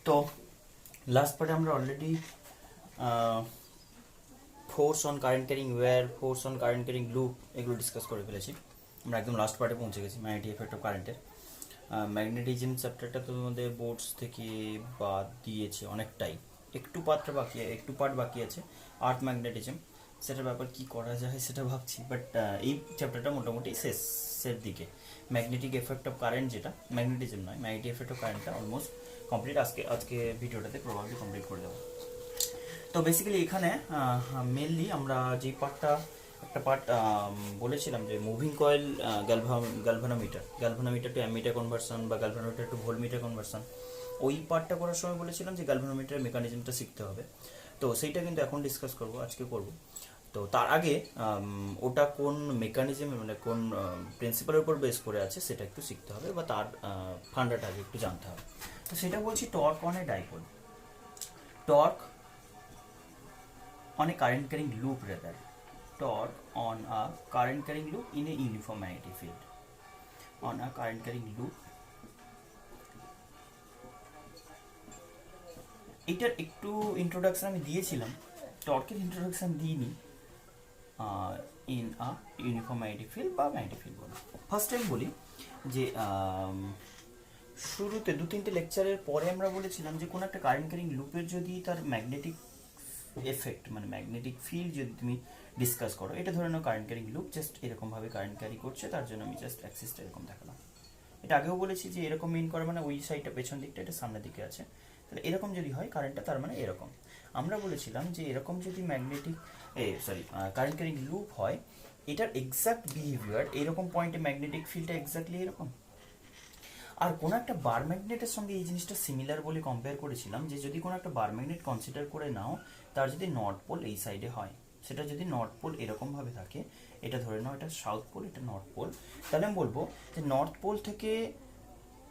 তো লাস্ট পার্টে আমরা already force on current carrying wire, force on current carrying loop এগুলো ডিসকাস করে ফেলেছি। আমরা একদম লাস্ট পার্টে পৌঁছে গেছি, ম্যাগনেটিক এফেক্ট অফ কারেন্টের। ম্যাগনেটিজম চ্যাপ্টারটা তো তোমাদের বোর্ডস থেকে বাদ দিয়েছে অনেকটাই, একটু পার্ট বাকি আছে। আর্থ ম্যাগনেটিজম, সেটার ব্যাপার কি করা যায় সেটা ভাবছি, বাট এই চ্যাপ্টারটা মোটামুটি শেষের দিকে। ম্যাগনেটিক এফেক্ট অফ কারেন্ট, যেটা ম্যাগনেটিজম নয়, ম্যাগনেটিক এফেক্ট অফ কারেন্টটা অলমোস্ট কমপ্লিট। আজকে ভিডিওটাতে প্রবাবলি কমপ্লিট করে দেবো। তো বেসিক্যালি এখানে মেনলি আমরা যে একটা পার্ট বলেছিলাম যে moving coil galvanometer to ammeter conversion বা গ্যালভানোমিটার টু ভোল্টমিটার কনভার্সন, ওই পার্টটা করার সময় বলেছিলাম যে গ্যালভানোমিটারের মেকানিজমটা শিখতে হবে। তো সেইটা কিন্তু এখন ডিসকাস আজকে করব। তো তার আগে ওটা কোন মেকানিজম, মানে কোন প্রিন্সিপালের উপর বেস করে আছে সেটা একটু শিখতে হবে, বা তার ফান্ডাটা আগে একটু জানতে হবে। তো সেটা বলছি torque on a dipole, torque on a current carrying loop, rather torque on a current carrying loop in a uniform magnetic field, on a current carrying loop। এটার একটু ইন্ট্রোডাকশন আমি দিয়েছিলাম, টর্কের ইন্ট্রোডাকশন দিইনি। In a uniform magnetic field বা magnetic field বলি। First time বলি যে শুরুতে 2-3টে লেকচারের পরে আমরা বলেছিলাম যে কোনো একটা কারেন্ট ক্যারিং লুপের যদি তার ম্যাগনেটিক এফেক্ট মানে ম্যাগনেটিক ফিল্ড যদি তুমি ডিসকাস করো, এটা ধরে নাও কারেন্ট ক্যারিং লুপ জাস্ট এরকমভাবে কারেন্ট ক্যারি করছে, তার জন্য আমি জাস্ট অ্যাক্সিসটা এরকম দেখালাম। এটা আগেও বলেছি যে এরকম মিন করে মানে ওই সাইডটা পেছন দিকটা, এটা সামনের দিকে আছে, তাহলে এরকম যদি হয় কারেন্টটা, তার মানে এরকম। আমরা বলেছিলাম যে এরকম যদি কারেন্ট ক্যারিং লুপ হয়, এটার এক্সাক্ট বিহেভিয়ার এরকম পয়েন্টে ম্যাগনেটিক ফিল্ডটা এক্স্যাক্টলি এরকম। আর কোনো একটা বার ম্যাগনেটের সঙ্গে এই জিনিসটা সিমিলার বলে কম্পেয়ার করেছিলাম, যে যদি কোনো একটা বার ম্যাগনেট কনসিডার করে নাও, তার যদি নর্থ পোল এই সাইডে হয়, সেটা যদি নর্থ পোল এরকমভাবে থাকে, এটা ধরে নাও এটা সাউথ পোল, এটা নর্থ পোল, তাহলে আমি বলবো যে নর্থ পোল থেকে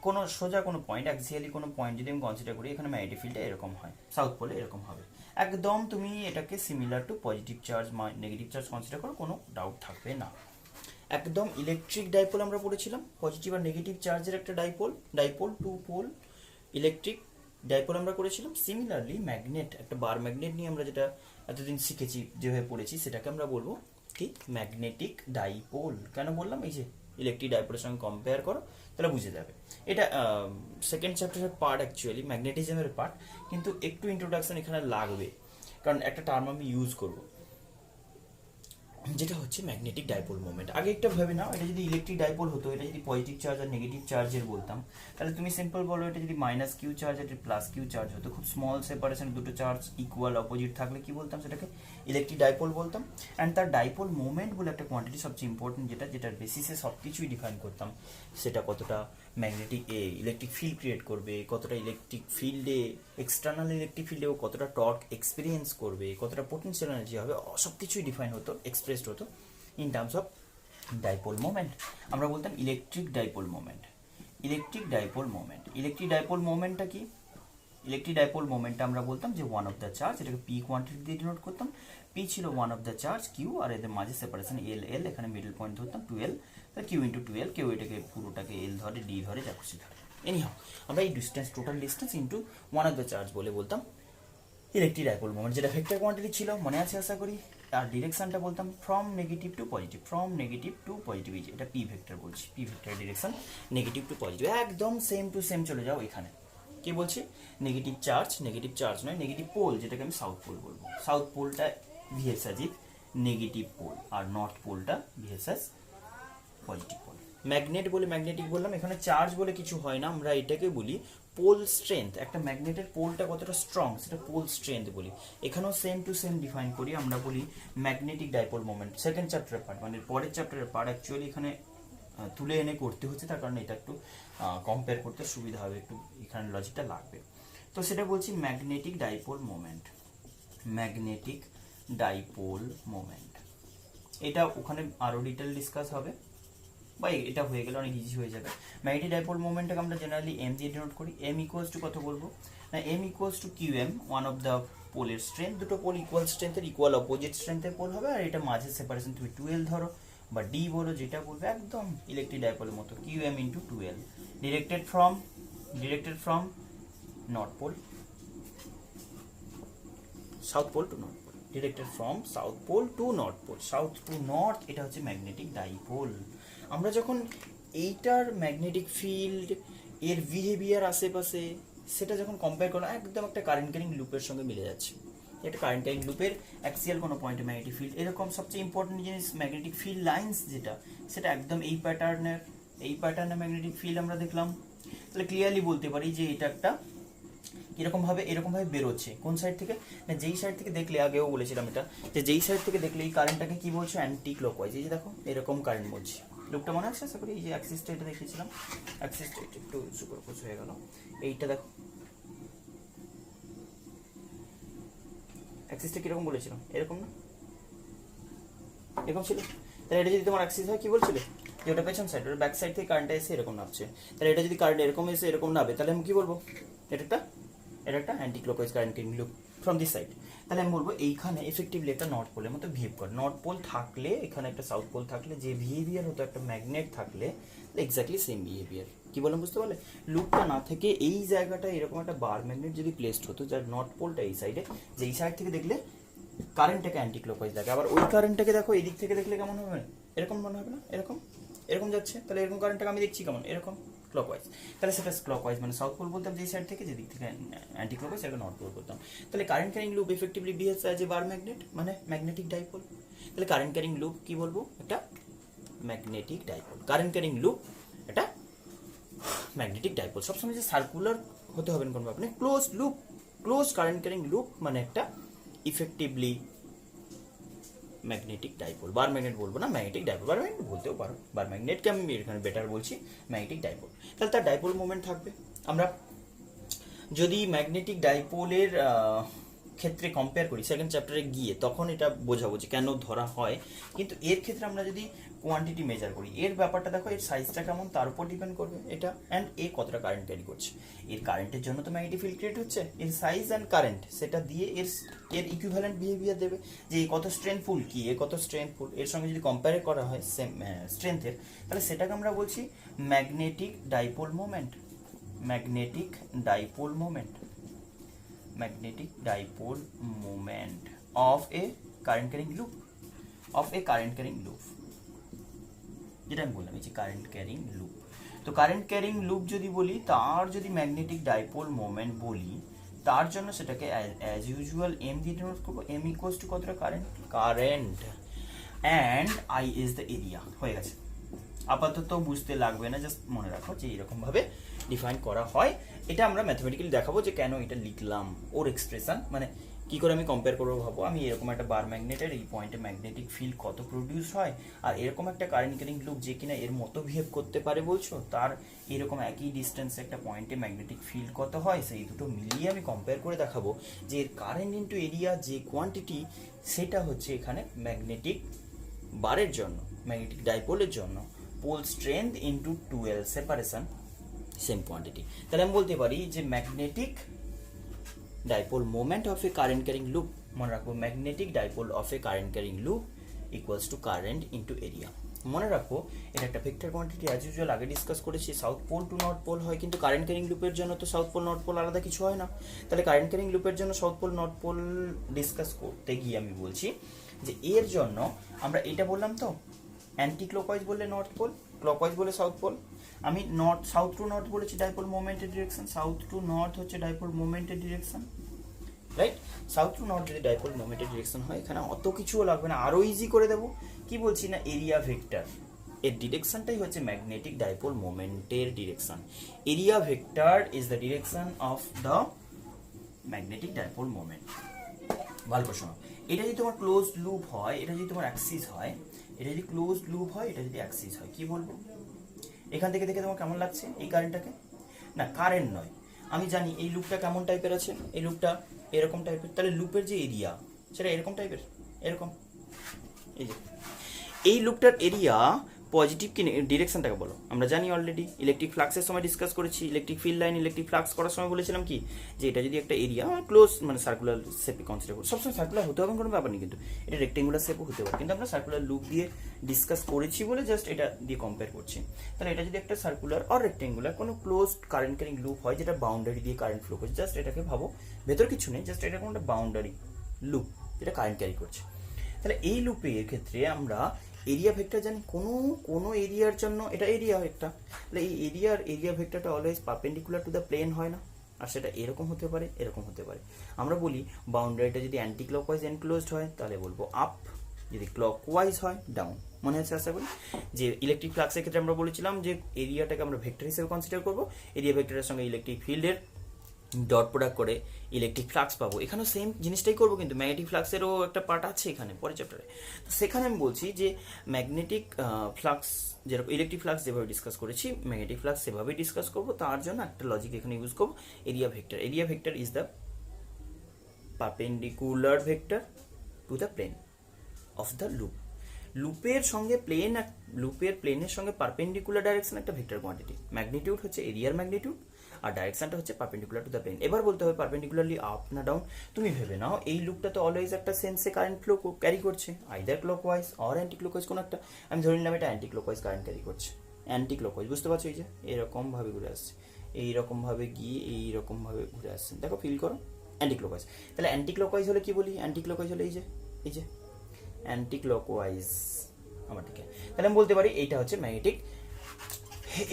কোনো সোজা কোনো পয়েন্ট, অ্যাক্সিয়ালি কোনো পয়েন্ট যদি আমি কনসিডার করি, এখানে ম্যাগনেটিক ফিল্ডটা এরকম হয়, সাউথ পোলে এরকম হবে। একদম তুমি এটাকে similar to positive charge negative charge consider করো, কোনো ডাউট থাকবে না। একদম ইলেকট্রিক ডাইপোল আমরা পড়েছিলাম, পজিটিভ আর নেগেটিভ চার্জের একটা dipole two pole electric dipole আমরা করেছিলাম। সিমিলারলি ম্যাগনেট, একটা বার ম্যাগনেট নিয়ে আমরা যেটা এতদিন শিখেছি, যেভাবে পড়েছি, সেটাকে আমরা বলবো কি ম্যাগনেটিক ডাইপোল। কেন বললাম? এই যে ইলেকট্রিক ডাইপোলের সঙ্গে কম্পেয়ার করো, তাহলে বুঝে যাবে। এটা সেকেন্ড চ্যাপ্টারের পার্ট, অ্যাকচুয়ালি ম্যাগনেটিজমের পার্ট, কিন্তু একটু ইন্ট্রোডাকশন এখানে লাগবে, কারণ একটা টার্ম আমি ইউজ করবো, যেটা হচ্ছে ম্যাগনেটিক ডাইপোল মোমেন্ট। আগে একটা ভেবে নাও, এটা যদি ইলেকট্রিক ডাইপোল হতো, এটা যদি পজিটিভ চার্জ আর নেগেটিভ চার্জের বলতাম, তাহলে তুমি সিম্পল বলো এটা যদি মাইনাস কিউ চার্জ আর প্লাস কিউ চার্জ হতো, খুব স্মল সেপারেশন, দুটো চার্জ ইকুয়াল অপোজিট থাকলে কি বলতাম? সেটাকে ইলেকট্রিক ডাইপোল বলতাম। অ্যান্ড তার ডাইপোল মোমেন্ট বলে একটা কোয়ান্টিটি সবচেয়ে ইম্পর্টেন্ট, যেটার বেসিসে সব কিছুই ডিফাইন করতাম। সেটা কতটা ম্যাগনেটিক ইলেকট্রিক ফিল্ড ক্রিয়েট করবে, কতটা ইলেকট্রিক ফিল্ডে, এক্সটার্নাল ইলেকট্রিক ফিল্ডেও কতটা টর্ক এক্সপিরিয়েন্স করবে, কতটা পোটেনশিয়াল এনার্জি হবে, সব কিছুই ডিফাইন হতো, এক্সপ্রেসড হতো in terms of dipole moment. আমরা বলতাম electric dipole moment. Electric dipole মোমেন্টটা কি? ইলেকট্রিক ডাইপোল মোমেন্টটা আমরা বলতাম যে ওয়ান অফ দ্য চার্জ, এটাকে পি কোয়ান্টিটি দিয়ে ডিনোট করতাম। পি ছিল one of the charge Q, আর এদের মাঝে সেপারেশন এল, এখানে মিডল পয়েন্ট ধরতাম 12, তাহলে কিউ ইন্টু 12, কেউ এটাকে পুরোটাকে এল ধরে, ডি ধরে, যা খুশি ধরে। এনিহাও আমরা এই distance, total distance into one of the charge বলে বলতাম ইলেকট্রিক ডাইপোল মোমেন্ট, যেটা ভেক্টর কোয়ান্টিটি ছিল, মনে আছে আশা করি। আর ডিরেকশনটা বলতাম ফ্রম নেগেটিভ টু পজিটিভ, এটা পি ভেক্টর বলছি, P vector direction negative to positive, একদম সেম টু সেম চলে যাও এখানে। কি বলছি? নেগেটিভ চার্জ নয়, নেগেটিভ পোল, যেটাকে আমি সাউথ পোল বলবো। সাউথ পোলটা ভিএস অ্যাজ নেগেটিভ পোল, আর north পোলটা VS as positive pole. Magnet বলে ম্যাগনেটিক বললাম, এখানে চার্জ বলে কিছু হয় না, আমরা এটাকে বলি পোল স্ট্রেংথ। একটা ম্যাগনেটের পোলটা কতটা স্ট্রং, সেটা পোল স্ট্রেংথ বলি। এখানেও সেম টু সেম ডিফাইন করি, আমরা বলি ম্যাগনেটিক ডাইপোল মোমেন্ট। সেকেন্ড চ্যাপ্টারের পার্ট, মানে পরের চ্যাপ্টারের পার্ট, অ্যাকচুয়ালি এখানে তুলে এনে করতে হচ্ছে, তার কারণে এটা একটু কম্পেয়ার করতে সুবিধা হবে, একটু এখানে লজিকটা লাগবে। তো সেটা বলছি ম্যাগনেটিক ডাইপোল মোমেন্ট। এটা ওখানে আরও ডিটেল ডিসকাস হবে, বা এটা হয়ে গেলে অনেক ইজি হয়ে যাবে। ম্যাগনেটিক ডাইপোল মোমেন্টটাকে আমরা জেনারেলি এম দিয়ে ডিনোট করি। এম ইকুয়ালস টু কত বলবো না, M equals to Q M, one of the পোলের স্ট্রেংথ, দুটো পোল ইকুয়াল স্ট্রেংথের, ইকুয়াল অপোজিট স্ট্রেংথের পোল হবে, আর এটা মাঝে সেপারেশন তুমি 12 ধরো বা ডি বলো, যেটা বলবে, একদম ইলেকট্রিক ডাইপোলের মতো, q m into 12, directed from north pole, south pole to north pole, directed from south pole to north pole, south to north, এটা হচ্ছে ম্যাগনেটিক ডাইপোল। আমরা যখন এইটার ম্যাগনেটিক ফিল্ড, এর বিহেভিয়ার আশেপাশে, সেটা যখন কম্পেয়ার করলাম, একদম একটা কারেন্ট ক্যারিং লুপের সঙ্গে মিলে যাচ্ছে। একটা কারেন্ট ক্যারিং লুপের অ্যাক্সিয়াল কোনো পয়েন্টে ম্যাগনেটিক ফিল্ড, এরকম সবচেয়ে ইম্পর্টেন্ট জিনিস ম্যাগনেটিক ফিল্ড লাইন্স যেটা, সেটা একদম এই প্যাটার্নের ম্যাগনেটিক ফিল্ড আমরা দেখলাম। তাহলে ক্লিয়ারলি বলতে পারি যে এটা একটা এরকমভাবে বেরোচ্ছে। কোন সাইড থেকে? না, যেই সাইড থেকে দেখলে, আগেও বলেছিলাম এটা, যে যেই সাইড থেকে দেখলে এই কারেন্টটাকে কি বলছো? Anti clockwise. এই যে দেখো এরকম কারেন্ট বলছি। লুপটা মনে আছে? আশা করি এই যে অ্যাক্সিসটা এটা দেখিয়েছিলাম, অ্যাক্সিসটা একটু সুপারপোজ হয়ে গেল। এইটা দেখো, অ্যাক্সিসটা কিরকম বলেছিলাম? এরকম না? এরকম ছিল। তাহলে এটা যদি তোমার অ্যাক্সিস হয়, কি বলছিলে? যে ওটা পেছন সাইড, ওটা ব্যাক সাইড থেকে কারেন্টটা এসে এরকম নামছে। তাহলে এটা যদি কারেন্ট এরকম এসে এরকম নামে, তাহলে আমি কি বলবো? এটা একটা anti clockwise current carrying loop from this side. তাহলে আমি বলবো এইখানে এফেক্টিভলি একটা নর্থ পোলের মতো বিহেভ করে। নর্থ পোল থাকলে, এখানে একটা সাউথ পোল থাকলে যে বিহেভিয়ার হতো একটা ম্যাগনেট থাকলে, এক্স্যাক্টলি সেম বিহেভিয়ার। কি বললাম বুঝতে পারলে? লুপটা না থেকে এই জায়গাটা এরকম একটা বার ম্যাগনেট যদি প্লেসড হতো, যার নর্থ পোলটা এই সাইডে, যে এই সাইড থেকে দেখলে কারেন্টটাকে অ্যান্টি ক্লকওয়াইজ লাগে, আবার ওই কারেন্টটাকে দেখো এই দিক থেকে দেখলে কেমন হবে? এরকম মনে হবে না? এরকম যাচ্ছে। তাহলে এরকম কারেন্টটাকে আমি দেখছি কেমন? এরকম ক্লকওয়াইজ। তাহলে সেটা ক্লকওয়াইজ মানে সাউথ পোল বলতাম, যে সাইড থেকে, যে দিক থেকে অ্যান্টি ক্লকওয়াইজ, সেটা নর্থ পোল বলতাম। তাহলে current carrying loop effectively behaves as a bar magnet, মানে ম্যাগনেটিক ডাইপোল। তাহলে কারেন্ট ক্যারিং লুপ কি বলবো? একটা magnetic dipole. Current carrying loop এটা ম্যাগনেটিক ডাইপোল। সবসময় যে সার্কুলার হতে হবে না কোনো ব্যাপার, close loop, close current carrying loop মানে একটা ইফেক্টিভলি ম্যাগনেটিক ডাইপোল। বার ম্যাগনেট বলবো না, ম্যাগনেটিক ডাইপোল। বার ম্যাগনেট বলতেও পারো, বার ম্যাগনেটকে আমি এখানে বেটার বলছি, ম্যাগনেটিক ডাইপোল। তাহলে তার ডাইপোল মোমেন্ট থাকবে। আমরা যদি ম্যাগনেটিক ডাইপোলের ক্ষেত্রে কম্পেয়ার করি সেকেন্ড চ্যাপ্টারে গিয়ে, তখন এটা বোঝাবো যে কেন ধরা হয়। কিন্তু এর ক্ষেত্রে আমরা যদি কোয়ান্টিটি মেজার করি, এর ব্যাপারটা দেখো, এর সাইজটা কেমন তার উপর ডিপেন্ড করবে এটা, অ্যান্ড এ কতটা কারেন্ট ক্যারি করছে। এর কারেন্টের জন্য তো ম্যাগনেটিক ফিল্ড ক্রিয়েট হচ্ছে, এর সাইজ অ্যান্ড কারেন্ট সেটা দিয়ে এর ইকুইভ্যালেন্ট বিহেভিয়ার দেবে, যে কত স্ট্রেংথফুল, কি এ কত স্ট্রেংথফুল। এর সঙ্গে যদি কম্পেয়ার করা হয় সেম স্ট্রেংথের, তাহলে সেটাকে আমরা বলছি magnetic dipole moment. Magnetic dipole moment, magnetic dipole moment of a current carrying loop, যেটা আমি বললাম, এই যে কারেন্ট ক্যারিং লুপ। তো কারেন্ট ক্যারিং লুপ যদি বলি, তার যদি ম্যাগনেটিক ডাইপোল মোমেন্ট বলি, তার জন্য সেটাকে অ্যাজ ইউজুয়াল এম দিয়ে ডিনোট করবো। এম ইকুয়ালস টু কতটা? Current and I is the area. হয়ে গেছে। আপাতত বুঝতে লাগবে না, জাস্ট মনে রাখো যে এরকম ভাবে ডিফাইন করা হয়। এটা আমরা ম্যাথমেটিক্যালি দেখাবো যে কেন এটা লিখলাম, ওর এক্সপ্রেশন মানে কি করে আমি কম্পেয়ার করবো। ভাবো আমি এরকম একটা বার ম্যাগনেটের এই পয়েন্টে ম্যাগনেটিক ফিল্ড কত প্রডিউস হয়, আর এরকম একটা কারেন্ট ক্যারিং লুপ যে কিনা এর মতো বিহেভ করতে পারে বলছো, তার এরকম একই ডিস্টেন্সে একটা পয়েন্টে ম্যাগনেটিক ফিল্ড কত হয়, সেই দুটো মিলিয়ে আমি কম্পেয়ার করে দেখাবো যে এর কারেন্ট ইন্টু এরিয়া যে কোয়ান্টিটি, সেটা হচ্ছে এখানে ম্যাগনেটিক বারের জন্য, ম্যাগনেটিক ডাইপোলের জন্য pole strength into 2L separation, same quantity. তাহলে আমি বলতে পারি যে magnetic dipole moment of a current carrying loop, মনে রাখবো magnetic dipole of a current carrying loop equals to current into area. মনে রাখো এটা একটা ভেক্টর কোয়ান্টিটি, অ্যাজ ইউজুয়াল আগে ডিসকাস করেছি, south pole to north pole হয়, কিন্তু কারেন্ট ক্যারিং লুপের জন্য তো সাউথ পোল নর্থ পোল আলাদা কিছু হয় না। তাহলে কারেন্ট ক্যারিং লুপের জন্য south pole north pole discuss করতে গিয়ে আমি বলছি যে এর জন্য আমরা এটা বললাম তো, অ্যান্টি ক্লকওয়াইজ বললে নর্থ পোল, ক্লকওয়াইজ বলে সাউথ পোল। আমি সাউথ টু নর্থ বলেছি ডাইপোল মোমেন্টের ডিরেকশন, সাউথ টু নর্থ হচ্ছে ডাইপোল মোমেন্টের direction, right? South to north যদি ডাইপোল মোমেন্টের ডিরেকশন হয়, এখানে অত কিছুও লাগবে না, আরো ইজি করে দেবো। কি বলছি না, এরিয়া ভেক্টর, এর ডিরেকশনটাই হচ্ছে ম্যাগনেটিক ডাইপোল মোমেন্টের direction. Area vector is the direction of the magnetic dipole moment. ভালো প্রশ্ন। এটা যদি তোমার ক্লোজ লুপ হয়, এটা যদি তোমার অ্যাক্সিস হয়, এটা যদি ক্লোজ লুপ হয়, এটা যদি অ্যাক্সিস হয়, কি বলবো? এখান থেকে দেখে তোমার কেমন লাগছে এই কারেন্টটাকে? না, কারেন্ট নয়, আমি জানি এই লুপটা কেমন টাইপের আছে, এই লুপটা এরকম টাইপের। তাহলে লুপের যে এরিয়া সেটা এরকম টাইপের, এরকম। এই যে এই লুপটার এরিয়া পজিটিভ কি ডিরেকশনটাকে বলো, আমরা জানি অলরেডি ইলেকট্রিক ফ্লাক্সের সময় ডিসকাস করেছি, electric field line electric flux করার সময় বলেছিলাম কি যে এটা যদি একটা এরিয়া ক্লোজ মানে সার্কুলার শেপে কনসিডার করি, সবসময় সার্কুলার হতে হবে কোনো ব্যাপার নেই, কিন্তু এটা রেক্টেঙ্গুলার শেপও হতে পারে, কিন্তু আমরা সার্কুলার লুপ দিয়ে ডিসকাস করেছি বলে জাস্ট এটা দিয়ে কম্পেয়ার করছি। তাহলে এটা যদি একটা সার্কুলার অর রেক্টেঙ্গুলার কোনো ক্লোজড কারেন্ট ক্যারিং লুপ হয় যেটা বাউন্ডারি দিয়ে কারেন্ট ফ্লো করছে, জাস্ট এটাকে ভাবো ভেতর কিছু নেই, জাস্ট এটা কোনো একটা বাউন্ডারি লুপ যেটা কারেন্ট ক্যারি করছে। তাহলে এই লুপের ক্ষেত্রে আমরা এরিয়া ভেক্টর জানি, কোনো এরিয়ার জন্য এটা এরিয়া ভেক্টর, তাহলে এই এরিয়া ভেক্টরটা always perpendicular to the plane হয় না, আর সেটা এরকম হতে পারে এরকম হতে পারে। আমরা বলি বাউন্ডারিটা যদি অ্যান্টি ক্লকওয়াইজ এনক্লোজড হয় তাহলে বলবো আপ, যদি ক্লকওয়াইজ হয় ডাউন। মনে হচ্ছে আশা করি যে ইলেকট্রিক ফ্লাক্সের ক্ষেত্রে আমরা বলেছিলাম যে এরিয়াটাকে আমরা ভেক্টর হিসেবে কনসিডার করবো, এরিয়া ভেক্টরের সঙ্গে ইলেকট্রিক ফিল্ডের ডট প্রোডাক্ট করে ইলেকট্রিক ফ্লাক্স পাবো। এখানেও সেম জিনিসটাই করবো, কিন্তু ম্যাগনেটিক ফ্লাক্সেরও একটা পার্ট আছে এখানে পরের চ্যাপ্টারে। তো সেখানে আমি বলছি যে ম্যাগনেটিক ফ্লাক্স যেরকম ইলেকট্রিক ফ্লাক্স যেভাবে ডিসকাস করেছি ম্যাগনেটিক ফ্লাক্স সেভাবেই ডিসকাস করবো, তার জন্য একটা লজিক এখানে ইউজ করবো area vector. Area vector is the perpendicular vector to the plane of the loop. লুপের সঙ্গে প্লেনের সঙ্গে পারপেন্ডিকুলার ডাইরেকশন একটা ভেক্টর কোয়ান্টিটি, ম্যাগনিটিউড হচ্ছে এরিয়ার ম্যাগনিটিউড আর ডাইরেকশনটা হচ্ছে পারপেন্ডিকুলার টু দ্য প্লেন। এবার বলতে হবে পারপেন্ডিকুলারলি আপ না ডাউন। তুমি ভেবে নাও এই লুপটা তো অলওয়েজ একটা সেন্সে কারেন্ট ফ্লো ক্যারি করছে, either clockwise or anti clockwise কোনো একটা। আমি ধরে নিলাম এটা অ্যান্টি ক্লকওয়াইজ কারেন্ট ক্যারি করছে, অ্যান্টি ক্লকওয়াইজ বুঝতে পারছো, এই যে এরকম ভাবে ঘুরে আসছে, এইরকম ভাবে গিয়ে এইরকম ভাবে ঘুরে আসছে, দেখো ফিল করো অ্যান্টি ক্লকওয়াইজ। তাহলে অ্যান্টি ক্লকওয়াইজ হলে কি বলি, অ্যান্টি ক্লকওয়াইজ হলে এই যে অ্যান্টি ক্লকওয়াইজ আমার দিকে, তাহলে আমি বলতে পারি এইটা হচ্ছে ম্যাগনেটিক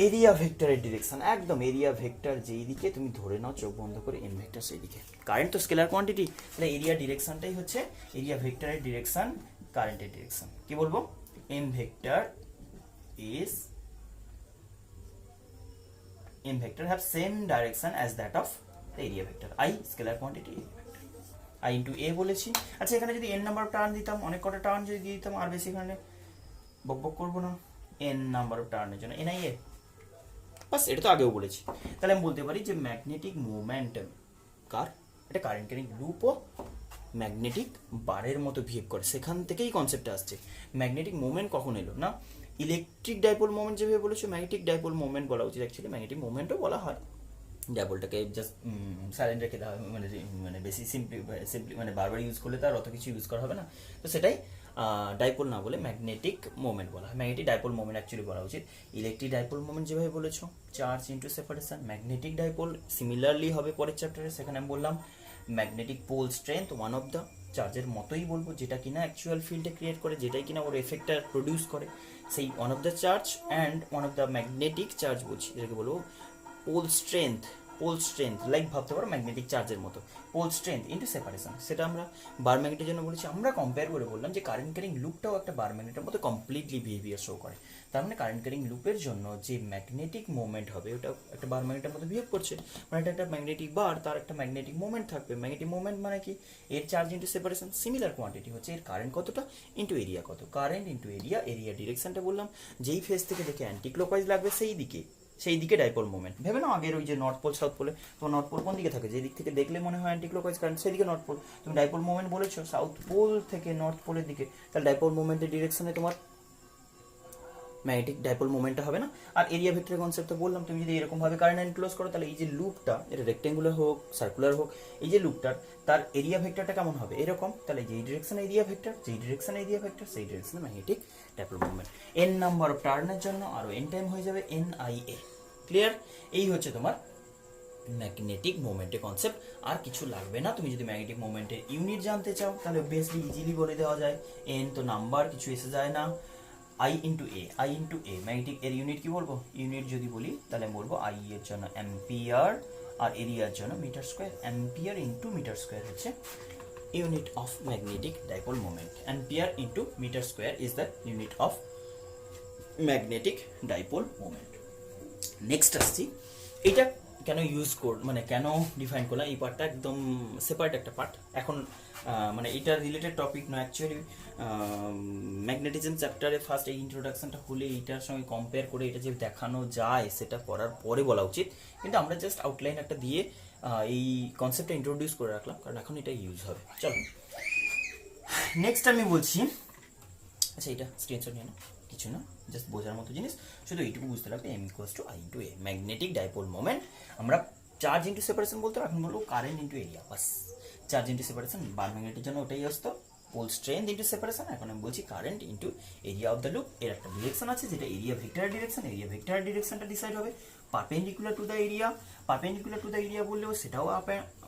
এরিয়া ভেক্টরের ডিরেকশন। একদম এরিয়া ভেক্টর যেই দিকে তুমি ধরে নাও চোখ বন্ধ করে এম ভেক্টর সেই দিকে, কারেন্ট তো স্কেলার কোয়ান্টিটি, তাহলে এরিয়া ডিরেকশনটাই হচ্ছে এরিয়া ভেক্টরের ডিরেকশন, কারেন্টের ডিরেকশন। কি বলবো, M vector have same direction as that of the area vector, I scalar quantity I into A বলেছি। আচ্ছা এখানে যদি এন নাম্বার টার্ন দিতাম, অনেক কটা টার্ন যদি দিয়ে দিতাম, আর বেশি এখানে বকবক করবো না, এন নাম্বার অফ টার্নের জন্য এন আই এ, বাস এটা তো আগেও বলেছি। তাহলে আমি বলতে পারি যে ম্যাগনেটিক মোমেন্টাম কার, এটা কারেন্ট ক্যারিং লুপও ম্যাগনেটিক বারের মতো বিহেভ করে, সেখান থেকেই কনসেপ্টটা আসছে। ম্যাগনেটিক মোমেন্ট কখন এলো না, ইলেকট্রিক ডাইপোল মোমেন্ট যেভাবে বলেছো ম্যাগনেটিক ডাইপোল মোমেন্ট বলা উচিত, অ্যাকচুয়ালি ম্যাগনেটিক মোমেন্টও বলা হয়, ডাইপোলটাকে জাস্ট সাইলেন্ট রেখে দেওয়া হবে, মানে বেশি সিম্পলি মানে বারবার ইউজ করলে তো আর অত কিছু ইউজ করা হবে না, তো সেটাই ডাইপোল না বলে ম্যাগনেটিক মোমেন্ট বলা হয়। ম্যাগনেটিক ডাইপোল মোমেন্ট অ্যাকচুয়ালি বলা উচিত। ইলেকট্রিক ডাইপোল মোমেন্ট যেভাবে বলেছো charge into separation, magnetic dipole similarly হবে পরের চ্যাপ্টারে, সেখানে আমি বললাম magnetic pole strength one of the চার্জের মতোই বলবো, যেটা কিনা অ্যাকচুয়াল ফিল্ডে ক্রিয়েট করে, যেটাই কিনা ওর এফেক্টটা প্রডিউস করে, সেই one of the charge and one of the magnetic charge বলছি, যেটাকে বলবো পোল স্ট্রেংথ লাইক ভাবতে পারো ম্যাগনেটিক চার্জের মতো, পোল স্ট্রেংথ ইন্টু সেপারেশন। সেটা আমরা বার ম্যাগনেটের জন্য বলেছি। আমরা কম্পেয়ার করে বললাম যে কারেন্ট ক্যারিং লুপটাও একটা বার ম্যাগনেটের মতো কমপ্লিটলি বিহেভিয়ার শো করে, তার মানে কারেন্ট ক্যারিং লুপের জন্য যে ম্যাগনেটিক মোমেন্ট হবে ওটা একটা বার ম্যাগনেটের মতো বিহেভ করছে, মানে এটা একটা ম্যাগনেটিক বার, তার একটা ম্যাগনেটিক মোমেন্ট থাকবে। ম্যাগনেটিক মোমেন্ট মানে কি, এর charge into separation, similar quantity হচ্ছে এর কারেন্ট কতটা ইন্টু এরিয়া কত, কারেন্ট ইন্টু এরিয়া, এরিয়া ডিরেকশনটা বললাম যেই ফেজ থেকে দেখে অ্যান্টি ক্লকওয়াইজ লাগবে সেই দিকে ডাইপোল মোমেন্ট। ভেবে নাও আগের ওই যে নর্থ পোল সাউথ পোলে, তো নর্থ পোল কোন দিকে থাকে, যে দিক থেকে দেখলে মনে হয় অ্যান্টি ক্লকওয়াইজ কারেন্ট সেই দিকে নর্থ পোল, তুমি ডাইপোল মোমেন্ট বলেছো সাউথ পোল থেকে নর্থ পোলের দিকে, তাহলে ডাইপোল মোমেন্টের ডিরেকশনে তোমার ম্যাগনেটিক ডাইপোল মোমেন্টটা হবে না। আর এরিয়া ভেক্টরের কনসেপ্ট তো বললাম, তুমি যদি এরকম ভাবে কারেন্ট এনক্লোজ করো তাহলে এই যে লুপটা, এটা রেক্টেঙ্গুলার হোক সার্কুলার হোক, এই যে লুপটার তার এরিয়া ভেক্টরটা কেমন হবে এরকম, তাহলে যেই ডিরেকশনে এরিয়া ভেক্টর, যেই ডিরেকশনে এরিয়া ভেক্টর সেই ডিরেকশনে magnetic dipole moment. N number of টার্নের জন্য আরো এন টাইম হয়ে যাবে এন আই এ। ক্লিয়ার? এই হচ্ছে তোমার ম্যাগনেটিক মোমেন্টের কনসেপ্ট, আর কিছু লাগবে না। তুমি যদি ম্যাগনেটিক মোমেন্টের ইউনিট জানতে চাও তাহলে অবভিয়াসলি ইজিলি বলে দেওয়া যায়, এন তো নাম্বার, কিছু এসে যায় না, আই ইন্টু এ, ম্যাগনেটিক এর ইউনিট কি বলবো, ইউনিট যদি বলি তাহলে আমি বলবো আই এর জন্য অ্যাম্পিয়ার আর এরিয়ার জন্য metre square, ampere into metre square হচ্ছে unit of magnetic dipole moment, ampere into metre square is the unit of magnetic dipole moment. Next আসছি, এটা কেন ইউজ মানে কেন ডিফাইন করলাম, এই পার্টটা একদম সেপারেট একটা পার্ট এখন, মানে এটা রিলেটেড টপিক নয় অ্যাকচুয়ালি। ম্যাগনেটিজম চ্যাপ্টারে ফার্স্ট এই ইন্ট্রোডাকশনটা হলে এইটার সঙ্গে কম্পেয়ার করে এটা যে দেখানো যায় সেটা করার পরে বলা উচিত, কিন্তু আমরা জাস্ট আউটলাইন একটা দিয়ে এই কনসেপ্টটা ইন্ট্রোডিউস করে রাখলাম, কারণ এখন এটা ইউজ হবে। চলো নেক্সট আমি বলছি, আচ্ছা এটা স্ক্রিনশট নিয়ে না, কিছু না। জাস্ট বোঝার মতো জিনিস, শুধু এইটুকু বুঝতে লাগবে m equals to I into a. Magnetic dipole moment আমরা চার্জ ইন্টু সেপারেশন বলতে, এখন বলবো কারেন্ট ইন্টু এরিয়া, বাস। চার্জ ইন্টু সেপারেশন বার ম্যাগনেটের জন্য ওটাই আসতো, পোল স্ট্রেংথ ইন্টু সেপারেশন। এখন আমি বলছি current into area of the loop. এর একটা ডিরেকশন আছে যেটা area vector direction, area vector ডিরেকশনটা ডিসাইড হবে perpendicular to the area. Perpendicular to the area বললেও সেটাও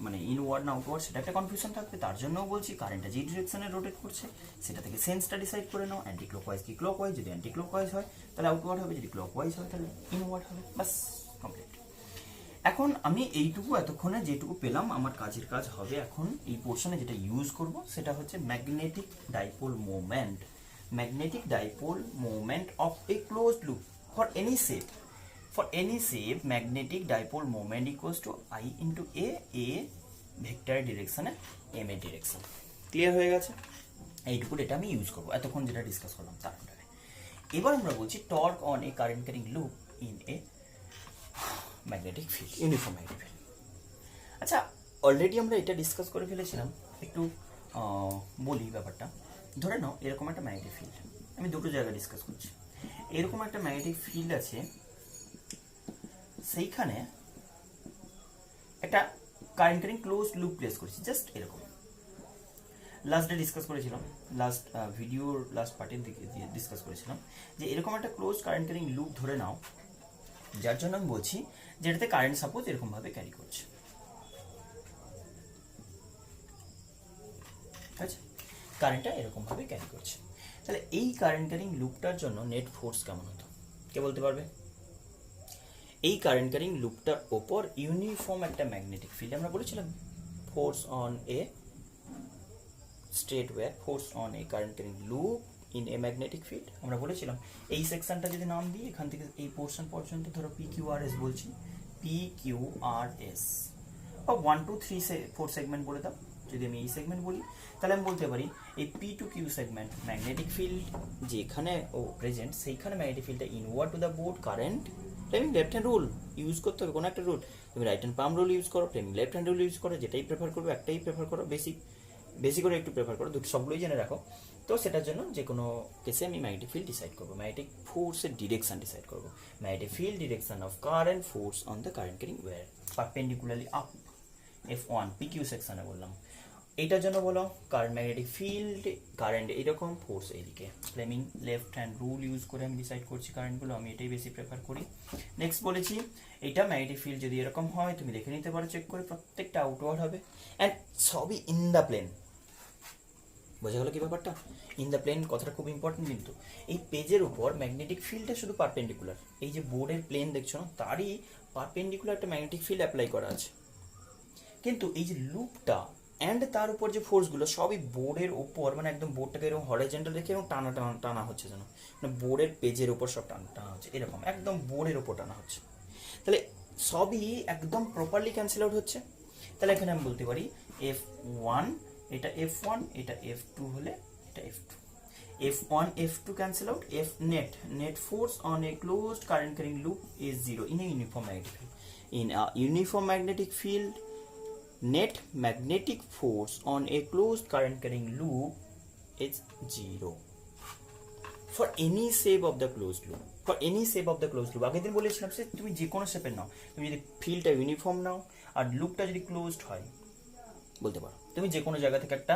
মানে ইনওয়ার্ড না আউটওয়ার্ড সেটা একটা কনফিউশন থাকবে, তার জন্যও বলছি কারেন্টটা যে ডিরেকশনে রোটেট করছে সেটা থেকে সেন্সটা ডিসাইড করে নাও। অ্যান্টি ক্লকওয়াইজ কি ক্লকওয়াইজ, যদি অ্যান্টি ক্লকওয়াইজ হয় তাহলে আউটওয়ার্ড হবে, যদি ক্লকওয়াইজ হয় তাহলে ইনওয়ার্ড হবে, বাস কমপ্লিট। এখন আমি এইটুকু এতক্ষণে যেটুকু পেলাম আমার কাজের কাজ হবে এখন এই পোর্শনে যেটা ইউজ করব সেটা হচ্ছে magnetic dipole moment. Magnetic dipole moment of A closed loop for any shape. For any shape, magnetic dipole moment equals to I into a vector direction m এর direction। ক্লিয়ার হয়ে গেছে? এইটুকু এটা আমি ইউজ করবো এতক্ষণ যেটা ডিসকাস করলাম তার আন্ডারে। এবার আমরা বলছি torque on a current carrying loop in a magnetic field, uniform magnetic field. আচ্ছা, অলরেডি আমরা এটা ডিসকাস করে ফেলেছিলাম, একটু বলি ব্যাপারটা। ধরে নাও এরকম একটা ম্যাগনেটিক ফিল্ড, আমি দুটো জায়গায় ডিসকাস করছি। এরকম একটা ম্যাগনেটিক ফিল্ড আছে, সেইখানে একটা current carrying close loop place করছি, জাস্ট এরকম। লাস্ট ডে ডিসকাস করেছিলাম, লাস্ট ভিডিওর লাস্ট পার্টের দিকে ডিসকাস করেছিলাম যে এরকম একটা ক্লোজ কারেন্ট ক্যারিং লুপ ধরে নাও, যার জন্য আমি বলছি যেটাতে কারেন্ট সাপোজ এরকম ভাবে ক্যারি করছে, ঠিক আছে? কারেন্টটা এরকম ভাবে ক্যারি করছে, তাহলে এই কারেন্ট ক্যারিং লুপটার জন্য নেট ফোর্স কেমন হতো কে বলতে পারবে? এই কারেন্ট ক্যারিং লুপটার ওপর ইউনিফর্ম একটা ম্যাগনেটিক ফিল্ড, আমরা বলেছিলাম force on a straight wire, force on a current carrying loop in a magnetic field. আমরা বলেছিলাম এই সেকশনটা যদি নাম দিই, এখান থেকে এই পোর্শন পর্যন্ত ধরো পি কিউ আর এস বলছি, পি কিউ আর এস, বা 1 2 3 4 সেগমেন্ট বলে দাও। যদি আমি এই সেগমেন্ট বলি তাহলে আমি বলতে পারি এই P to Q segment magnetic field যেখানে ও প্রেজেন্ট, সেইখানে ম্যাগনেটিক ফিল্ডটা inward to the board current. Fleming left hand rule use করতে হবে, কোনো একটা রুল। তুমি right hand palm rule use করো, Fleming left hand rule use করো, যেটাই প্রেফার করবে একটাই প্রেফার করো, বেশি করে একটু প্রেফার করো, দুটো সবগুলোই জেনে রাখো। তো সেটার জন্য যে কোনো কেসে আমি ম্যাগনেটিক ফিল্ড ডিসাইড করবো, ম্যাগনেটিক ফোর্সের ডিরেকশন ডিসাইড করবো, magnetic field direction of current force on the current carrying wire perpendicularly up F1 PQ সেকশনে বললাম। এটার জন্য বলো কারেন্ট ম্যাগনেটিক ফিল্ড, কারেন্ট এইরকম, ফোর্স এইদিকে। Fleming left hand rule use করে আমি ডিসাইড করছি কারেন্টগুলো, আমি এটাই বেশি প্রেফার করি। নেক্সট বলেছি এটা ম্যাগনেটিক ফিল্ড যদি এরকম হয় তুমি দেখে নিতে পারো চেক করে, প্রত্যেকটা আউটওয়ার্ড হবে অ্যান্ড সবই ইন দ্য প্লেন। বোঝা গেল কি ব্যাপারটা? ইন দ্য প্লেন কথাটা খুব ইম্পর্টেন্ট, কিন্তু এই পেজের উপর ম্যাগনেটিক ফিল্ডটা শুধু পারপেন্ডিকুলার, এই যে বোর্ডের প্লেন দেখছো না তারই পারপেন্ডিকুলার একটা ম্যাগনেটিক ফিল্ড অ্যাপ্লাই করা আছে, কিন্তু এই যে লুপটা অ্যান্ড তার উপর যে ফোর্সগুলো সবই বোর্ডের ওপর, মানে একদম বোর্ডটাকে এরকম হরাইজন্টাল রেখে এবং টানা টানা টানা হচ্ছে, যেন মানে বোর্ডের পেজের ওপর সব টানা টানা হচ্ছে, এরকম একদম বোর্ডের ওপর টানা হচ্ছে। তাহলে সবই একদম প্রপারলি ক্যান্সেল আউট হচ্ছে। তাহলে এখানে আমি বলতে পারি F1 এটা F1, এটা F2 হলে এটা F2, F1 F2 cancel out, F net force on a closed current carrying loop is 0 in a uniform magnetic field. In a uniform magnetic field, net magnetic force on a closed current carrying loop is 0 for any shape of the closed loop. For any shape of the closed loop, আগের দিন বলেছিলাম সে তুমি যে কোনো শেপের নাও, তুমি যদি ফিল্ডটা ইউনিফর্ম নাও আর লুপটা যদি ক্লোজড হয়, বলতে পারো তুমি যে কোনো জায়গা থেকে একটা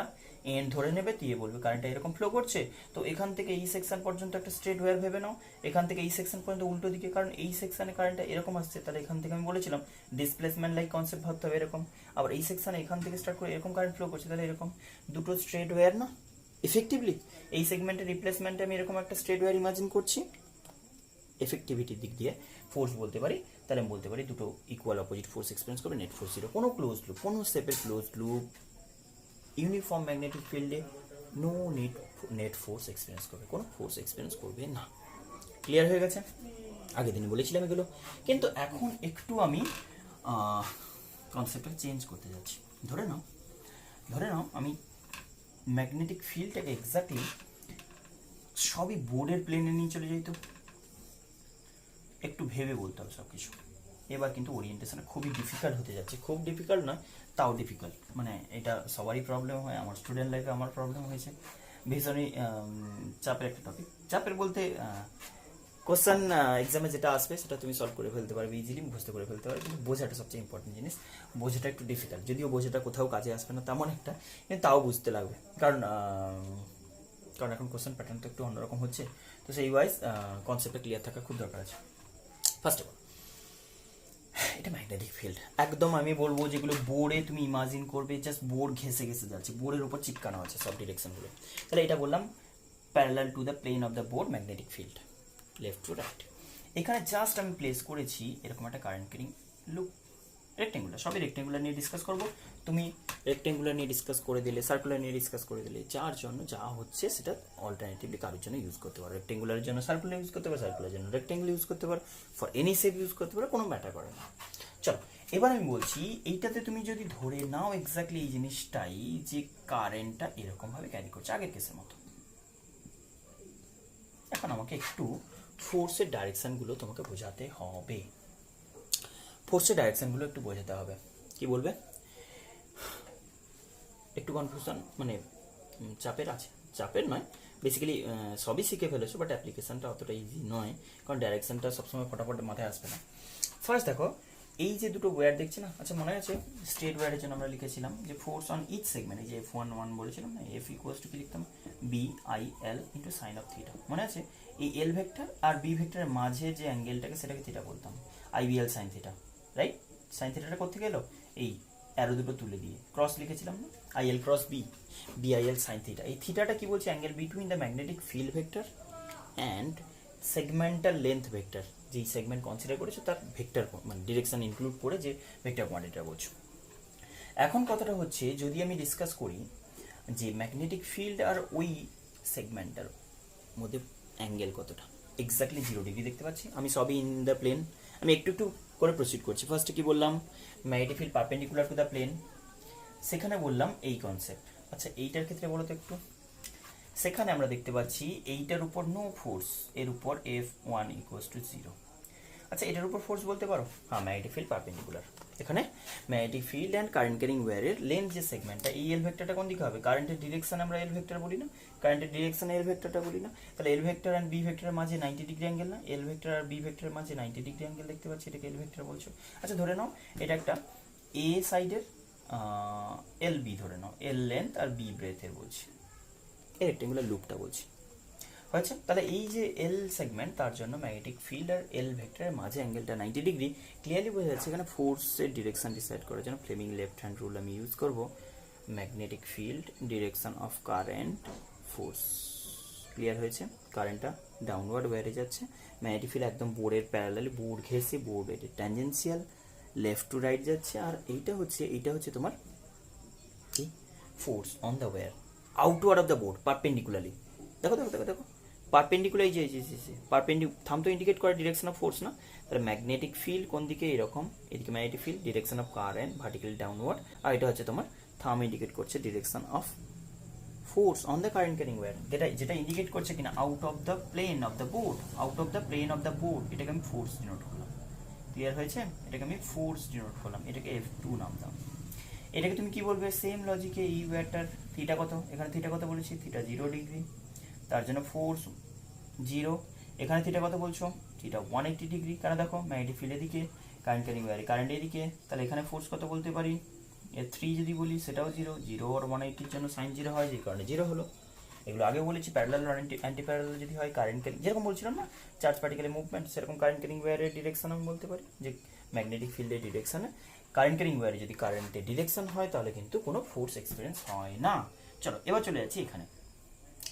এন্ড ধরে নেবে, দিয়ে বলবে কারেন্টটা এরকম ফ্লো করছে, তো এখান থেকে এই সেকশন পর্যন্ত একটা স্ট্রেট ওয়্যার ভেবে নাও, এখান থেকে এই সেকশন পর্যন্ত উল্টো দিকে, কারণ এই সেকশনে কারেন্টটা এরকম আসছে, তাহলে এখান থেকে আমি বলেছিলাম ডিসপ্লেসমেন্ট লাইক কনসেপ্ট ভাবতে হবে এরকম। আবার এই সেকশনে এখান থেকে স্টার্ট করে এরকম কারেন্ট ফ্লো করছে, তাহলে এরকম দুটো স্ট্রেট ওয়্যার না এফেক্টিভলি। এই সেগমেন্টের রিপ্লেসমেন্টে আমি এরকম একটা স্ট্রেট ওয়্যার ইমাজিন করছি, এফেক্টিভিটির দিক দিয়ে ফোর্স বলতে পারি, তাহলে আমি বলতে পারি দুটো ইকুয়াল অপোজিট ফোর্স এক্সপেরিয়েন্স করবে, নেট ফোর্স 0। কোনো ক্লোজ লুপ, কোনো শেপের ক্লোজ লুপ ইউনিফর্ম ম্যাগনেটিক ফিল্ডে নো নেট ফোর্স এক্সপেরিয়েন্স করবে, কোনো ফোর্স এক্সপেরিয়েন্স করবে না। ক্লিয়ার হয়ে গেছে? আগের দিন বলেছিলাম এগুলো, কিন্তু এখন একটু আমি কনসেপ্টটা চেঞ্জ করতে যাচ্ছি। ধরে নাও আমি ম্যাগনেটিক ফিল্ডটাকে এক্স্যাক্টলি সবই বোর্ডের প্লেনে নিয়ে চলে যাই, তো একটু ভেবে বলতে হবে সব কিছু। এবার কিন্তু ওরিয়েন্টেশনে খুবই ডিফিকাল্ট হতে যাচ্ছে, খুব ডিফিকাল্ট নয় তাও ডিফিকাল্ট, মানে এটা সবারই প্রবলেম হয়, আমার স্টুডেন্ট লাইফে আমার প্রবলেম হয়েছে। ভীষণই চাপের একটা টপিক, চাপের বলতে কোশ্চেন এক্সামে যেটা আসবে সেটা তুমি সলভ করে ফেলতে পারবে ইজিলি, মুখস্থ করে ফেলতে পারবে, কিন্তু বোঝাটা সবচেয়ে ইম্পর্টেন্ট জিনিস। বোঝাটা একটু ডিফিকাল্ট, যদিও বোঝাটা কোথাও কাজে আসবে না তেমন একটা, কিন্তু তাও বুঝতে লাগবে, কারণ কারণ এখন কোশ্চেন প্যাটার্ন তো একটু অন্যরকম হচ্ছে, তো সেই ওয়াইজ কনসেপ্টটা ক্লিয়ার থাকা খুব দরকার আছে। ফার্স্ট অফ অল এটা ম্যাগনেটিক ফিল্ড, একদম আমি বলবো যেগুলো বোর্ডে তুমি ইমাজিন করবে জাস্ট বোর্ড ঘেসে ঘেসে যাচ্ছে, বোর্ডের উপর চিপকানো আছে সব ডিরেকশনগুলো। তাহলে এটা বললাম parallel to the plane of the board magnetic field, left to right. এখানে জাস্ট আমি প্লেস করেছি এরকম একটা কারেন্ট ক্যারিং লুপ, রেক্টেঙ্গুলার, সবই রেক্টেঙ্গুলার নিয়ে ডিসকাস করবো। তুমি রেক্টেঙ্গুলার নিয়ে ডিসকাস করে দিলে, সার্কুলার নিয়ে ডিসকাস করে দিলে, যার জন্য যা হচ্ছে সেটা অল্টারনেটিভলি কারোর জন্য ইউজ করতে পারো। রেক্টেঙ্গুলারের জন্য সার্কুলার ইউজ করতে পারো, সার্কুলার জন্য রেক্টেঙ্গুলার ইউজ করতে পারো, ফর এনি শেপ ইউজ করতে পারো, কোনো ম্যাটার করে না। চলো এবার আমি বলছি এইটাতে তুমি যদি ধরে নাও এক্স্যাক্টলি এই জিনিসটাই, যে কারেন্টটা এরকমভাবে ক্যারি করছে আগের কেসের মতো। এখন আমাকে একটু ফোর্সের ডাইরেকশনগুলো তোমাকে বোঝাতে হবে, ফোর্সের ডাইরেকশনগুলো একটু বোঝাতে হবে। কি বলবে? একটু কনফিউশন মানে চাপের আছে, চাপের নয়, বেসিক্যালি সবই শিখে ফেলেছো, বাট অ্যাপ্লিকেশনটা অতটা ইজি নয়, কারণ ডাইরেকশনটা সবসময় ফটাফট মাথায় আসবে না। ফার্স্ট দেখো এই যে দুটো ওয়্যার দেখছি না, আচ্ছা মনে আছে স্ট্রেট ওয়্যারের জন্য আমরা লিখেছিলাম যে ফোর্স অন ইচ সেগমেন্ট, এই যে F1 বলেছিলাম না, F ইকুয়ালস টু কি লিখতাম, BIL into sign of theta. মনে আছে এই এল ভেক্টর আর বি ভেক্টরের মাঝে যে অ্যাঙ্গেলটাকে সেটাকে থিটা বলতাম, IBL sine theta, right? Sine থিটাটা কোথেকে এলো? এই অ্যারো দুটো তুলে দিয়ে ক্রস লিখেছিলাম না, IL cross b, BIL sine theta. এই থিটাটা কি বলছে? Angle between the magnetic field vector and segmental length vector, যেই সেগমেন্ট কনসিডার করেছো তার ভেক্টর মানে ডিরেকশন ইনক্লুড করে যে ভেক্টর কোয়ান্টিটিটা বলছো। এখন কথাটা হচ্ছে যদি আমি ডিসকাস করি যে ম্যাগনেটিক ফিল্ড আর ওই সেগমেন্টার মধ্যে অ্যাঙ্গেল কতটা, এক্স্যাক্টলি 0 ডিগ্রি দেখতে পাচ্ছি আমি, সবই ইন দ্য প্লেন। আমি একটু একটু করে প্রসিড করছি। ফার্স্টে কি বললাম? Magnetic field perpendicular to the plane, সেখানে বললাম এই কনসেপ্ট। আচ্ছা এইটার ক্ষেত্রে বলো তো একটু, সেখানে আমরা দেখতে পাচ্ছি এইটার উপর নো ফোর্স, এর উপর F1 ইকুয়ালস টু 0। আচ্ছা এটার উপর ফোর্স বলতে পারো? হ্যাঁ, ম্যাগনেটিক ফিল্ড পারপেন্ডিকুলার। এখানে magnetic field and current carrying ওয়্যারের লেন্থ যে সেগমেন্টটা, এই এল ভেক্টরটা কোন দিকে হবে? কারেন্টের ডিরেকশন আমরা এল ভেক্টর বলি না, কারেন্টের ডিরেকশনে এল ভেক্টরটা বলি না, তাহলে এল ভেক্টর অ্যান্ড বি ভেক্টরের মাঝে 90 ডিগ্রি অ্যাঙ্গেল না, এল ভেক্টর আর বি ভেক্টরের মাঝে 90 ডিগ্রি অ্যাঙ্গেল দেখতে পাচ্ছি, এটাকে এল ভেক্টর বলছো। আচ্ছা ধরে নাও এটা একটা এ সাইডের এল বি, ধরে নাও এল লেন্থ আর বি ব্রেথের বলছি, এই রেক্টেঙ্গুলার লুপটা বলছি, হয়েছে? তাহলে এই যে এল সেগমেন্ট তার জন্য ম্যাগনেটিক ফিল্ড আর এল ভেক্টরের মাঝে অ্যাঙ্গেলটা 90 ডিগ্রি, ক্লিয়ারলি বোঝা যাচ্ছে এখানে ফোর্সের ডিরেকশন ডিসাইড করার জন্য ফ্লেমিং লেফট হ্যান্ড রুল আমি ইউজ করব। Magnetic field, direction of current, force. Clear হয়েছে? কারেন্টটা ডাউনওয়ার্ড ওয়্যারে যাচ্ছে, ম্যাগনেটিক ফিল্ড একদম বোর্ডের প্যারালালি, বোর্ড ঘেসে, বোর্ডের ট্যানজেন্সিয়াল লেফট টু রাইট যাচ্ছে, আর এইটা হচ্ছে তোমার কি force on the wire outward of the board perpendicularly. দেখো দেখো দেখো দেখো পারপেন্ডিকুলার, এই যে থাম তো ইন্ডিকেট করে ডিরেকশন অফ ফোর্স না, তাহলে ম্যাগনেটিক ফিল্ড কোন দিকে? এরকম, এদিকে magnetic field, direction of current vertically downward, আর এটা হচ্ছে তোমার থাম ইন্ডিকেট করছে direction of force on the current carrying wire, যেটা ইন্ডিকেট করছে কিনা out of the plane of the board, out of the plane of the board, এটাকে আমি ফোর্স ডিনোট করলাম। ক্লিয়ার হয়েছে? এটাকে আমি ফোর্স ডিনোট করলাম, এটাকে F2 নাম দাও। এটাকে তুমি কি বলবে? সেম লজিকে এই ওয়্যারটার থিটা কত, এখানে থিটা কত বলেছি, থিটা 0 ডিগ্রি, তার জন্য ফোর্স 0। এখানে থিটা কত বলছো? থিটা 180 ডিগ্রি, কারণ দেখো ম্যাগনেটিক ফিল্ড এদিকে, কারেন্ট ক্যারিং ওয়্যারে কারেন্ট এদিকে, তাহলে এখানে ফোর্স কত বলতে পারি? F3 যদি বলি সেটাও 0, 0 আর 180 এর জন্য সাইন 0 হয়, যে কারণে 0 হলো। এগুলো আগে বলেছি, প্যারালাল আর অ্যান্টি প্যারালাল যদি হয় কারেন্ট ক্যারিং, যেরকম বলছিলাম না চার্জ পার্টিকেলের মুভমেন্ট, সেরকম কারেন্ট ক্যারিং ওয়্যারের ডিরেকশন আমি বলতে পারি, যে ম্যাগনেটিক ফিল্ডের ডিরেকশনে কারেন্ট ক্যারিং ওয়্যারে যদি কারেন্টের ডিরেকশন হয় তাহলে কিন্তু কোনো ফোর্স এক্সপিরিয়েন্স হয় না। চলো এবার চলে যাচ্ছি এখানে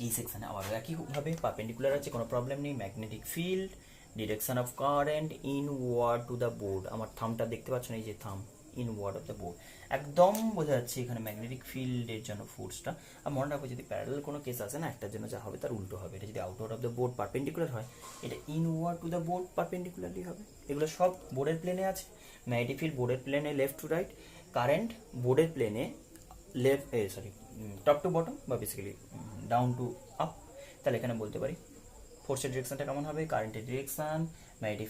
এই সেকশনে, আবারও একইভাবে পারপেন্ডিকুলার আছে, কোনো প্রবলেম নেই। Magnetic field, direction of current inward to the board, আমার থামটা দেখতে পাচ্ছ না, এই যে থাম, ইনওয়ার্ড অফ দ্য বোর্ড, একদম বোঝা যাচ্ছে এখানে ম্যাগনেটিক ফিল্ডের জন্য ফোর্সটা। আর মনে রাখো যদি প্যারালাল কোনো কেস আসে না, একটার জন্য যা হবে তার উল্টো হবে, এটা যদি outward of the board perpendicular হয়, এটা inward to the board perpendicularly হবে। এগুলো সব বোর্ডের প্লেনে আছে, ম্যাগনেটিক ফিল্ড বোর্ডের প্লেনে লেফট টু রাইট, কারেন্ট বোর্ডের প্লেনে টপ টু বটম বা বেসিক্যালি ডাউন টু আপ। তাহলে এখানে বলতে পারি ফোর্সের ডিরেকশনটা কেমন হবে? কারেন্টের ডিরেকশন, ম্যাগনেটিক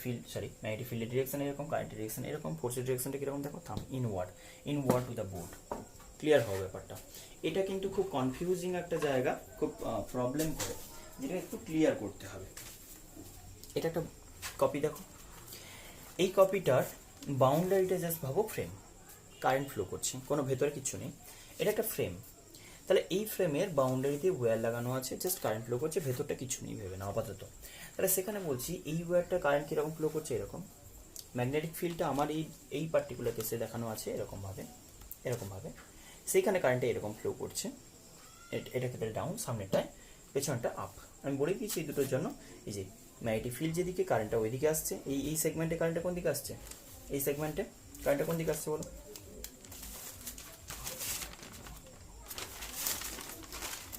ফিল্ডের ডিরেকশন এরকম, কারেন্টের ডিরেকশন এরকম, ফোর্সের ডিরেকশনটা কিরকম দেখো, থাম, inward to the board. Clear হবে ব্যাপারটা? এটা কিন্তু খুব কনফিউজিং একটা জায়গা, খুব প্রবলেম করে, যেটা একটু ক্লিয়ার করতে হবে। এটা একটা কপি দেখো, এই কপিটার বাউন্ডারিটা জাস্ট ভাবো ফ্রেম, কারেন্ট ফ্লো করছে, কোনো ভেতরে কিছু নেই, এটা একটা ফ্রেম। তাহলে এই ফ্রেমের বাউন্ডারিতে ওয়্যার লাগানো আছে, জাস্ট কারেন্ট ফ্লো করছে, ভেতরটা কিছু নেই ভেবে না আপাতত। তাহলে সেখানে বলছি এই ওয়্যারটা কারেন্ট কীরকম ফ্লো করছে, এরকম। ম্যাগনেটিক ফিল্ডটা আমার এই পার্টিকুলার কেসে দেখানো আছে এরকমভাবে সেইখানে কারেন্টটা এরকম ফ্লো করছে, এটা ক্ষেত্রে ডাউন, সামনেটায়, পেছনটা আপ। আমি বলে দিয়েছি এই দুটোর জন্য, এই যে ম্যাগনেটিক ফিল্ড যেদিকে কারেন্টটা ওইদিকে আসছে, এই সেগমেন্টে কারেন্টটা কোন দিকে আসছে, এই সেগমেন্টে কারেন্টটা কোন দিকে আসছে বলো,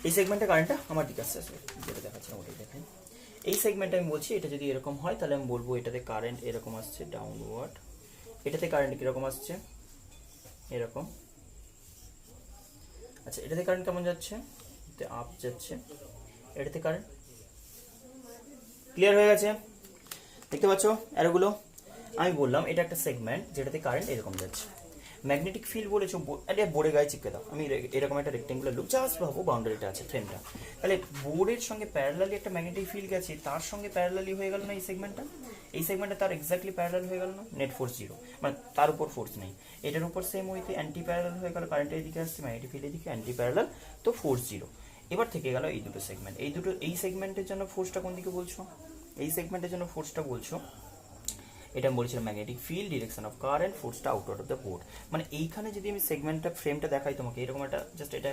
এই সেগমেন্টে কারেন্টটা আমার দিকে আসছে, যেটা দেখাচ্ছে ওটাই দেখাই। এই সেগমেন্টে আমি বলছি এটা যদি এরকম হয় তাহলে আমি বলবো এটাতে কারেন্ট এরকম আসছে ডাউনওয়ার্ড, এটাতে কারেন্ট কীরকম আসছে এরকম। আচ্ছা, এটাতে কারেন্ট কেমন যাচ্ছে, এতে আপ যাচ্ছে, এটাতে কারেন্ট, ক্লিয়ার হয়ে গেছে, দেখতে পাচ্ছ অ্যারোগুলো। আমি বললাম এটা একটা সেগমেন্ট যেটাতে কারেন্ট এরকম যাচ্ছে। ম্যাগনেটিক ফিল্ড বলেছো, আরে বোর্ডে গায়ে চিপকে দাও, আমি এরকম একটা রেক্টেঙ্গুলার লুক জাস্ট ভাবো, বাউন্ডারিটা আছে ফ্রেমটা, তাহলে বোর্ডের সঙ্গে প্যারালালি একটা ম্যাগনেটিক ফিল্ড গেছে, তার সঙ্গে প্যারালালি হয়ে গেল না এই সেগমেন্টটা, এই সেগমেন্টটা তার এক্স্যাক্টলি প্যারালাল হয়ে গেল না, নেট ফোর্স জিরো, মানে তার উপর ফোর্স নেই, এটার উপর সেম ওইতে অ্যান্টি প্যারালাল হয়ে গেল, কারেন্টের এদিকে আসছে, ম্যাগনেটিক ফিল্ডের দিকে অ্যান্টি প্যারালাল, তো ফোর্স জিরো। এবার থেকে গেল এই দুটো সেগমেন্ট, এই সেগমেন্টের জন্য ফোর্সটা কোন দিকে বলছো, এই সেগমেন্টের জন্য ফোর্সটা বলছো, এটা আমি বলেছিলাম magnetic field, direction of current, ফোর্সটা আউট অফ দ্য বোর্ড। মানে এইখানে যদি আমি সেগমেন্টটা ফ্রেমটা দেখাই তোমাকে, এরকম একটা জাস্ট এটা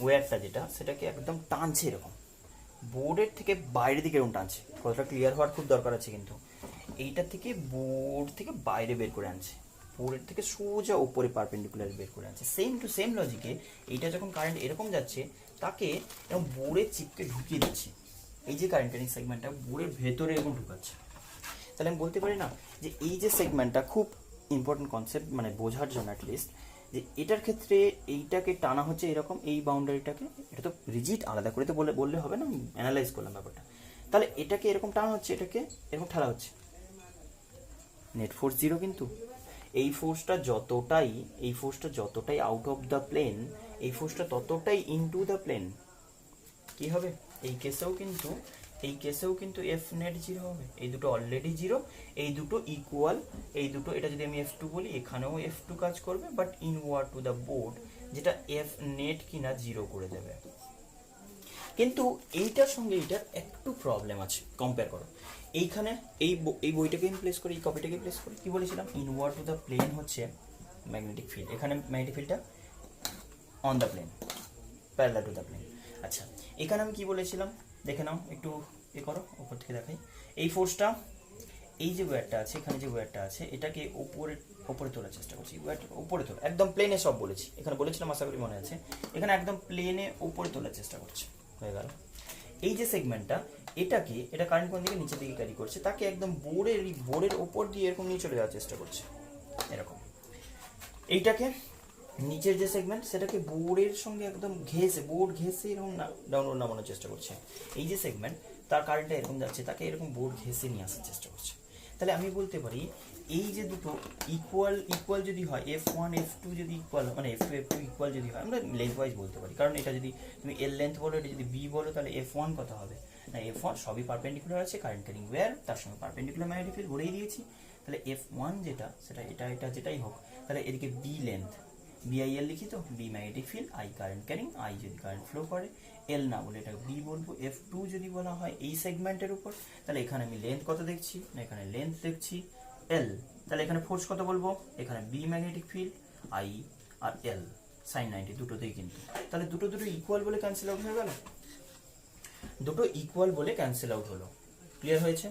ওয়্যারটা যেটা সেটাকে একদম টানছে এরকম, বোর্ডের থেকে বাইরের দিকে এরকম টানছে, কথাটা ক্লিয়ার হওয়ার খুব দরকার আছে কিন্তু, এইটা থেকে বোর্ড থেকে বাইরে বের করে আনছে, বোর্ডের থেকে সোজা উপরে পারপেন্ডিকুলার বের করে আনছে। সেম টু সেম লজিকে এইটা যখন কারেন্ট এরকম যাচ্ছে তাকে এরকম বোর্ডের চিপকে ঢুকিয়ে দিচ্ছে, এই যে কারেন্ট ক্যারিং সেগমেন্টটা বোর্ডের ভেতরে এরকম ঢুকাচ্ছে। তাহলে আমি বলতে পারি না যে এই যে সেগমেন্টটা খুব ইম্পর্টেন্ট কনসেপ্ট, মানে বোঝার জন্য অ্যাটলিস্ট, যে এটার ক্ষেত্রে এইটাকে টানা হচ্ছে এরকম, এই বাউন্ডারিটাকে, এটা তো রিজিড, আলাদা করে তো বললে হবে না, অ্যানালাইজ করলাম ব্যাপারটা। তাহলে এটাকে এরকম টানা হচ্ছে, এটাকে এরকম ঠেলা হচ্ছে, নেট ফোর্স জিরো, কিন্তু এই ফোর্সটা যতটাই আউট অফ দ্য প্লেন, এই ফোর্সটা ততটাই ইনটু দ্য প্লেন কি হবে, এই কেসেও কিন্তু এফ নেট জিরো হবে, এই দুটো অলরেডি জিরো, এই দুটো ইকুয়াল, এই দুটো, এটা যদি আমি এফ টু বলি এখানেও এফ টু কাজ করবে, but inward to the board, যেটা এফ নেট কিনা জিরো করে দেবে। কিন্তু এইটার সঙ্গে এইটার একটু প্রবলেম আছে, কম্পেয়ার করো। এইখানে এই বইটাকে আমি প্লেস করি, এই কপিটাকে প্লেস করি, কি বলেছিলাম, ইনওয়ার্ড টু দ্য প্লেন হচ্ছে ম্যাগনেটিক ফিল্ড, এখানে ম্যাগনেটিক ফিল্ডটা on the plane, parallel to the plane. আচ্ছা, এখানে আমি কি বলেছিলাম দেখে নাও, একটু করো, উপর থেকে দেখাই, এই ফোর্সটা, এই যে ওয়্যারটা আছে, এখানে যে ওয়্যারটা আছে, এটাকে উপরে তোলার চেষ্টা করছি, ওয়্যারটা উপরে তোলা, একদম প্লেনে সব বলেছি, এখানে বলেছিলাম আশা করি মনে আছে, এখানে একদম প্লেনে উপরে তোলার চেষ্টা করছে, হয়ে গেল। এই যে সেগমেন্টটা, এটা কারেন্ট কোন দিকে, নিচের দিকে ক্যারি করছে, তাকে একদম বোর্ডের ওপর দিয়ে এরকম নিয়ে চলে যাওয়ার চেষ্টা করছে এরকম, এইটাকে নিচের যে সেগমেন্ট সেটাকে বোর্ডের সঙ্গে একদম বোর্ড ঘেঁষে এরকম ডাউনলোড নামানোর চেষ্টা করছে, এই যে সেগমেন্ট তার কারেন্টটা এরকম যাচ্ছে, তাকে এরকম বোর্ড ঘেঁষে নিয়ে আসার চেষ্টা করছে। তাহলে আমি বলতে পারি এই যে দুটো ইকুয়াল যদি হয়, এফ ওয়ান এফ টু যদি ইকুয়াল, মানে এফ টু ইকুয়াল যদি হয়, আমরা লেন্থ ওয়াইজ বলতে পারি, কারণ এটা যদি তুমি এল লেন্থ বলো, এটা যদি বি বলো, তাহলে এফ ওয়ান কত হবে না, এফ ওয়ান সবই পারপেন্ডিকুলার আছে, কারেন্ট ক্যারিং ওয়্যার, তার সঙ্গে পারপেন্ডিকুলার ম্যাগনেটিক ফিল্ড বলেই দিয়েছি, তাহলে এফ ওয়ান যেটা সেটা এটা যেটাই হোক, তাহলে এদিকে বি লেন্থ, বিআইএল লিখি তো, B magnetic field, I current carrying, I যদি কারেন্ট ফ্লো করে, এল না বলে এটা বি বলবো। এফ টু যদি বলা হয় এই সেগমেন্টের উপর, তাহলে এখানে আমি লেন্থ কত দেখছি না, এখানে লেন্থ দেখছি এল, তাহলে এখানে ফোর্স কত বলবো, এখানে বি ম্যাগনেটিক ফিল্ড, আই আর এল সাইন 90 দুটোতেই কিন্তু, তাহলে দুটো ইকুয়াল বলে ক্যান্সেল আউট হয়ে গেল, দুটো ইকুয়াল বলে ক্যান্সেল আউট হলো, ক্লিয়ার হয়েছে।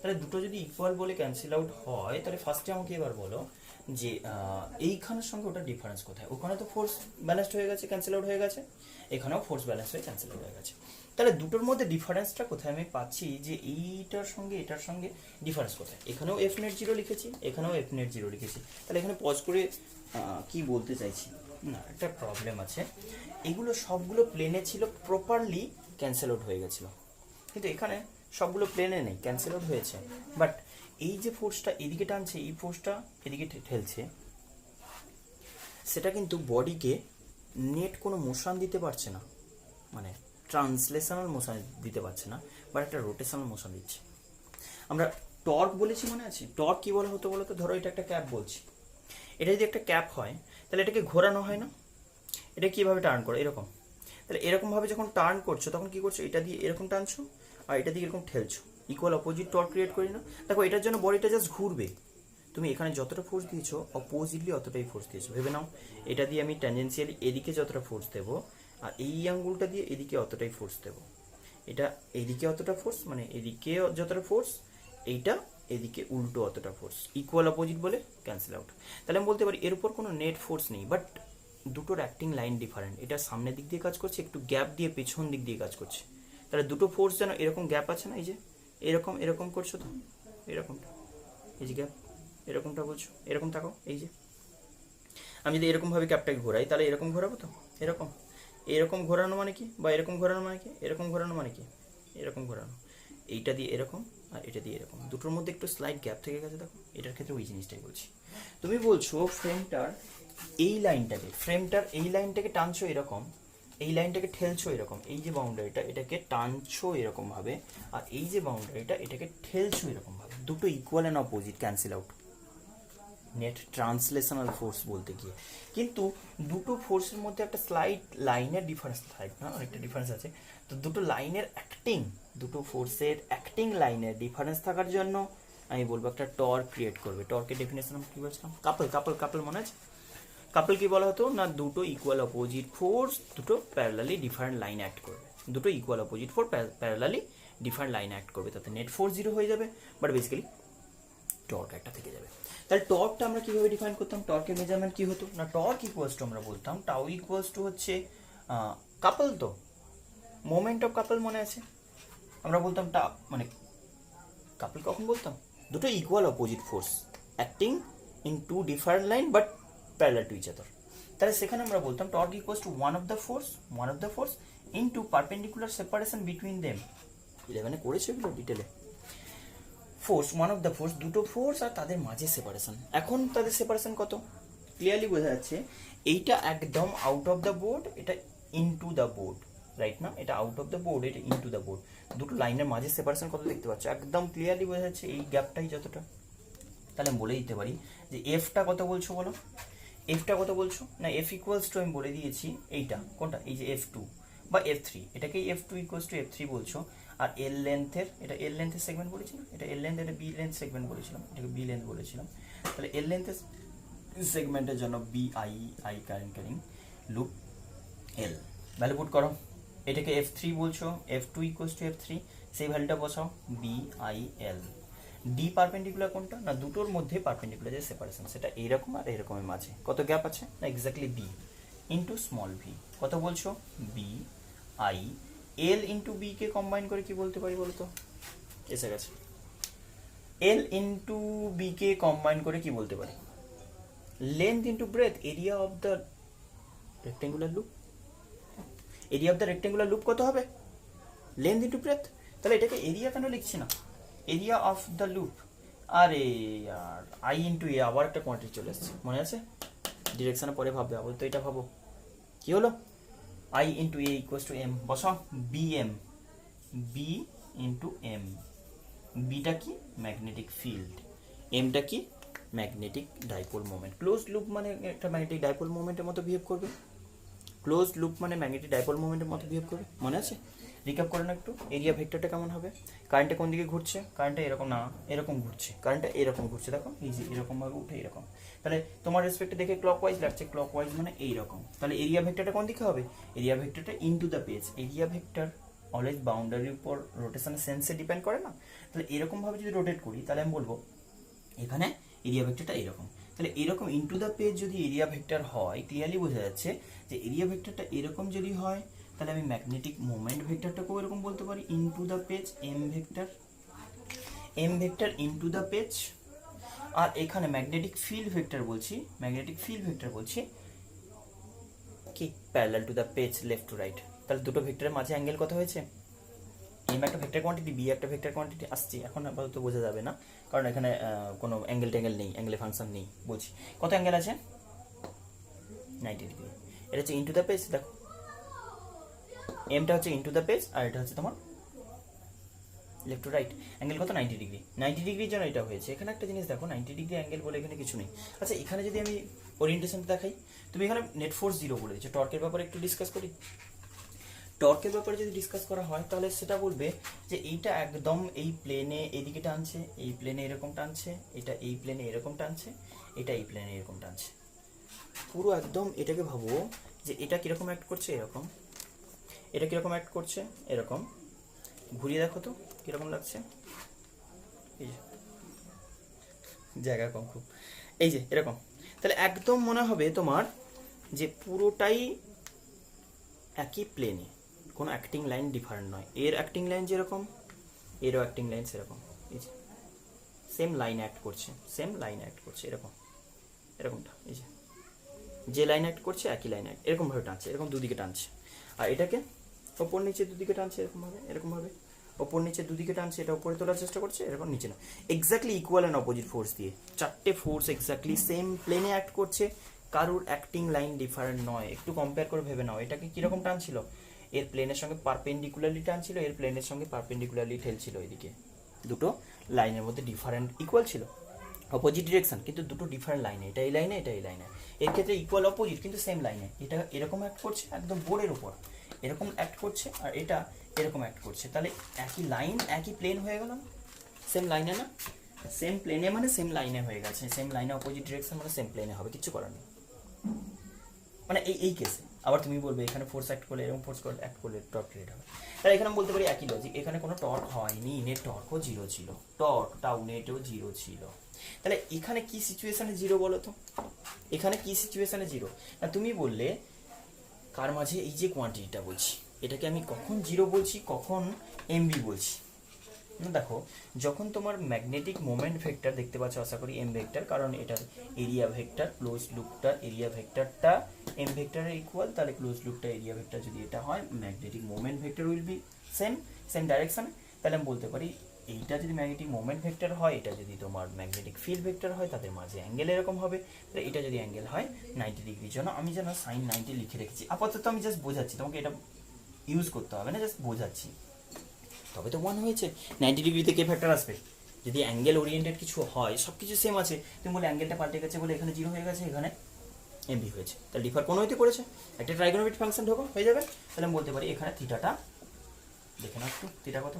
তাহলে দুটো যদি ইকুয়াল বলে ক্যান্সেল আউট হয়, তাহলে ফার্স্টে আমাকে এবার বলো যে এইখানের সঙ্গে ওটা ডিফারেন্স কোথায়, ওখানে তো ফোর্স ব্যালেন্সড হয়ে গেছে, ক্যান্সেল আউট হয়ে গেছে, এখানেও ফোর্স ব্যালেন্স হয়ে ক্যান্সেল আউট হয়ে গেছে, তাহলে দুটোর মধ্যে ডিফারেন্সটা কোথায় আমি পাচ্ছি, যে এইটার সঙ্গে এটার সঙ্গে ডিফারেন্স কোথায়, এখানেও এফ নেট জিরো লিখেছি, এখানেও এফ নেট জিরো লিখেছি, তাহলে এখানে পজ করে কি বলতে চাইছি না, একটা প্রবলেম আছে, এগুলো সবগুলো প্লেনে ছিল, প্রপারলি ক্যান্সেল আউট হয়ে গেছিল, কিন্তু এখানে সবগুলো প্লেনে নেই, ক্যান্সেল আউট হয়েছে, বাট এই যে ফোর্সটা এদিকে টানছে, এই ফোর্সটা এদিকে ঠেলছে, সেটা কিন্তু বডিকে নেট কোনো মোশন দিতে পারছে না, মানে ট্রান্সলেশনাল মোশন দিতে পারছে না, বাট একটা রোটেশনাল মোশন দিচ্ছে। আমরা টর্ক বলেছি মনে আছে? টর্ক কি বলা হতো বলো তো? ধরো এটা একটা ক্যাপ বলছি, এটা যদি একটা ক্যাপ হয় তাহলে এটাকে ঘোরানো হয় না? এটা কিভাবে টার্ন করো? এরকম। তাহলে এরকমভাবে যখন টার্ন করছো তখন কি করছো? এটা দিয়ে এরকম টানছো আর এটা দিয়ে এরকম ঠেলছো, ইকুয়াল অপোজিট টর্ক ক্রিয়েট করি না? দেখো এটার জন্য বডিটা জাস্ট ঘুরবে, তুমি এখানে যতটা ফোর্স দিয়েছো অপোজিটলি অতটাই ফোর্স দিয়েছো। ভেবে নাও এটা দিয়ে আমি ট্যানজেন্সিয়ালি এদিকে যতটা ফোর্স দেবো আর এই আঙ্গুলটা দিয়ে এদিকে অতটাই ফোর্স দেবো। এটা এদিকে অতটা ফোর্স, মানে এদিকে যতটা ফোর্স, এইটা এদিকে উল্টো অতটা ফোর্স, ইকুয়াল অপোজিট বলে ক্যান্সেল আউট। তাহলে আমি বলতে পারি এর উপর কোনো নেট ফোর্স নেই, বাট দুটোর অ্যাক্টিং লাইন ডিফারেন্ট। এটা সামনের দিক দিয়ে কাজ করছে, একটু গ্যাপ দিয়ে পেছন দিক দিয়ে কাজ করছে। তাহলে দুটো ফোর্স যেন এরকম গ্যাপ আছে না, এই যে এরকম এরকম করছো তো, এরকমটা, এই যে গ্যাপ, এরকমটা বলছো, এরকম থাকো। এই যে আমি যদি এরকমভাবে ক্যাপটাকে ঘোরাই তাহলে এরকম ঘোরাবো তো, এরকম। এরকম ঘোরানো মানে কি, বা এরকম ঘোরানো মানে কি? এরকম ঘোরানো মানে কি? এরকম ঘোরানো। এইটা দিয়ে এরকম আর এটা দিয়ে এরকম, দুটোর মধ্যে একটু স্লাইড গ্যাপ থেকে গেছে, দেখো এটার ক্ষেত্রে ওই জিনিসটাই বলছি। তুমি বলছো ফ্রেমটার এই লাইনটাকে, ফ্রেমটার এই লাইনটাকে টানছো এরকম, এই লাইনটাকে ঠেলছো এরকম, এই যে বাউন্ডারিটা এটাকে টানছো এরকম ভাবে, আর এই যে বাউন্ডারিটা এটাকে ঠেলছো এরকম ভাবে, দুটো equal and opposite, cancel out. Net translational force বলতে গিয়ে কিন্তু দুটো ফোর্সের মধ্যে একটা স্লাইড লাইনের ডিফারেন্স, স্লাইড না অনেকটা ডিফারেন্স আছে, তো দুটো লাইনের অ্যাক্টিং, দুটো ফোর্সের অ্যাক্টিং লাইনের ডিফারেন্স থাকার জন্য আমি বলবো একটা টর্ক ক্রিয়েট করবে। টর্কের ডেফিনেশন আমি কি বলছিলাম? কাপল কাপল কাপল মনে আছে? কাপল কি বলা হতো না? দুটো ইকুয়াল অপোজিট ফোর্স দুটো প্যারালালি ডিফারেন্ট লাইন অ্যাক্ট করবে, দুটো equal opposite force parallelly different line act করবে, তাতে নেট ফোর্স জিরো হয়ে যাবে, বাট বেসিক্যালি টর্ক একটা থেকে যাবে। তাহলে টর্কটা আমরা কিভাবে ডিফাইন করতাম? টর্কের মেজারমেন্ট কি হতো না? টর্ক ইকুয়ালস টু আমরা বলতাম টাউ ইকুয়ালস টু হচ্ছে কাপল, তো মোমেন্ট অফ কাপল মনে আছে? আমরা বলতাম মানে কাপল কখন বলতাম? দুটো equal opposite force acting in two different line but parallel to each other. তাহলে সেখানে আমরা বলতাম torque equals to one of the force into perpendicular separation between them. 11-এ করেছে এগুলো ডিটেলে। Force, one of the force, দুটো force আর তাদের মাঝে সেপারেশন। এখন তাদের সেপারেশন কত? ক্লিয়ারলি বোঝা যাচ্ছে এইটা একদম আউট অফ দ্য বোর্ড, এটা ইনটু দ্য বোর্ড, রাইট না? এটা আউট অফ দ্য বোর্ড, এটা ইনটু দ্য বোর্ড। দুটো লাইনের মাঝে সেপারেশন কত দেখতে পাচ্ছ? একদম ক্লিয়ারলি বোঝা যাচ্ছে এই গ্যাপটাই যতটা। তাহলে আমি বলে দিতে পারি যে এফটা কত বলছো বলো? এফটা কত বলছো না? এফ ইকুয়ালস টু আমি বলে দিয়েছি এইটা, কোনটা? এই যে F2 বা F3, এটাকেই F2 ইকুয়ালস টু F3 বলছো। আর এল লেন্থের, এটা এল লেন্থের সেগমেন্ট বলেছিলাম, এটা এল লেন্থ, এটা বি লেন্থ সেগমেন্ট বলেছিলাম, এটাকে বি লেন্থ বলেছিলাম। তাহলে এল লেন্থের সেগমেন্টের জন্য B I current carrying loop L value put করো। এটাকে F3 বলছো, F2 ইকুয়ালস টু F3, সেই ভ্যালুটা বসাও, B I L. D perpendicular কোনটা না? দুটোর মধ্যে পারপেন্ডিকুলার যে সেপারেশন সেটা এইরকম আর এরকমের মাঝে কত গ্যাপ আছে না? Exactly B into small V. কত বলছো? B I L into B কে কম্বাইন করে কি বলতে পারি বলতো? এসে গেছে। এল ইন্টু বি কে কম্বাইন করে কি বলতে পারি? Length into breadth, area of the rectangular loop. Area of the rectangular loop কত হবে? Length into breadth. তাহলে এটাকে এরিয়া কেন লিখছি না? Area of the loop. আরে আর আই ইন্টু এ, আবার একটা কোয়ান্টিটি চলে এসছে, মনে আছে? ডিরেকশনে পরে ভাববে, আবার তো এটা ভাবো। কি হলো? I into A equals to M, বসাও B M, B into M. বিটা কি? Magnetic field. এমটা কি? Magnetic dipole moment. Close loop মানে একটা ম্যাগনেটিক ডাইপোল মোমেন্টের মতো বিহেভ করবে। ক্লোজ লুপ মানে ম্যাগনেটিক ডাইপোল মোমেন্টের মতো বিহেভ করবে, মনে আছে? রিক্যাপ করে না একটু, এরিয়া ভেক্টরটা কেমন হবে? কারেন্টটা কোন দিকে ঘুরছে? কারেন্টটা এরকম না, এরকম ঘুরছে। কারেন্টটা এরকম ঘুরছে, দেখো এই যে এরকম ভাবে উঠে এরকম। তাহলে তোমার রেসপেক্টে দেখে ক্লকওয়াইজ লাগছে, ক্লকওয়াইজ মানে এইরকম। তাহলে এরিয়া ভেক্টরটা কোন দিকে হবে? এরিয়া ভেক্টরটা into the page. Area vector always বাউন্ডারির উপর রোটেশনের সেন্সে ডিপেন্ড করে না? তাহলে এরকম ভাবে যদি রোটেট করি তাহলে আমি বলবো এখানে এরিয়া ভেক্টরটা এরকম। তাহলে এরকম ইনটু দ্য পেজ যদি এরিয়া ভেক্টর হয়, ক্লিয়ারলি বোঝা যাচ্ছে যে এরিয়া ভেক্টরটা এরকম যদি হয় তাহলে আমি ম্যাগনেটিক মোমেন্ট ভেক্টরটাকেও এরকম বলতে পারি, into the page M vector into the page. আর এখানে ম্যাগনেটিক ফিল্ড ভেক্টর বলছি, কি? Parallel to the page, left to right. তাহলে দুটো ভেক্টরের মাঝে অ্যাঙ্গেল কত হয়েছে? এম একটা ভেক্টর কোয়ান্টিটি, বি একটা ভেক্টর কোয়ান্টিটি। আসছি এখন আপাতত বোঝা যাবে না, কারণ এখানে কোনো অ্যাঙ্গেল ট্যাঙ্গেল নেই, অ্যাঙ্গেল ফাংশন নেই। বলছি কত অ্যাঙ্গেল আছে? 90 ডিগ্রি। এটা হচ্ছে ইনটু দ্য পেজ, দেখো। এমটা হচ্ছে ইনটু দ্য পেজ আর এটা হচ্ছে তোমার লেফট টু রাইট অ্যাঙ্গেল কত 90 ডিগ্রি, 90 ডিগ্রির জন্য এটা হয়েছে। এখানে একটা জিনিস দেখো 90 ডিগ্রি অ্যাঙ্গেল বলে এখানে কিছু নেই। আচ্ছা এখানে যদি আমি ওরিয়েন্টেশনটা দেখাই, তুমি এখানে নেট ফোর্স 0 বলে দিচ্ছ। টর্কের ব্যাপারে একটু ডিসকাস করি। টর্কের ব্যাপারে যদি ডিসকাস করা হয় তাহলে সেটা বলবে যে এইটা একদম এই প্লেনে এদিকে টানছে, এই প্লেনে এরকম টানছে, এটা এই প্লেনে এরকম টানছে, এটা এই প্লেনে এরকম টানছে। পুরো একদম এটাকে ভাবো যে এটা কিরকম অ্যাক্ট করছে এরকম, এটা কিরকম অ্যাক্ট করছে এরকম, ঘুরিয়ে দেখো তো কিরকম লাগছে। এই যে জায়গা কম খুব, এই যে এরকম। তাহলে একদম মনে হবে তোমার যে পুরোটাই একই প্লেনে, কোনো অ্যাক্টিং লাইন ডিফারেন্ট নয়। এর অ্যাক্টিং লাইন যেরকম, এরও অ্যাক্টিং লাইন সেরকম। এই যে সেম লাইন অ্যাক্ট করছে, সেম লাইন অ্যাক্ট করছে এরকম, এরকমটা। এই যে লাইন অ্যাক্ট করছে একই লাইন অ্যাক্ট এরকমভাবে টানছে, এরকম দুদিকে টানছে। আর এটাকে ওপর নিচে দুদিকে টানছে এরকমভাবে, এরকমভাবে ওপর নিচে দুদিকে টানছে, এটা উপরে তোলার চেষ্টা করছে, এরকম নিচে না। Exactly equal and opposite force দিয়ে চারটে ফোর্স এক্স্যাক্টলি সেম প্লেনে অ্যাক্ট করছে, কারুর অ্যাক্টিং লাইন ডিফারেন্ট নয়। একটু কম্পেয়ার করে ভেবে নাও, এটাকে কীরকম টানছিল, এর প্লেনের সঙ্গে পারপেন্ডিকুলারলি টানছিল, এর প্লেনের সঙ্গে পারপেন্ডিকুলারলি ঠেলছিল। এদিকে দুটো লাইনের মধ্যে ডিফারেন্ট ইকুয়াল ছিল, অপোজিট ডিরেকশন, কিন্তু দুটো ডিফারেন্ট লাইনে, এটা এই লাইনে, এটা এই লাইনে। এর ক্ষেত্রে ইকুয়াল অপোজিট কিন্তু সেম লাইনে। এটা এরকম অ্যাক্ট করছে একদম বোর্ডের উপর, এরকম অ্যাক্ট করছে, আর এটা এরকম অ্যাক্ট করছে। তাহলে একই লাইন একই প্লেন হয়ে গেল, সেম লাইনে না, সেম প্লেনে মানে সেম লাইনে হয়ে গেছে। সেম লাইনে অপোজিট ডিরেকশন মানে সেম প্লেনে হবে, কিছু করার নেই। মানে এই কেসে আবার তুমি বলবে এখানে ফোর্স অ্যাক্ট করলে এরকম ফোর্স অ্যাক্ট করলে টর্ক ক্রিয়েট হবে। তাহলে এখানে বলতে পারি একই লজিক, এখানে কোনো টর্ক হয়নি, নেট টর্কও 0 ছিল, টর্ক টাউ নেটও 0 ছিল। তাহলে এখানে কি সিচুয়েশনে 0 বলো তো, এখানে কি সিচুয়েশনে 0? না তুমি বললে কার মাঝে, এই যে কোয়ান্টিটিটা বলছি এটাকে আমি কখন 0 বলছি, কখন এমবি বলছি। না দেখো, যখন তোমার ম্যাগনেটিক মোমেন্ট ভেক্টর দেখতে পাচ্ছ আশা করি এম ভেক্টর, কারণ এটার এরিয়া ভেক্টর, ক্লোজ লুপটার এরিয়া ভেক্টরটা এম ভেক্টরের ইকুয়াল, তাহলে ক্লোজ লুপটা এরিয়া ভেক্টর যদি এটা হয়, magnetic moment vector will be same ডাইরেকশনে। তাহলে আমি বলতে পারি এইটা যদি ম্যাগনেটিক মোমেন্ট ভেক্টর হয়, এটা যদি তোমার ম্যাগনেটিক ফিল্ড ভেক্টর হয়, তাদের মাঝে অ্যাঙ্গেল এরকম হবে। তাহলে এটা যদি অ্যাঙ্গেল হয় 90 ডিগ্রির জন্য, আমি যেন সাইন 90 লিখে রেখেছি। আপাতত আমি জাস্ট বোঝাচ্ছি, তোমাকে এটা ইউজ করতে হবে না, জাস্ট বোঝাচ্ছি। তবে তো 1 হয়েছে, 90 ডিগ্রিতে কে ফ্যাক্টর আসবে? যদি অ্যাঙ্গেল ওরিয়েন্টেড কিছু হয়, সব কিছু সেম আছে, তুমি বলে অ্যাঙ্গেলটা পাল্টে গেছে বলে এখানে 0 হয়ে গেছে, এখানে এমবি হয়েছে, তাহলে ডিফার কোনো হইতে করেছে, একটা ট্রাইগোনোমেট্রিক ফাংশন ঢোকো হয়ে যাবে। তাহলে আমি বলতে পারি এখানে থিটাটা দেখে নাও একটু, থিটা কত।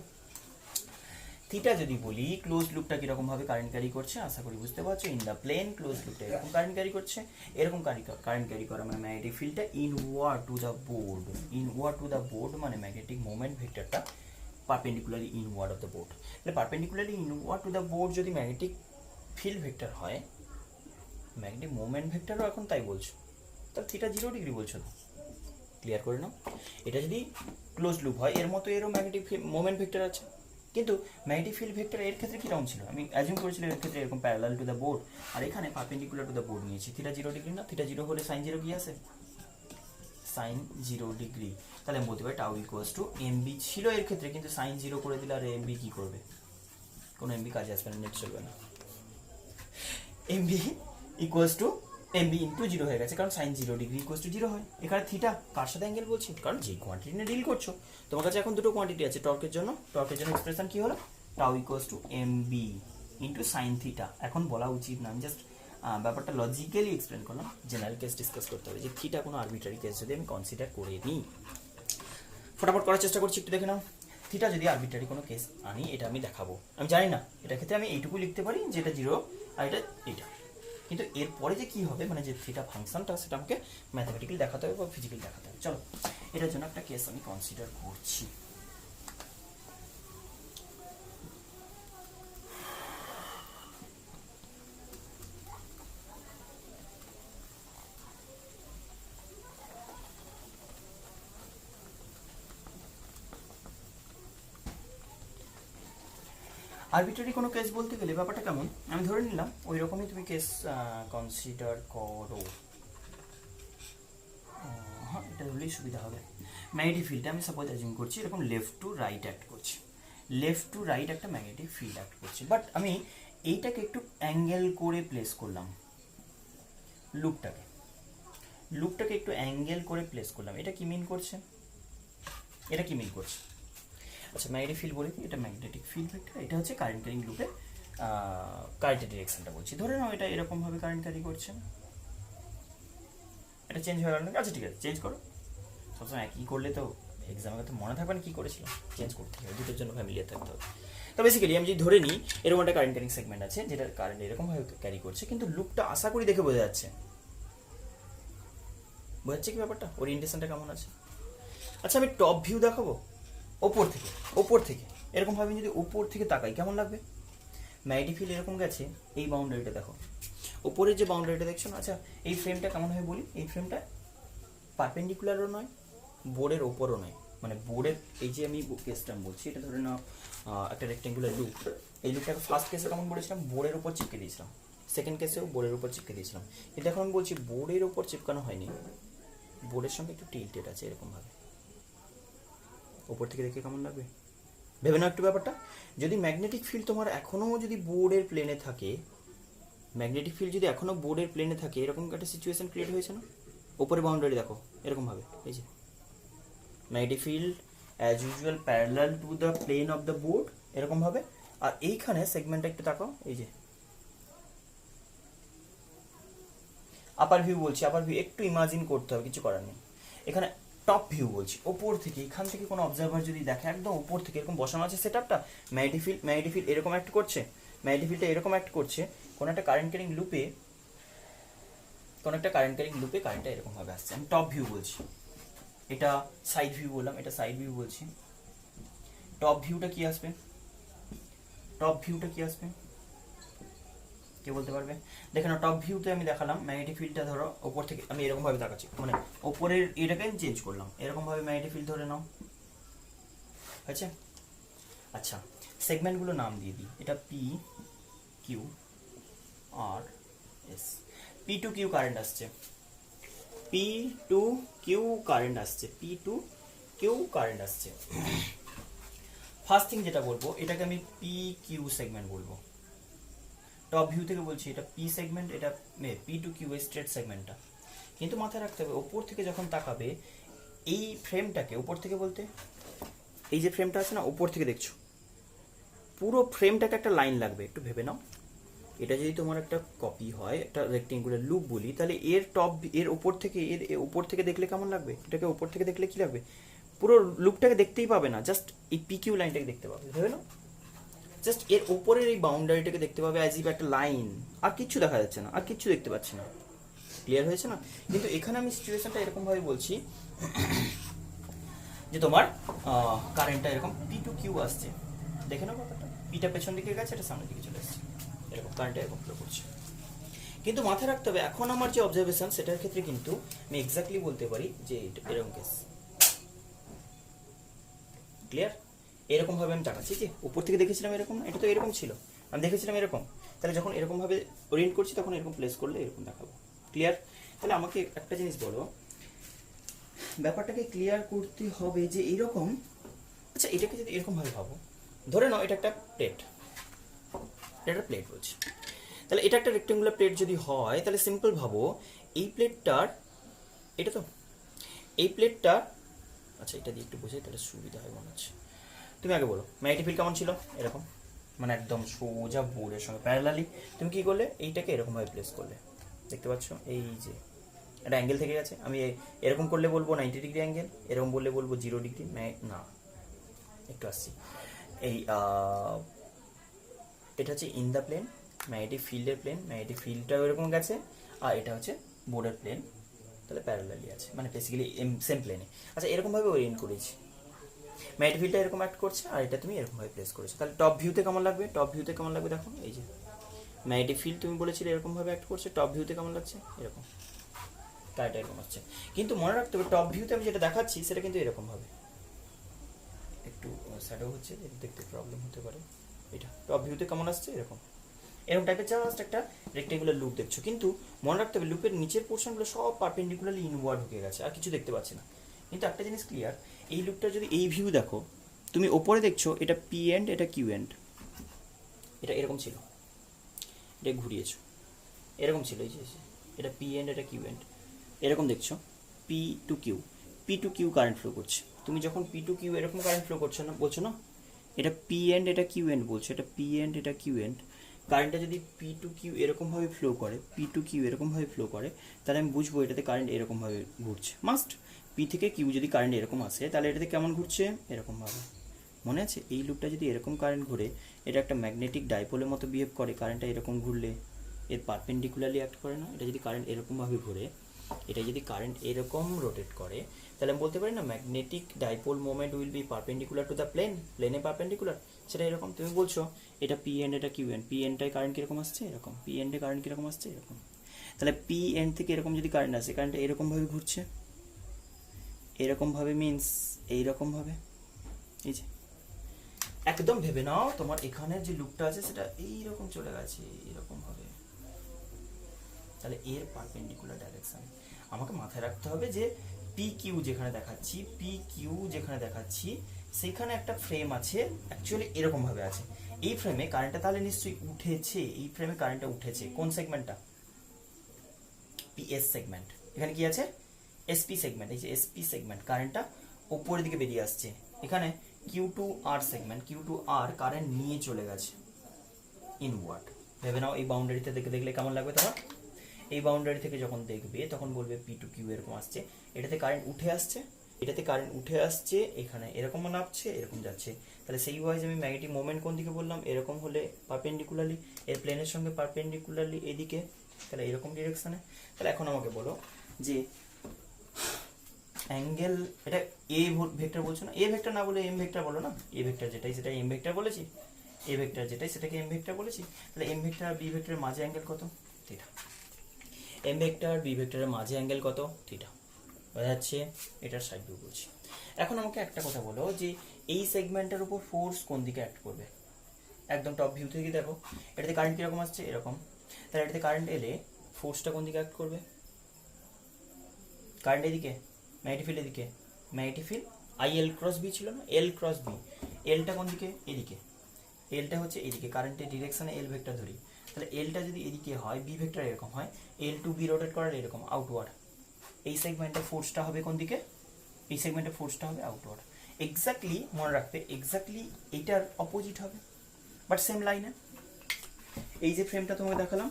থিটা যদি বলি ক্লোজ লুপটা কিরকম ভাবে কারেন্ট ক্যারি করছে, আশা করি বুঝতে পারছো। ইন দ্য প্লেন ক্লোজ লুপটা এরকম কারেন্ট ক্যারি করছে, এরকম কারেন্ট ক্যারি করা মানে ম্যাগনেটিক ফিল্ডটা inward to the board, inward to the board মানে ম্যাগনেটিক মোমেন্ট ভেক্টরটা perpendicularly inward of the board. তাহলে perpendicularly inward to the board যদি ম্যাগনেটিক ফিল্ড ভেক্টর হয়, ম্যাগনেটিক মোমেন্ট ভেক্টরও এখন তাই বলছো, তাহলে থিটা 0 ডিগ্রি বলছো না। ক্লিয়ার করে নাও, এটা যদি ক্লোজ লুপ হয়, এর মতো এরও ম্যাগনেটিক মোমেন্ট ভেক্টর আছে, কিন্তু ম্যাগনেটিক ফিল্ড ভেক্টর এর ক্ষেত্রে কিরকম ছিল, আমি অ্যাজিউম করেছিলাম এর ক্ষেত্রে এরকম প্যারালাল টু দ্য বোর্ড, আর এখানে পারপেন্ডিকুলার টু দ্য বোর্ড নিয়েছি। থিটা 0 ডিগ্রি না, থিটা 0 হলে সাইন 0 কি আসে, সাইন 0 ডিগ্রি। তাহলে আমি বলতে পারি টাউ ইকুয়ালস টু এমবি ছিল এর ক্ষেত্রে, কিন্তু সাইন 0 করে দিলে আর এমবি কি করবে, কোনো এমবি কাজে আসবে না, নেট চলবে না। MB equals to MB into 0 হয়ে গেছে, কারণ সাইন 0 ডিগ্রি ইকুয়ালস টু 0 হয়। এখানে থিটা কার সাথে অ্যাঙ্গেল বলছি, কারণ যে কোয়ান্টিটি নিয়ে ডিল করছো, তোমার কাছে এখন দুটো কোয়ান্টিটি আছে। টর্কের জন্য এক্সপ্রেশন কি হলো, tau equals two MB into sine theta. এখন বলা উচিত না, আমি জাস্ট ব্যাপারটা লজিক্যালি এক্সপ্লেন করলাম। জেনারেল কেস ডিসকাস করতে হবে যে থিটা কোনো আরবিট্রারি কেস যদি আমি কনসিডার করে নিই, ফটাফট করার চেষ্টা করছি, একটু দেখে নাও। থিটা যদি আরবিট্রারি কোনো কেস আনি, এটা আমি দেখাবো, আমি জানি না এটার ক্ষেত্রে আমি এইটুকু লিখতে পারি যে এটা 0 আর এটা এইটা, কিন্তু এরপরে যে কি হবে মানে যে থিটা ফাংশনটা, সেটা আমাকে ম্যাথমেটিক্যালি দেখাতে হবে বা ফিজিক্যালি দেখাতে হবে। চলো এটার জন্য একটা কেস আমি কনসিডার করছি। আরবিট্রারি কোনো কেস বলতে গেলে ব্যাপারটা কেমন, আমি ধরে নিলাম ওই রকমই তুমি কেস কনসিডার করো। হ্যাঁ, এটা ধরলেই সুবিধা হবে। ম্যাগনেটিক ফিল্ডটা আমি সাপোজ অ্যাজিউম করছি এরকম লেফট টু রাইট অ্যাক্ট করছে, লেফট টু রাইট একটা ম্যাগনেটিক ফিল্ড অ্যাক্ট করছে, বাট আমি এইটাকে একটু অ্যাঙ্গেল করে প্লেস করলাম, লুপটাকে একটু অ্যাঙ্গেল করে প্লেস করলাম। এটা কি মিন করছে, এটা কি মিন করছে, আচ্ছা ম্যাগনেটিক ফিল্ড বলি, এটা ম্যাগনেটিক ফিল্ড ভেক্টর, এটা হচ্ছে কারেন্ট ক্যারিং লুপে কারেন্টের ডিরেকশনটা বলছি। ধরে নাও এটা এরকমভাবে কারেন্ট ক্যারি করছে, এটা চেঞ্জ হয়ে গেল না, আচ্ছা ঠিক আছে চেঞ্জ করো, সবসময় একই করলে তো এক্সামে তো মনে থাকবে না কী করেছিলাম, চেঞ্জ করতে হবে, দুটোর জন্য ফ্যামিলিয়ার থাকতে হবে। তো বেসিক্যালি আমি যদি ধরে নিই এরকম একটা কারেন্ট ক্যারিং সেগমেন্ট আছে যেটা কারেন্ট এরকমভাবে ক্যারি করছে, কিন্তু লুপটা আশা করি দেখে বোঝা যাচ্ছে, বোঝাচ্ছে কি ব্যাপারটা, ওরিয়েন্টেশনটা কেমন আছে। আচ্ছা আমি টপ ভিউ দেখাবো ওপর থেকে এরকমভাবে যদি ওপর থেকে তাকাই কেমন লাগবে। ম্যাগনেটিক ফিল্ড এরকম গেছে, এই বাউন্ডারিটা দেখো, ওপরের যে বাউন্ডারিটা দেখছো না, আচ্ছা এই ফ্রেমটা কেমন হয় বলি, এই ফ্রেমটা পারপেন্ডিকুলারও নয়, বোর্ডের ওপরও নয়, মানে বোর্ডের এই যে আমি কেসটা বলছি, এটা ধরে নাও একটা রেক্টেঙ্গুলার লুপ, এই লুপটাকে ফার্স্ট কেসে কেমন বলেছিলাম, বোর্ডের উপর চিপকে দিয়েছিলাম, সেকেন্ড কেসেও বোর্ডের উপর চিপকে দিয়েছিলাম, কিন্তু এখন আমি বলছি বোর্ডের উপর চিপকানো হয়নি, বোর্ডের সঙ্গে একটু টিল্টেড আছে এরকমভাবে, ওপর থেকে দেখে কেমন লাগবে ভেবে নাও একটু ব্যাপারটা। যদি ম্যাগনেটিক ফিল্ড তোমার এখনও যদি বোর্ডের প্লেনে থাকে, ম্যাগনেটিক ফিল্ড যদি এখনও বোর্ডের প্লেনে থাকে, এরকম একটা সিচুয়েশন ক্রিয়েট হয়েছে না, ওপরে বাউন্ডারি দেখো এরকমভাবে, এই যে magnetic field as usual parallel to the plane of the board এরকমভাবে, আর এইখানে সেগমেন্টটা একটু তাকাও, এই যে আপার ভিউ বলছি, আপার ভিউ একটু ইমাজিন করতে হবে, কিছু করার নেই। এখানে টপ ভিউ বলছি, ওপর থেকে, এখান থেকে কোনো অবজারভার যদি দেখে একদম ওপর থেকে এরকম বসানো আছে সেটআপটা, ম্যাগনেটিক ফিল্ড এরকম অ্যাক্ট করছে, ম্যাগনেটিক ফিল্ডটা এরকম অ্যাক্ট করছে, কোনো একটা কারেন্ট ক্যারিং লুপে কারেন্টটা এরকমভাবে আসছে, আমি টপ ভিউ বলছি। এটা সাইড ভিউ বললাম, এটা সাইড ভিউ বলছি। টপ ভিউটা কি আসবে, কে বলতে পারবে? দেখে না, টপ ভিউতে আমি দেখালাম ম্যাগনেটিক ফিল্ডটা ধরো ওপর থেকে, আমি এরকম ভাবে দেখাচ্ছি, মানে ওপরের এটাকে আমি চেঞ্জ করলাম, এরকম ভাবে ম্যাগনেটিক ফিল্ড ধরে নাও, আচ্ছা আচ্ছা সেগমেন্টগুলো নাম দিয়ে দিই, এটা পি কিউ আর S, P to Q current আসছে, ফার্স্ট থিং যেটা বলবো, এটাকে আমি পি কিউ সেগমেন্ট বলবো, টপ ভিউ থেকে বলছি এটা পি সেগমেন্ট, এটা পি টু কিউ স্ট্রেট সেগমেন্টটা। কিন্তু মাথায় রাখতে হবে ওপর থেকে যখন তাকাবে এই ফ্রেমটাকে, ওপর থেকে বলতে এই যে ফ্রেমটা আছে না, ওপর থেকে দেখছো পুরো ফ্রেমটাকে একটা লাইন লাগবে, একটু ভেবে নাও। এটা যদি তোমার একটা কপি হয়, একটা রেক্টেঙ্গুলার লুপ বলি, তাহলে এর ওপর থেকে দেখলে কেমন লাগবে, এটাকে ওপর থেকে দেখলে কি লাগবে, পুরো লুপটাকে দেখতেই পাবে না, জাস্ট এই পিকিউ লাইনটাকে দেখতে পাবে, ভেবে নাও, জাস্ট এর ওপরের এই বাউন্ডারিটাকে দেখতে পাবে অ্যাজ ইফ একটা লাইন, আর কিচ্ছু দেখা যাচ্ছে না, আর কিচ্ছু দেখতে পাচ্ছি না, ক্লিয়ার হয়েছে না? কিন্তু এখানে আমি সিচুয়েশনটা এরকম ভাবে বলছি যে তোমার কারেন্টটা এরকম পি টু কিউ আসছে, দেখে নাও ব্যাপারটা, পিটা পেছন দিকে গেছে, এটা সামনের দিকে চলে আসছে, এরকম কারেন্টটা এরকম ফ্লো করছে। কিন্তু মাথায় রাখতে হবে এখন আমার যে অবজারভেশন সেটার ক্ষেত্রে কিন্তু আমি এক্স্যাক্টলি বলতে পারি যে এরকম কেস, ক্লিয়ার? এরকম ভাবে আমি তাকাচ্ছি, যে উপর থেকে দেখেছিলাম এরকম, এটা তো এরকম ছিল, আমি দেখেছিলাম এরকম, তাহলে যখন এরকম ভাবে ওরিয়েন্ট করছি তখন এরকম প্লেস করলে এরকম দেখাবো, ক্লিয়ার? তাহলে আমাকে একটা জিনিস বলো, ব্যাপারটাকে ক্লিয়ার করতে হবে যে এইরকম, আচ্ছা এটাকে যদি এরকম ভাবে ভাবো, ধরে নাও এটা একটা প্লেট, বলছি, তাহলে এটা একটা রেক্টেঙ্গুলার প্লেট যদি হয়, তাহলে সিম্পল ভাবো এই প্লেটটার, এটা তো এই প্লেটটার, আচ্ছা এটা দিয়ে একটু বোঝাই তাহলে সুবিধা হয় মনে হচ্ছে। তুমি আগে বলো ম্যাগনেটিক ফিল্ড কেমন ছিল, এরকম, মানে একদম সোজা বোর্ডের সঙ্গে প্যারালালি, তুমি কি করলে এইটাকে এরকম ভাবে প্লেস করলে, দেখতে পাচ্ছ এই যে একটা অ্যাঙ্গেল থেকে গেছে, আমি এরকম করলে বলবো 90 ডিগ্রি অ্যাঙ্গেল, এরকম বললে বলবো 0 ডিগ্রি, না একটু আসছি, এই এটা হচ্ছে ইন দ্য প্লেন, ম্যাগনেটিক ফিল্ডের প্লেন, ম্যাগনেটিক ফিল্ডটাও এরকম গেছে, আর এটা হচ্ছে বোর্ডের প্লেন, তাহলে প্যারালালি আছে, মানে বেসিক্যালি সেম প্লেনে। আচ্ছা এরকমভাবে ওরিয়েন্ট করেছি, ম্যাগনেটিক ফিল্ডটা এরকম অ্যাক্ট করছে, আর এটা তুমি এরকমভাবে প্লেস করেছো, তাহলে টপ ভিউতে কেমন লাগবে, দেখো এই যে ম্যাগনেটিক ফিল্ড তুমি বলেছিলে এরকমভাবে অ্যাক্ট করছে, টপ ভিউতে কেমন লাগছে, এরকম, কারেন্ট এরকম হচ্ছে। কিন্তু মনে রাখতে হবে টপ ভিউতে আমি যেটা দেখাচ্ছি সেটা কিন্তু এরকম হবে, একটু শ্যাডো হচ্ছে, দেখতে প্রবলেম হতে পারে, এটা টপ ভিউতে কেমন আসছে, এরকম টাইপের জাস্ট একটা রেক্টেঙ্গুলার লুপ দেখছো, কিন্তু মনে রাখতে হবে লুপের নিচের পোর্শনগুলো সব পারপেন্ডিকুলারলি ইনওয়ার্ড ঢুকে গেছে, আর কিছু দেখতে পাচ্ছি না। কিন্তু একটা জিনিস ক্লিয়ার, এই লুপটা যদি এই ভিউ দেখো, তুমি ওপরে দেখছো এটা পি এন্ড, এটা কিউ এন্ড, এটা এরকম ছিল, এটা ঘুরিয়েছো এরকম ছিল, এই যে এটা পি এন্ড, এটা কিউ এন্ড, এরকম দেখছো P to Q current flow করছে, তুমি যখন পি টু কিউ এরকম কারেন্ট ফ্লো করছো না, বলছো না এটা পি এন্ড এটা কিউ এন্ড বলছো, এটা পি এন্ড এটা কিউ এন্ড, কারেন্টটা যদি পি টু কিউ এরকমভাবে ফ্লো করে, পি টু কিউ এরকমভাবে ফ্লো করে, তাহলে আমি বুঝবো এটাতে কারেন্ট এরকমভাবে ঘুরছে। মাস্ট পি থেকে কিউ যদি কারেন্ট এরকম আসে, তাহলে এটাতে কেমন ঘুরছে, এরকমভাবে। মনে আছে এই লুপটা যদি এরকম কারেন্ট ঘুরে, এটা একটা ম্যাগনেটিক ডাইপোলের মতো বিহেভ করে, কারেন্টটা এরকম ঘুরলে এর পারপেন্ডিকুলারলি অ্যাক্ট করে না। এটা যদি কারেন্ট এরকমভাবে ঘুরে, এটা যদি কারেন্ট এরকম রোটেট করে, তাহলে আমি বলতে পারি না magnetic dipole moment will be perpendicular to the plane, প্লেনে পারপেন্ডিকুলার। সেটা এরকম তুমি বলছো এটা পি এন্ড এটা কিউ এন্ড, পি এন্ডটায় কারেন্ট কীরকম আসছে, এরকম, পি এন্ডে কারেন্ট কীরকম আসছে, এরকম। তাহলে পি এন্ড থেকে এরকম যদি কারেন্ট আসে, কারেন্টটা এরকমভাবে ঘুরছে, এরকমভাবে মিনস এইরকমভাবে, এই যে একদম ভেবে নাও তোমার এখানের যে লুপটা আছে সেটা এইরকম চলে গেছে এরকমভাবে, তাহলে এর পারপেন্ডিকুলার ডাইরেকশন। আমাকে মাথায় রাখতে হবে যে পি কিউ যেখানে দেখাচ্ছি, পি কিউ যেখানে দেখাচ্ছি সেখানে একটা ফ্রেম আছে, অ্যাকচুয়ালি এরকমভাবে আছে। এই ফ্রেমে কারেন্টটা তাহলে নিশ্চয়ই উঠেছে, এই ফ্রেমে কারেন্টটা উঠেছে। কোন সেগমেন্টটা, পিএস সেগমেন্ট। এখানে কি আছে, এসপি সেগমেন্ট। এই যে এসপি সেগমেন্ট, কারেন্টটা উপরের দিকে বেরিয়ে আসছে। এখানে কিউ টু আর সেগমেন্ট, কিউ টু আর কারেন্ট নিয়ে চলে গেছে ইনওয়ার্ড। ভেবে নাও এই বাউন্ডারিতে দেখলে কেমন লাগবে তোমার। এই বাউন্ডারি থেকে যখন দেখবে তখন বলবে পি টু কিউ এরকম আসছে, এটাতে কারেন্ট উঠে আসছে, এটাতে কারেন্ট উঠে আসছে, এখানে এরকম নামছে, এরকম যাচ্ছে। তাহলে সেই ওয়াইজ আমি ম্যাগনেটিক মোমেন্ট কোন দিকে বললাম, এরকম হলে পারপেন্ডিকুলারলি এর প্লেনের সঙ্গে পারপেন্ডিকুলারলি এদিকে, তাহলে এরকম ডিরেকশনে। তাহলে এখন আমাকে বলো যে অ্যাঙ্গেল, এটা এ ভেক্টর বলছো না, এ ভেক্টর না বলে এম ভেক্টর বলো না। এ ভেক্টর যেটাই সেটাই এম ভেক্টর বলেছি, এ ভেক্টর যেটাই সেটাকে এম ভেক্টর বলেছি। তাহলে এম ভেক্টর আর বি ভেক্টরের মাঝে অ্যাঙ্গেল কত, থিটা। এম ভেক্টর বি ভেক্টরের মাঝে অ্যাঙ্গেল কত, থিটা। বোঝা যাচ্ছে, এটার সাইড ভিউ বলছি। এখন আমাকে একটা কথা বলো যে এই সেগমেন্টের উপর ফোর্স কোন দিকে অ্যাক্ট করবে। একদম টপ ভিউ থেকে দেখো, এটাতে কারেন্ট কিরকম আসছে, এরকম। তাহলে এটাতে কারেন্ট এলে ফোর্সটা কোন দিকে অ্যাক্ট করবে, কারেন্ট এদিকে, ম্যাগনেটিক ফিল্ড এদিকে। Magnetic field I L cross B ছিল না, এল ক্রস বি, এলটা কোন দিকে, এদিকে। এলটা হচ্ছে এদিকে, কারেন্টের ডিরেকশনে এল ভেক্টর ধরি। তাহলে এলটা যদি এদিকে হয়, বি ভেক্টর এরকম হয়, এল টু বি রোটেট করার এরকম আউটওয়ার্ড। এই সেগমেন্টে ফোর্সটা হবে কোন দিকে, এই সেগমেন্টে ফোর্সটা হবে আউটওয়ার্ড। এক্স্যাক্টলি মনে রাখবে, এক্স্যাক্টলি এটার অপোজিট হবে, বাট সেম লাইনে। এই যে ফ্রেমটা তোমাকে দেখালাম,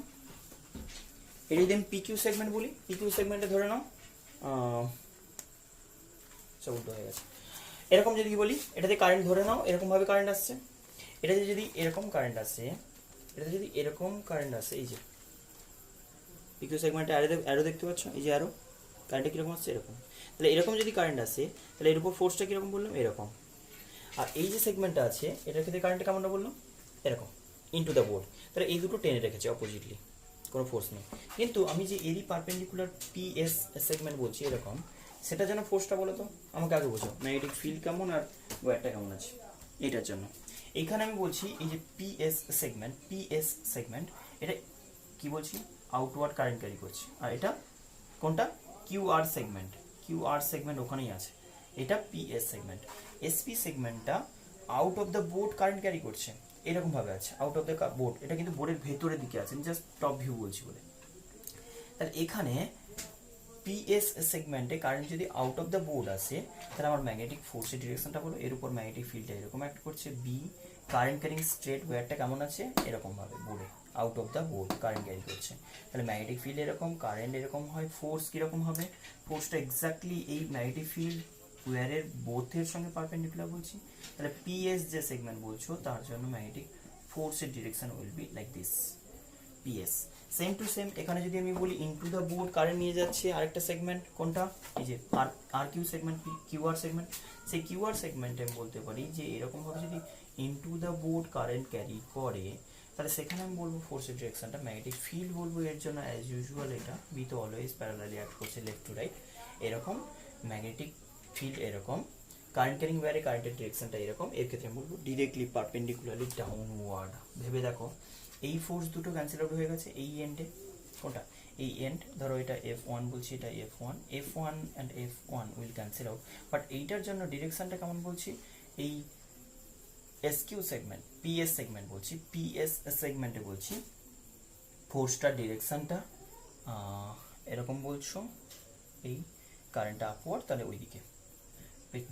এটা যদি আমি পিকিউ সেগমেন্ট বলি, পিকিউ সেগমেন্টে ধরে নাও সব উল্টো হয়ে গেছে। এরকম যদি বলি, এটাতে কারেন্ট ধরে নাও এরকমভাবে কারেন্ট আসছে, এটাতে যদি এরকম কারেন্ট আসে, এটাতে যদি এরকম কারেন্ট আসে, এই যে পিকিউ সেগমেন্টে অ্যারো দেখতে পাচ্ছ, এই যে অ্যারো, কারেন্টটা কীরকম আসছে, এরকম। তাহলে এরকম যদি কারেন্ট আসে, তাহলে এর উপর ফোর্সটা কীরকম বললাম, এরকম। আর এই যে সেগমেন্টটা আছে, এটার ক্ষেত্রে কারেন্টটা কেমনটা বললাম, এরকম, ইনটু দ্য বোর্ড। তাহলে এই দুটো টেনে রেখেছে অপোজিটলি, কোনো ফোর্স নেই। কিন্তু আমি যে এরই পারপেন্ডিকুলার পিএস সেগমেন্ট বলছি এরকম, সেটার জন্য ফোর্সটা বলো তো আমাকে আগে বোঝো, ম্যাগনেটিক ফিল্ড কেমন আর ওয়্যারটা কেমন আছে এটার জন্য। এইখানে আমি বলছি এই যে পিএস সেগমেন্ট, পিএস সেগমেন্ট এটা কি বলছি, আউটওয়ার্ড কারেন্ট ক্যারি করছে। আর এটা কোনটা, কিউআর সেগমেন্ট, কিউআর সেগমেন্ট ওখানেই আছে, এটা পিএস সেগমেন্ট। এসপি সেগমেন্টটা out of the board current carry করছে, এরকম ভাবে আছে আউট অফ দ্য বোর্ড, এটা কিন্তু বোর্ডের ভেতরের দিকে আছে, জাস্ট টপ ভিউ বলছি বলে। তাহলে এখানে পিএস সেগমেন্টে কারেন্ট যদি আউট অফ দ্য বোর্ড আসে, তাহলে আমার ম্যাগনেটিক ফোর্সের ডিরেকশনটা বলো, এর উপর ম্যাগনেটিক ফিল্ডটা এরকম অ্যাক্ট করছে, বি কারেন্ট ক্যারিং স্ট্রেট ওয়্যারটা কেমন আছে, এরকম ভাবে বোর্ডে out of the board current carry করছে। তাহলে ম্যাগনেটিক ফিল্ড এরকম, কারেন্ট এরকম হয়, ফোর্স কিরকম হবে, ফোর্সটা এক্স্যাক্টলি এই ম্যাগনেটিক ফিল্ড ওয়্যারের বোথের সঙ্গে পারপেন্ডিকুলার বলছি। তাহলে পিএস যে সেগমেন্ট বলছো তার জন্য ম্যাগনেটিক ফোর্সের direction will be like this, PS. Same to same এখানে যদি আমি বলি ইনটু দ্য বোর্ড কারেন্ট নিয়ে যাচ্ছে আরেকটা সেগমেন্ট, কোনটা, এই যে আর কিউ সেগমেন্ট, কিউআর সেগমেন্ট। সেই কিউআর সেগমেন্টে আমি বলতে পারি যে এরকম ভাবে যদি into the board current carry করে, তাহলে সেখানে আমি বলবো ফোর্সের ডিরেকশনটা, ম্যাগনেটিক ফিল্ড বলবো এর জন্য অ্যাজ ইউজুয়াল এটা বি তো অলওয়েজ প্যারালালি অ্যাক্ট করছে লেফট টু রাইট, এরকম ম্যাগনেটিক ফিল্ড এরকম, কারেন্ট ক্যারিং ওয়্যারে কারেন্টের ডিরেকশনটা এরকম। এর ক্ষেত্রে আমি বলবো ডিরেক্টলি পারপেন্ডিকুলারলি ডাউনওয়ার্ড। ভেবে দেখো এই ফোর্স দুটো ক্যান্সেল আউট হয়ে গেছে এই এন্ডে, কোনটা, এই এন্ড ধরো এটা F1 বলছি, এটা F1, F1 and F1 will cancel out, but এইটার জন্য ডিরেকশনটা কেমন বলছি, এই এসকিউ সেগমেন্ট, পিএস সেগমেন্ট বলছি, পিএস সেগমেন্টে বলছি ফোর্সটার ডিরেকশনটা এরকম বলছো, এই কারেন্টটা আপওয়ার্ড, তাহলে ওইদিকে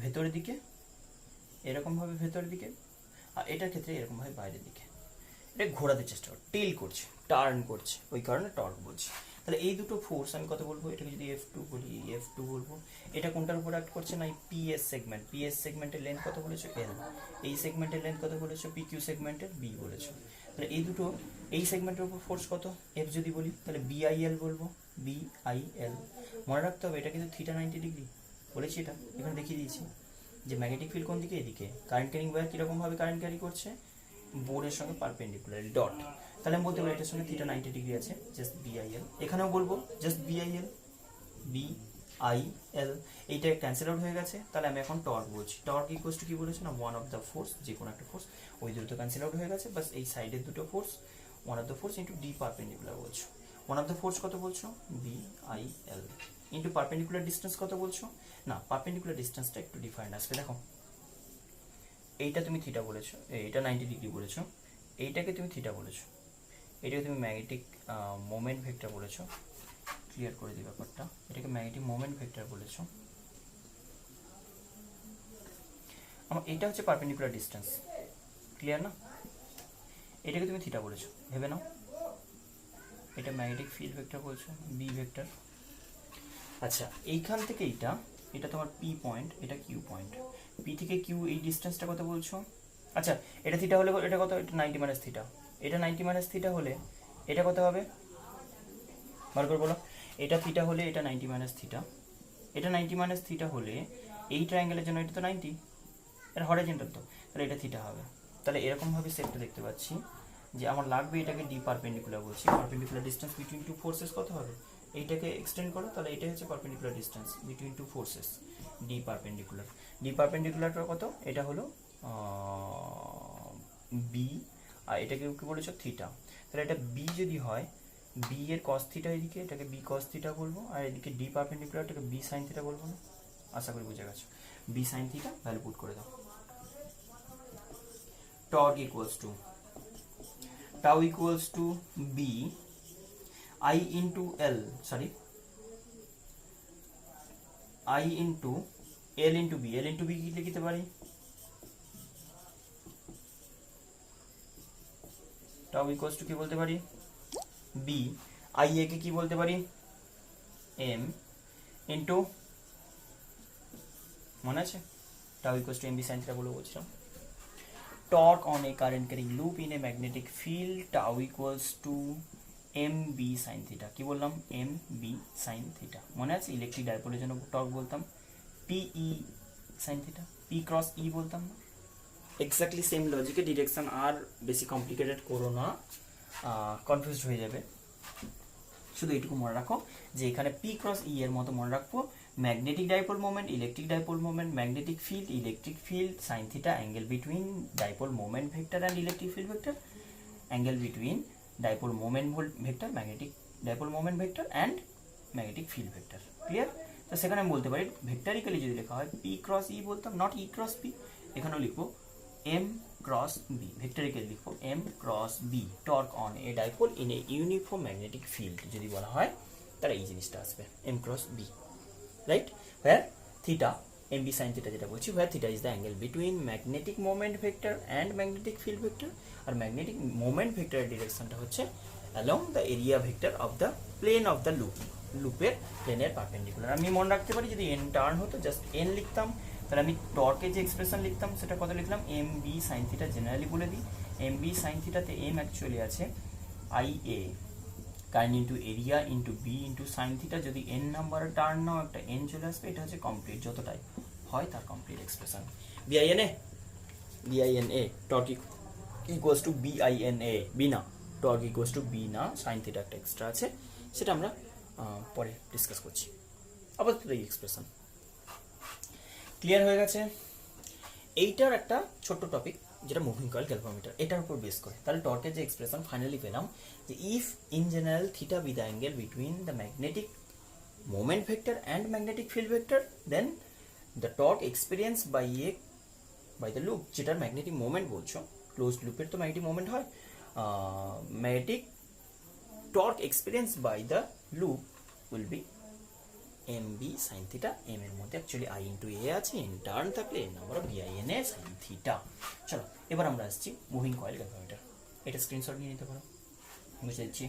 ভেতরের দিকে, এরকমভাবে ভেতরের দিকে, আর এটার ক্ষেত্রে এরকমভাবে বাইরের দিকে। এটা ঘোরাতে চেষ্টা করে, টিল করছে, টার্ন করছে, ওই কারণে টর্ক বলছি। তাহলে এই দুটো ফোর্স আমি কত বলবো, এটাকে যদি F2 বলি, F2 বলবো। এটা কোনটার উপর অ্যাক্ট করছে না, এই পিএস সেগমেন্ট, পিএস সেগমেন্টের লেন্থ কত বলেছো L, এই সেগমেন্টের লেন্থ কত বলেছো PQ সেগমেন্টের B বলেছো। তাহলে এই দুটো, এই সেগমেন্টের উপর ফোর্স কত F যদি বলি, তাহলে BIL বলবো, BIL। মনে রাখতে হবে এটা কিন্তু থিটা 90 ডিগ্রি বলেছি, এটা এখানে দেখিয়ে দিয়েছি যে ম্যাগনেটিক ফিল্ড কোন দিকে, এদিকে। কারেন্ট ক্যারিং ওয়্যার কিরকম ভাবে কারেন্ট ক্যারি করছে, বোর্ডের সঙ্গে পারপেন্ডিকুলার ডট। তাহলে আমি বলতে পারি এটার সঙ্গে থিটা 90 ডিগ্রি আছে, জাস্ট BIL। এখানেও বলবো জাস্ট BIL, BIL। এইটা ক্যান্সেল আউট হয়ে গেছে, তাহলে আমি এখন টর্ক বলছি। টর্ক ইকুয়ালস টু কি বলেছে না, ওয়ান অফ দ্য ফোর্স, যে কোনো একটা ফোর্স, ওই দুটো ক্যান্সেল আউট হয়ে গেছে, বাস এই সাইডের দুটো force, one of the force into D perpendicular বলছো। ওয়ান অফ দ্য ফোর্স কত বলছো, BIL, ইন্টু পারপেন্ডিকুলার ডিস্টেন্স কত বলছো না, পারপেন্ডিকুলার ডিস্টেন্সটা একটু ডিফারেন্ট আসবে। দেখো এইটা তুমি থিটা বলেছো, এইটা 90 ডিগ্রি বলেছো, এইটাকে তুমি থিটা বলেছো, এটাকে তুমি ম্যাগনেটিক মোমেন্ট ভেক্টর বলেছো। ক্লিয়ার করে দিই ব্যাপারটা, এটাকে ম্যাগনেটিক মোমেন্ট ভেক্টর বলেছো। আমার এটা হচ্ছে পারপেন্ডিকুলার ডিস্টেন্স, ক্লিয়ার না? এটাকে তুমি থিটা বলেছো, ভেবে নাও। এটা ম্যাগনেটিক ফিল্ড ভেক্টর বলছো, বি ভেক্টর। আচ্ছা, এইখান থেকে এইটা, এটা তোমার পি পয়েন্ট, এটা কিউ পয়েন্ট। পি থেকে কিউ এই ডিস্টেন্সটা কত বলছো? আচ্ছা, এটা থিটা হলে এটা কত, এটা 90 মাইনাস থিটা। এটা 90 মাইনাস থিটা হলে এটা কত হবে, বার করে বলো। এটা থিটা হলে এটা 90 মাইনাস থিটা, এটা 90 মাইনাস থিটা হলে এই ট্রায়াঙ্গেলের জন্য এটা তো 90, এটা হরিজন্টাল তো, তাহলে এটা থিটা হবে। তাহলে এরকমভাবে সেটটা দেখতে পাচ্ছি যে আমার লাগবে এটাকে ডি পারপেন্ডিকুলার বলছি। Perpendicular distance between two forces কত হবে, এইটাকে এক্সটেন্ড করো, তাহলে এটাই হচ্ছে perpendicular distance between two forces, D perpendicular. D পারপেন্ডিকুলারটা কত, এটা হলো বি, আর এটাকে কি বলেছো থিটা। তাহলে এটা বি যদি হয়, বি এর কস থিটা এদিকে, এটাকে বি কস থিটা বলবো, আর এদিকে ডি পারপেন্ডিকুলার, এটাকে বি সাইন থিটা বলবো না? আশা করি বুঝে গেছো। B sine theta value put করে দাও। Torque equals to tau equals to B I into L, sorry I into L into B. L into B কি লিখতে পারি, টাউ ইকুয়ালস টু কি বলতে পারি, বি। আই এ কে কি বলতে পারি, এম ইন্টু, মনে আছে tau equals to M B sine theta বলে বলছিলাম। Torque on a current carrying loop in a magnetic field, tau equals to M B sine theta. কি বললাম, এম বি সাইন থিটা, মনে আছে? ইলেকট্রিক ডাইপোলের জন্য torque বলতাম পিই sine theta, P cross E বলতাম না? এক্স্যাক্টলি সেম লজিকে, ডিরেকশন আর বেশি complicated করো না, কনফিউজ হয়ে যাবে। শুধু এইটুকু মনে রাখো যে এখানে পি ক্রস ই এর মতো মনে রাখবো, magnetic dipole moment, electric dipole moment, magnetic field, electric field, sine theta, angle between dipole moment vector and electric field vector, angle between dipole moment vector, magnetic dipole moment vector and magnetic field vector. Clear? তো সেখানে আমি বলতে পারি ভেক্টরিক্যালি যদি লেখা হয় P cross E বলতাম, not E cross P. এখানেও লিখবো এম ক্রস বি, ভেক্টরিক্যালি লিখবো M cross B, torque on a dipole in a uniform magnetic field যদি বলা হয়, তাহলে এই জিনিসটা আসবে M cross B, right? Where theta, M B sine theta যেটা বলছি, where theta is the angle between magnetic moment vector and magnetic field vector. আর ম্যাগনেটিক মোমেন্ট ভেক্টরের ডিরেকশনটা হচ্ছে along the area vector of the plane of the loop, লুপের প্লেনের perpendicular. আমি মনে রাখতে পারি যদি এন টার্ন হতো জাস্ট এন লিখতাম, তাহলে আমি টর্কের যে এক্সপ্রেশন লিখতাম সেটা কত লিখলাম, M B sine theta. Generally বলে দিই, এম বি সাইন থিটাতে এম অ্যাকচুয়ালি আছে I A current into area into B into sine theta. যদি এন নাম্বারের টার্ন নাও, একটা এন চলে আসবে, এটা হচ্ছে কমপ্লিট, যতটাই হয় তার complete expression. BINA, BINA torque equals to BINA, B না, টর্ক ইকুয়ালস টু বি না, সাইন থিটা একটা এক্সট্রা আছে, সেটা আমরা পরে ডিসকাস করছি। আপাতত এই এক্সপ্রেশন ক্লিয়ার হয়ে গেছে। এইটার একটা ছোট্ট টপিক যেটা মুভিং কয়েল গ্যালভানোমিটার, এটার উপর বেস করে তাহলে টর্কের যে এক্সপ্রেশন ফাইনালি পেলাম যে if in general theta be the angle between the magnetic moment vector and magnetic field vector, then the torque experience by the loop, যেটার ম্যাগনেটিক মোমেন্ট বলছো, close লুপের তো ম্যাগনেটিক মোমেন্ট হয়, magnetic torque experience by the loop will be M B sine theta, M এর মধ্যে actually I into A আছে, N turn থাকলে N number of B I N A sine theta. চলো এবার আমরা আসছি মুভিং কয়েল গ্যালভানোমিটার। এটা স্ক্রিনশট নিয়ে নিতে পারো, বুঝে দিচ্ছি।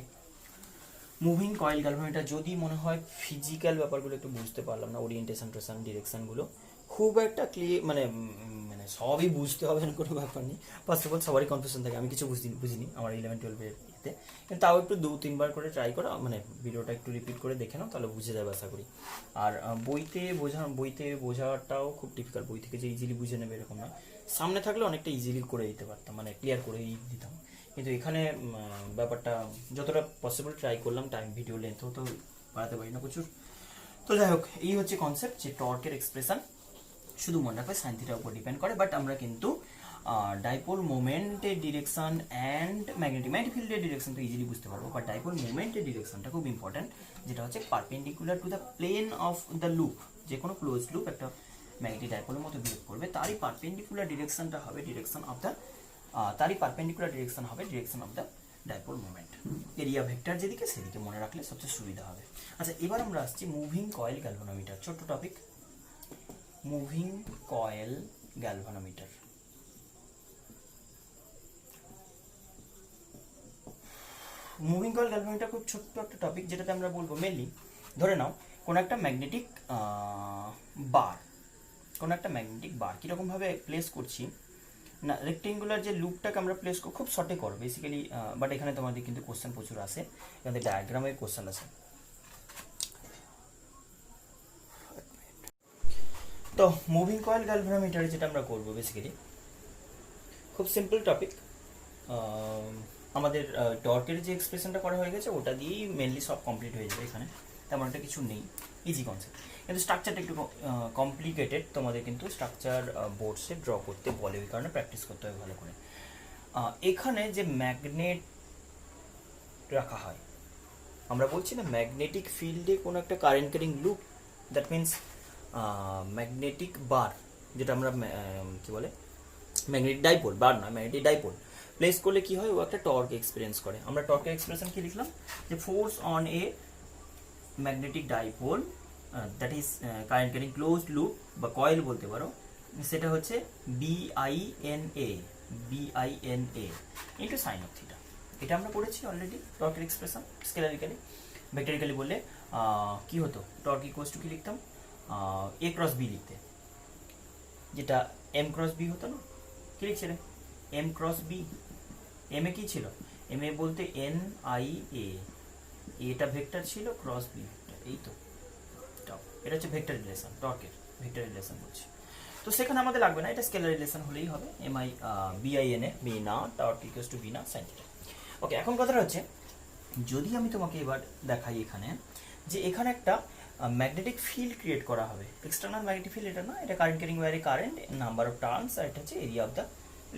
মুভিং কয়েল গ্যালভানোমিটার, যদি মনে হয় ফিজিক্যাল ব্যাপারগুলো একটু বুঝতে পারলাম না, ওরিয়েন্টেশন টোশন ডিরেকশনগুলো খুব একটা ক্লিয়ার, মানে মানে সবই বুঝতে হবে না কোনো ব্যাপার নেই। ফার্স্ট অফ অল সবারই কনফিউশন থাকে, আমি কিছু বুঝিনি আমার 11-12 এতে, কিন্তু তাও একটু 2-3 বার করে ট্রাই করা, মানে ভিডিওটা একটু রিপিট করে দেখে নাও, তাহলে বুঝে যাবে আশা করি। আর বইতে বোঝাটাও খুব ডিফিকাল্ট, বই থেকে যে ইজিলি বুঝে নেবে এরকম না, সামনে থাকলে অনেকটা ইজিলি করে দিতে পারতাম, মানে ক্লিয়ার করেই দিতাম, কিন্তু এখানে ব্যাপারটা যতটা পসিবল ট্রাই করলাম, টাইম ভিডিও লেন্থও তো বাড়াতে পারি না প্রচুর। তো যাই হোক, এই হচ্ছে কনসেপ্ট যে টর্কের এক্সপ্রেশন শুধু মনে রাখবে সাইন থিটার উপর ডিপেন্ড করে, বাট আমরা কিন্তু ডাইপোল মোমেন্টের ডিরেকশন অ্যান্ড ম্যাগনেটিক ফিল্ডের ডিরেকশন তো ইজিলি বুঝতে পারবো, বাট ডাইপোল মোমেন্টের ডিরেকশনটা খুব ইম্পর্টেন্ট, যেটা হচ্ছে perpendicular to the plane of the loop. যে কোনো ক্লোজ লুপ একটা ম্যাগনেটিক ডাইপোলের মতো বিহেভ করবে, তারই পারপেন্ডিকুলার ডিরেকশনটা হবে direction of the dipole moment. Area vector যেদিকে সেদিকে মনে রাখলে সবচেয়ে সুবিধা হবে। আচ্ছা, এবার আমরা আসছি মুভিং কয়েল গ্যালভানোমিটার। ছোট্ট topic, moving coil galvanometer. Moving coil galvanometer খুব ছোট্ট একটা টপিক, যেটাতে আমরা বলবো মেনলি, ধরে নাও কোনো একটা ম্যাগনেটিক বার কীরকমভাবে প্লেস করছি না, রেক্টেঙ্গুলার যে লুপটাকে আমরা প্লেস খুব শর্টে করো বেসিক্যালি, বাট এখানে তোমাদের কিন্তু কোশ্চেন প্রচুর আসে, এখানে ডায়াগ্রামের কোশ্চেন আছে। তো মুভিং কয়েল গ্যালভানোমিটারে যেটা আমরা করবো বেসিক্যালি খুব সিম্পল টপিক, আমাদের টর্কের যে এক্সপ্রেশনটা করা হয়ে গেছে ওটা দিয়েই মেনলি সব কমপ্লিট হয়ে যাবে, এখানে তেমন একটা কিছু নেই, ইজি কনসেপ্ট। কিন্তু স্ট্রাকচারটা একটু কমপ্লিকেটেড, তোমাদের কিন্তু স্ট্রাকচার বোর্ডসে ড্র করতে বলে, ওই কারণে প্র্যাকটিস করতে হবে ভালো করে। এখানে যে ম্যাগনেট রাখা হয়, আমরা বলছি না ম্যাগনেটিক ফিল্ডে কোনো একটা current carrying loop, that means magnetic bar, যেটা আমরা কি বলে ম্যাগনেটিক ডাইপোল, বার না ম্যাগনেটিক ডাইপোল প্লেস করলে কি হয়, ও একটা টর্ক এক্সপিরিয়েন্স করে। আমরা টর্কের এক্সপ্রেশন কি লিখলাম, যে force on A magnetic dipole that is current carrying closed loop বা কয়েল বলতে পারো, সেটা হচ্ছে বিআইএনএ ইন্টু সাইন অফ থিটা। এটা আমরা পড়েছি অলরেডি, টর্কের এক্সপ্রেশন স্কেলারিক্যালি। ভেক্টরিক্যালি বললে কি হতো, টর্ক ইকুয়ালস টু কি লিখতাম, এ ক্রস বি লিখতে, যেটা এম ক্রস বি হতো না, কি লিখছিলে M cross B, M A কি ছিল, এম এ বলতে এন আই এ, এটা ভেক্টর ছিল, ক্রস বি ভেক্টর, এই তো এটা হচ্ছে ভেক্টর রিলেশন, টর্কের ভেক্টর রিলেশন বলছি। তো সেখানে আমাদের লাগবে না, এটা স্কেলার রিলেশন হলেই হবে, M I B I N A, B না টর্ক ইকুয়ালস টু বি না সাইন থিটা। ওকে, এখন কথাটা হচ্ছে, যদি আমি তোমাকে এবার দেখাই এখানে, যে এখানে একটা ম্যাগনেটিক ফিল্ড ক্রিয়েট করা হবে, এক্সটার্নাল ম্যাগনেটিক ফিল্ড এটা না, এটা কারেন্ট ক্যারিং ওয়ারে কারেন্ট, নাম্বার অফ টার্নস, আর এটা হচ্ছে এরিয়া অফ দ্য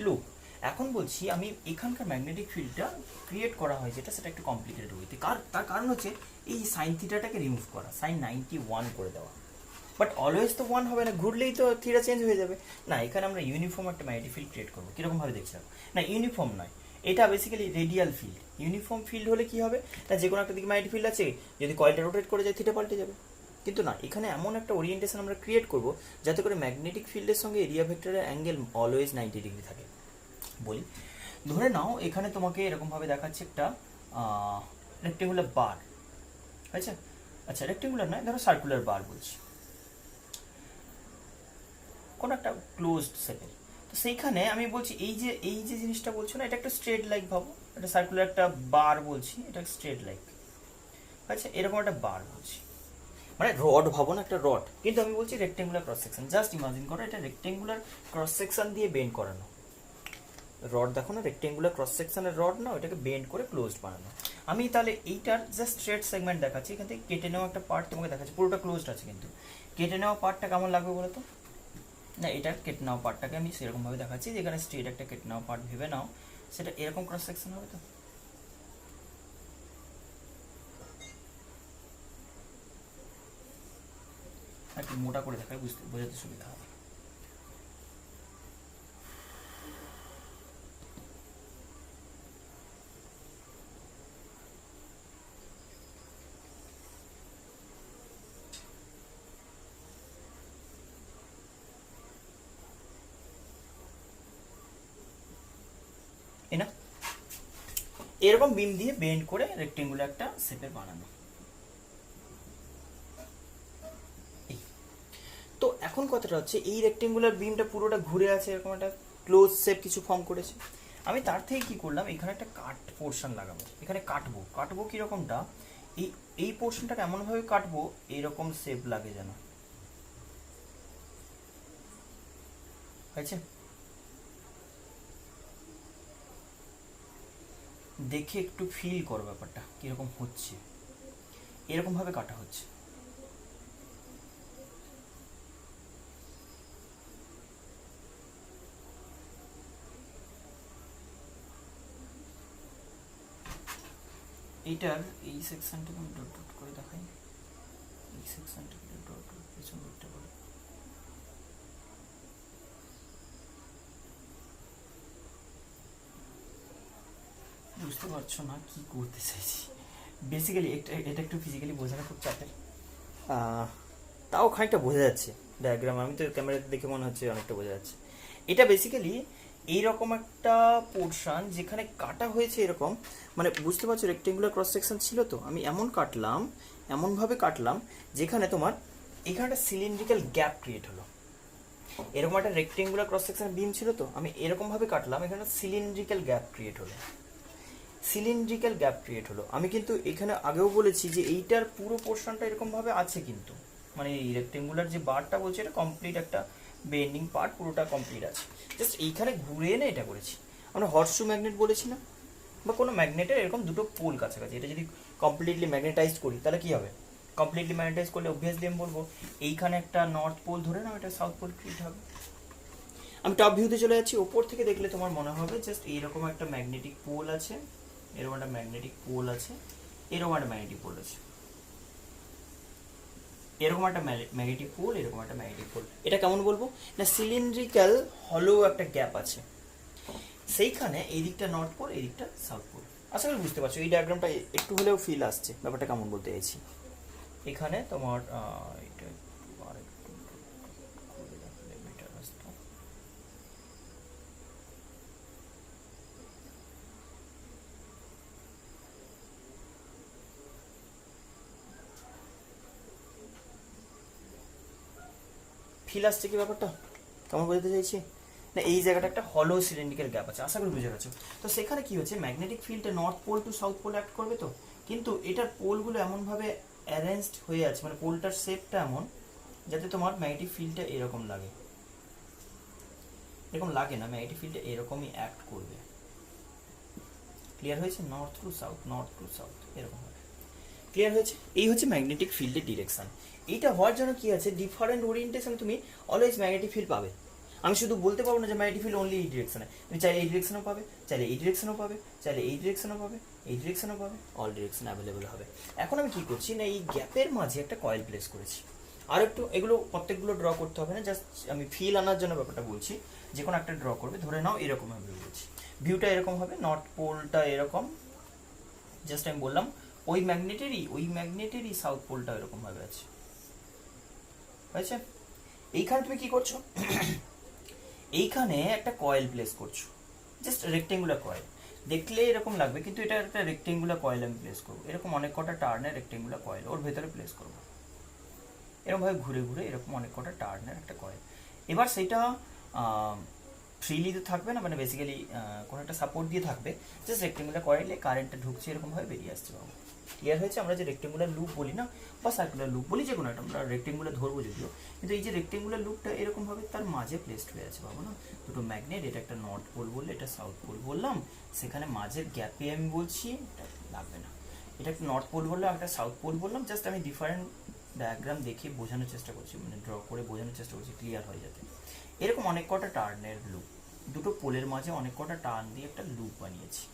লুপ। এখন বলছি আমি এখানকার ম্যাগনেটিক ফিল্ডটা ক্রিয়েট করা হয় যেটা, সেটা একটু কমপ্লিকেটেড হইতে, তার কারণ হচ্ছে এই সাইন থিটাটাকে রিমুভ করা, সাইন 91 করে দেওয়া, বাট অলওয়েজ তো 1 হবে না, ঘুরলেই তো থিটা চেঞ্জ হয়ে যাবে না। এখানে আমরা ইউনিফর্ম একটা ম্যাগনেটিক ফিল্ড ক্রিয়েট করবো, কীরকমভাবে দেখছিলাম না, ইউনিফর্ম নয়, এটা basically radial field. Uniform field হলে কি হবে না, যে কোনো একটা দিকে ম্যাগনেটিক ফিল্ড আছে, যদি কয়েলটা রোটেট করে যায় থিটা পাল্টে যাবে, কিন্তু না, এখানে এমন একটা ওরিয়েন্টেশন আমরা ক্রিয়েট করব যাতে করে ম্যাগনেটিক ফিল্ডের সঙ্গে এরিয়া ভেক্টরের অ্যাঙ্গেল অলওয়েজ 90 ডিগ্রি থাকে। বলি, ধরে নাও এখানে তোমাকে এরকমভাবে দেখাচ্ছে একটা রেক্টেঙ্গুলার বার, আচ্ছা আচ্ছা রেক্টেঙ্গুলার নয়, ধরো সার্কুলার বার বলছি, কোনো একটা ক্লোজড শেপের। তো সেইখানে আমি বলছি এই যে জিনিসটা বলছো না, এটা একটা স্ট্রেট লাইক ভাবো, এটা সার্কুলার একটা বার বলছি, এটা স্ট্রেট লাইক, আচ্ছা এরকম একটা বার বলছি, মানে রড ভাবো না, একটা রড, কিন্তু আমি বলছি rectangular cross section. Just imagine করো এটা রেক্টেঙ্গুলার ক্রস সেকশন দিয়ে বেন্ড করানো রড, দেখো না রেক্টেঙ্গুলার ক্রস সেকশনের রড না, ওটাকে বেন্ড করে ক্লোজড বানানো। আমি তাহলে এইটার জাস্ট স্ট্রেট সেগমেন্ট দেখাচ্ছি, এখান থেকে কেটে নেওয়া একটা পার্ট তোমাকে দেখাচ্ছি, পুরোটা ক্লোজড আছে, কিন্তু কেটে নেওয়া পার্টটা কেমন লাগবে বলো তো, না এটা কেটে নেওয়া পার্টটাকে আমি সেরকমভাবে দেখাচ্ছি, যেখানে স্ট্রেট একটা কেটে নেওয়া পার্ট ভেবে নাও, সেটা এরকম ক্রস সেকশন হবে। তো একটু মোটা করে দেখায় বোঝাতে সুবিধা হবে। এই না, এরকম বিম দিয়ে বেন্ড করে রেক্টেঙ্গুলার একটা শেপের বানানো। তো এখন কথাটা হচ্ছে এই রেক্টেঙ্গুলার বিমটা পুরোটা ঘুরে আছে, এরকম একটা ক্লোজ শেপ কিছু ফর্ম করেছে। আমি তার থেকে কি করলাম, এখানে একটা কাট পোর্শন লাগাবো, এখানে কাটবো কিরকমটা, এই পোর্শনটাকে এমনভাবে কাটবো এইরকম শেপ লাগে যেন, হয়েছে? দেখে একটু ফিল করো ব্যাপারটা কিরকম হচ্ছে, এরকম ভাবে কাটা হচ্ছে। এইটার এই সেকশনটাকে আমি ডট ডট করে দেখাই, এই সেকশনটাকে ডট ডট পেছন দিকটা বলে, বুঝতে পারছো না কি করতে চাইছি? বেসিক্যালি এটা একটু ফিজিক্যালি বোঝানো খুব চাপের, তাও খানিকটা বোঝা যাচ্ছে ডায়াগ্রাম, আমি তো ক্যামেরাতে দেখে মনে হচ্ছে অনেকটা বোঝা যাচ্ছে। এটা বেসিক্যালি এইরকম একটা পোর্শন যেখানে কাটা হয়েছে এরকম, মানে বুঝতে পারছো রেক্টেঙ্গুলার ক্রস সেকশন ছিল, তো আমি এমনভাবে কাটলাম যেখানে তোমার এখানে একটা সিলিন্ড্রিক্যাল গ্যাপ ক্রিয়েট হলো। এরকম একটা রেক্টেঙ্গুলার ক্রস সেকশন বিম ছিল, তো আমি এরকমভাবে কাটলাম, এখানে সিলিন্ড্রিক্যাল গ্যাপ ক্রিয়েট হলো। আমি কিন্তু এখানে আগেও বলেছি যে এইটার পুরো পোর্শনটা এরকমভাবে আছে, কিন্তু মানে এই রেক্টেঙ্গুলার যে বারটা বলছে এটা কমপ্লিট একটা বেন্ডিং পার্ট, পুরোটা কমপ্লিট আছে, জাস্ট এইখানে ঘুরে এনে এটা করেছি। আমরা হর্সশু ম্যাগনেট বলেছি না, বা কোনো ম্যাগনেটের এরকম দুটো পোল কাছাকাছি, এটা যদি কমপ্লিটলি ম্যাগনেটাইজ করি তাহলে কি হবে, কমপ্লিটলি ম্যাগনেটাইজ করলে অবভিয়াসলি আমি বলবো এইখানে একটা নর্থ পোল ধরে নাও, এটা সাউথ পোল ক্রিয়েট হবে। আমি টপ ভিউতে চলে যাচ্ছি, ওপর থেকে দেখলে তোমার মনে হবে জাস্ট এইরকম একটা ম্যাগনেটিক পোল আছে, এরকম একটা ম্যাগনেটিক পোল আছে, এরকম একটা ম্যাগনেটিক পোল আছে, এরকম একটা ম্যাগনেটিক পোল, এরকম একটা ম্যাগনেটিক পোল। এটা কেমন বলবো না, সিলিন্ড্রিক্যাল হলো একটা গ্যাপ আছে, সেইখানে এই দিকটা নর্থ পোল, এই দিকটা সাউথ পোল। আশা করি বুঝতে পারছো, এই ডায়াগ্রামটা একটু হলেও ফিল আসছে ব্যাপারটা কেমন বলতে চাইছি। এখানে তোমার এটা একটু আরেকটু করে রাখলে বেটার আসতো। ফিল আসছে কি ব্যাপারটা, কেমন বোঝাতে চাইছি না, এই জায়গাটা একটা হলো সিলিন্ড্রিক্যাল গ্যাপ আছে, আশা করি বুঝে গেছো। তো সেখানে কি হচ্ছে, ম্যাগনেটিক ফিল্ডটা north pole to south pole act করবে, তো কিন্তু এটার পোলগুলো এমনভাবে অ্যারেঞ্জড হয়ে আছে, মানে পোলটার শেপটা এমন যাতে তোমার ম্যাগনেটিক ফিল্ডটা এরকম লাগে, এরকম লাগে না, ম্যাগনেটিক ফিল্ডটা এরকমই অ্যাক্ট করবে। ক্লিয়ার হয়েছে, নর্থ টু সাউথ এরকম হবে, ক্লিয়ার হয়েছে? এই হচ্ছে ম্যাগনেটিক ফিল্ডের ডিরেকশন। এইটা হওয়ার জন্য কি আছে, ডিফারেন্ট ওরিয়েন্টেশন তুমি অলওয়েজ ম্যাগনেটিক ফিল্ড পাবে। আমি শুধু বলতে পারবো না যে ম্যাগনেটিক ফিল্ড অনলি এই ডিরেকশনে, তুমি চাইলে এই ডিরেকশনও পাবে, চাইলে এই ডিরেকশনও পাবে, চাইলে এই ডিরেকশনও পাবে, এই ডিরেকশনও পাবে, অল ডিরেকশন অ্যাভেলেবল হবে। এখন আমি কি করছি না, এই গ্যাপের মাঝে একটা কয়েল প্লেস করেছি। আর একটু এগুলো প্রত্যেকগুলো ড্র করতে হবে না, জাস্ট আমি ফিল আনার জন্য ব্যাপারটা বলছি, যে কোনো একটা ড্র করবে, ধরে নাও এরকম ভাবে বলছি, ভিউটা এরকম হবে, নর্থ পোলটা এরকম, জাস্ট আমি বললাম ওই ম্যাগনেটেরই সাউথ পোলটা এরকম ভাবে আছে, হয়েছে? এইখানে তুমি কি করছো, এইখানে একটা কয়েল প্লেস করছো, জাস্ট রেক্টেঙ্গুলার কয়েল, দেখলে এরকম লাগবে কিন্তু এটা একটা রেক্টেঙ্গুলার কয়েল আমি প্লেস করবো, এরকম অনেক কটা টার্নের রেক্টেঙ্গুলার কয়েল ওর ভেতরে প্লেস করবো, এরকম ভাবে ঘুরে ঘুরে এরকম অনেক কটা টার্নের একটা কয়েল। এবার সেটা ফ্রিলি তো থাকবে না, মানে বেসিক্যালি কোনো একটা সাপোর্ট দিয়ে থাকবে, জাস্ট রেক্টেঙ্গুলার কয়েলে কারেন্টটা ঢুকছে, এরকমভাবে বেরিয়ে আসছে। বাবু ক্লিয়ার হয়েছে? আমরা যে রেক্টেঙ্গুলার লুপ বলি না, বা সার্কুলার লুপ বলি, যে কোনো একটা আমরা রেক্টেঙ্গুলার ধরবো যদিও, কিন্তু এই যে রেক্টেঙ্গুলার লুপটা এরকমভাবে তার মাঝে প্লেসড হয়ে আছে, বাবু না, দুটো ম্যাগনেট, এটা একটা নর্থ পোল বললে, এটা সাউথ পোল বললাম, সেখানে মাঝের গ্যাপে আমি বলছি এটা লাগবে না, এটা একটা নর্থ পোল বললাম, একটা সাউথ পোল বললাম, জাস্ট আমি ডিফারেন্ট ডায়াগ্রাম দেখে বোঝানোর চেষ্টা করছি, মানে ড্র করে বোঝানোর চেষ্টা করছি, ক্লিয়ার হয়ে যাতে। এরকম অনেক কটা টার্নের লুপ, দুটো পোলের মাঝে অনেক কটা টার্ন দিয়ে একটা লুপ বানিয়েছি,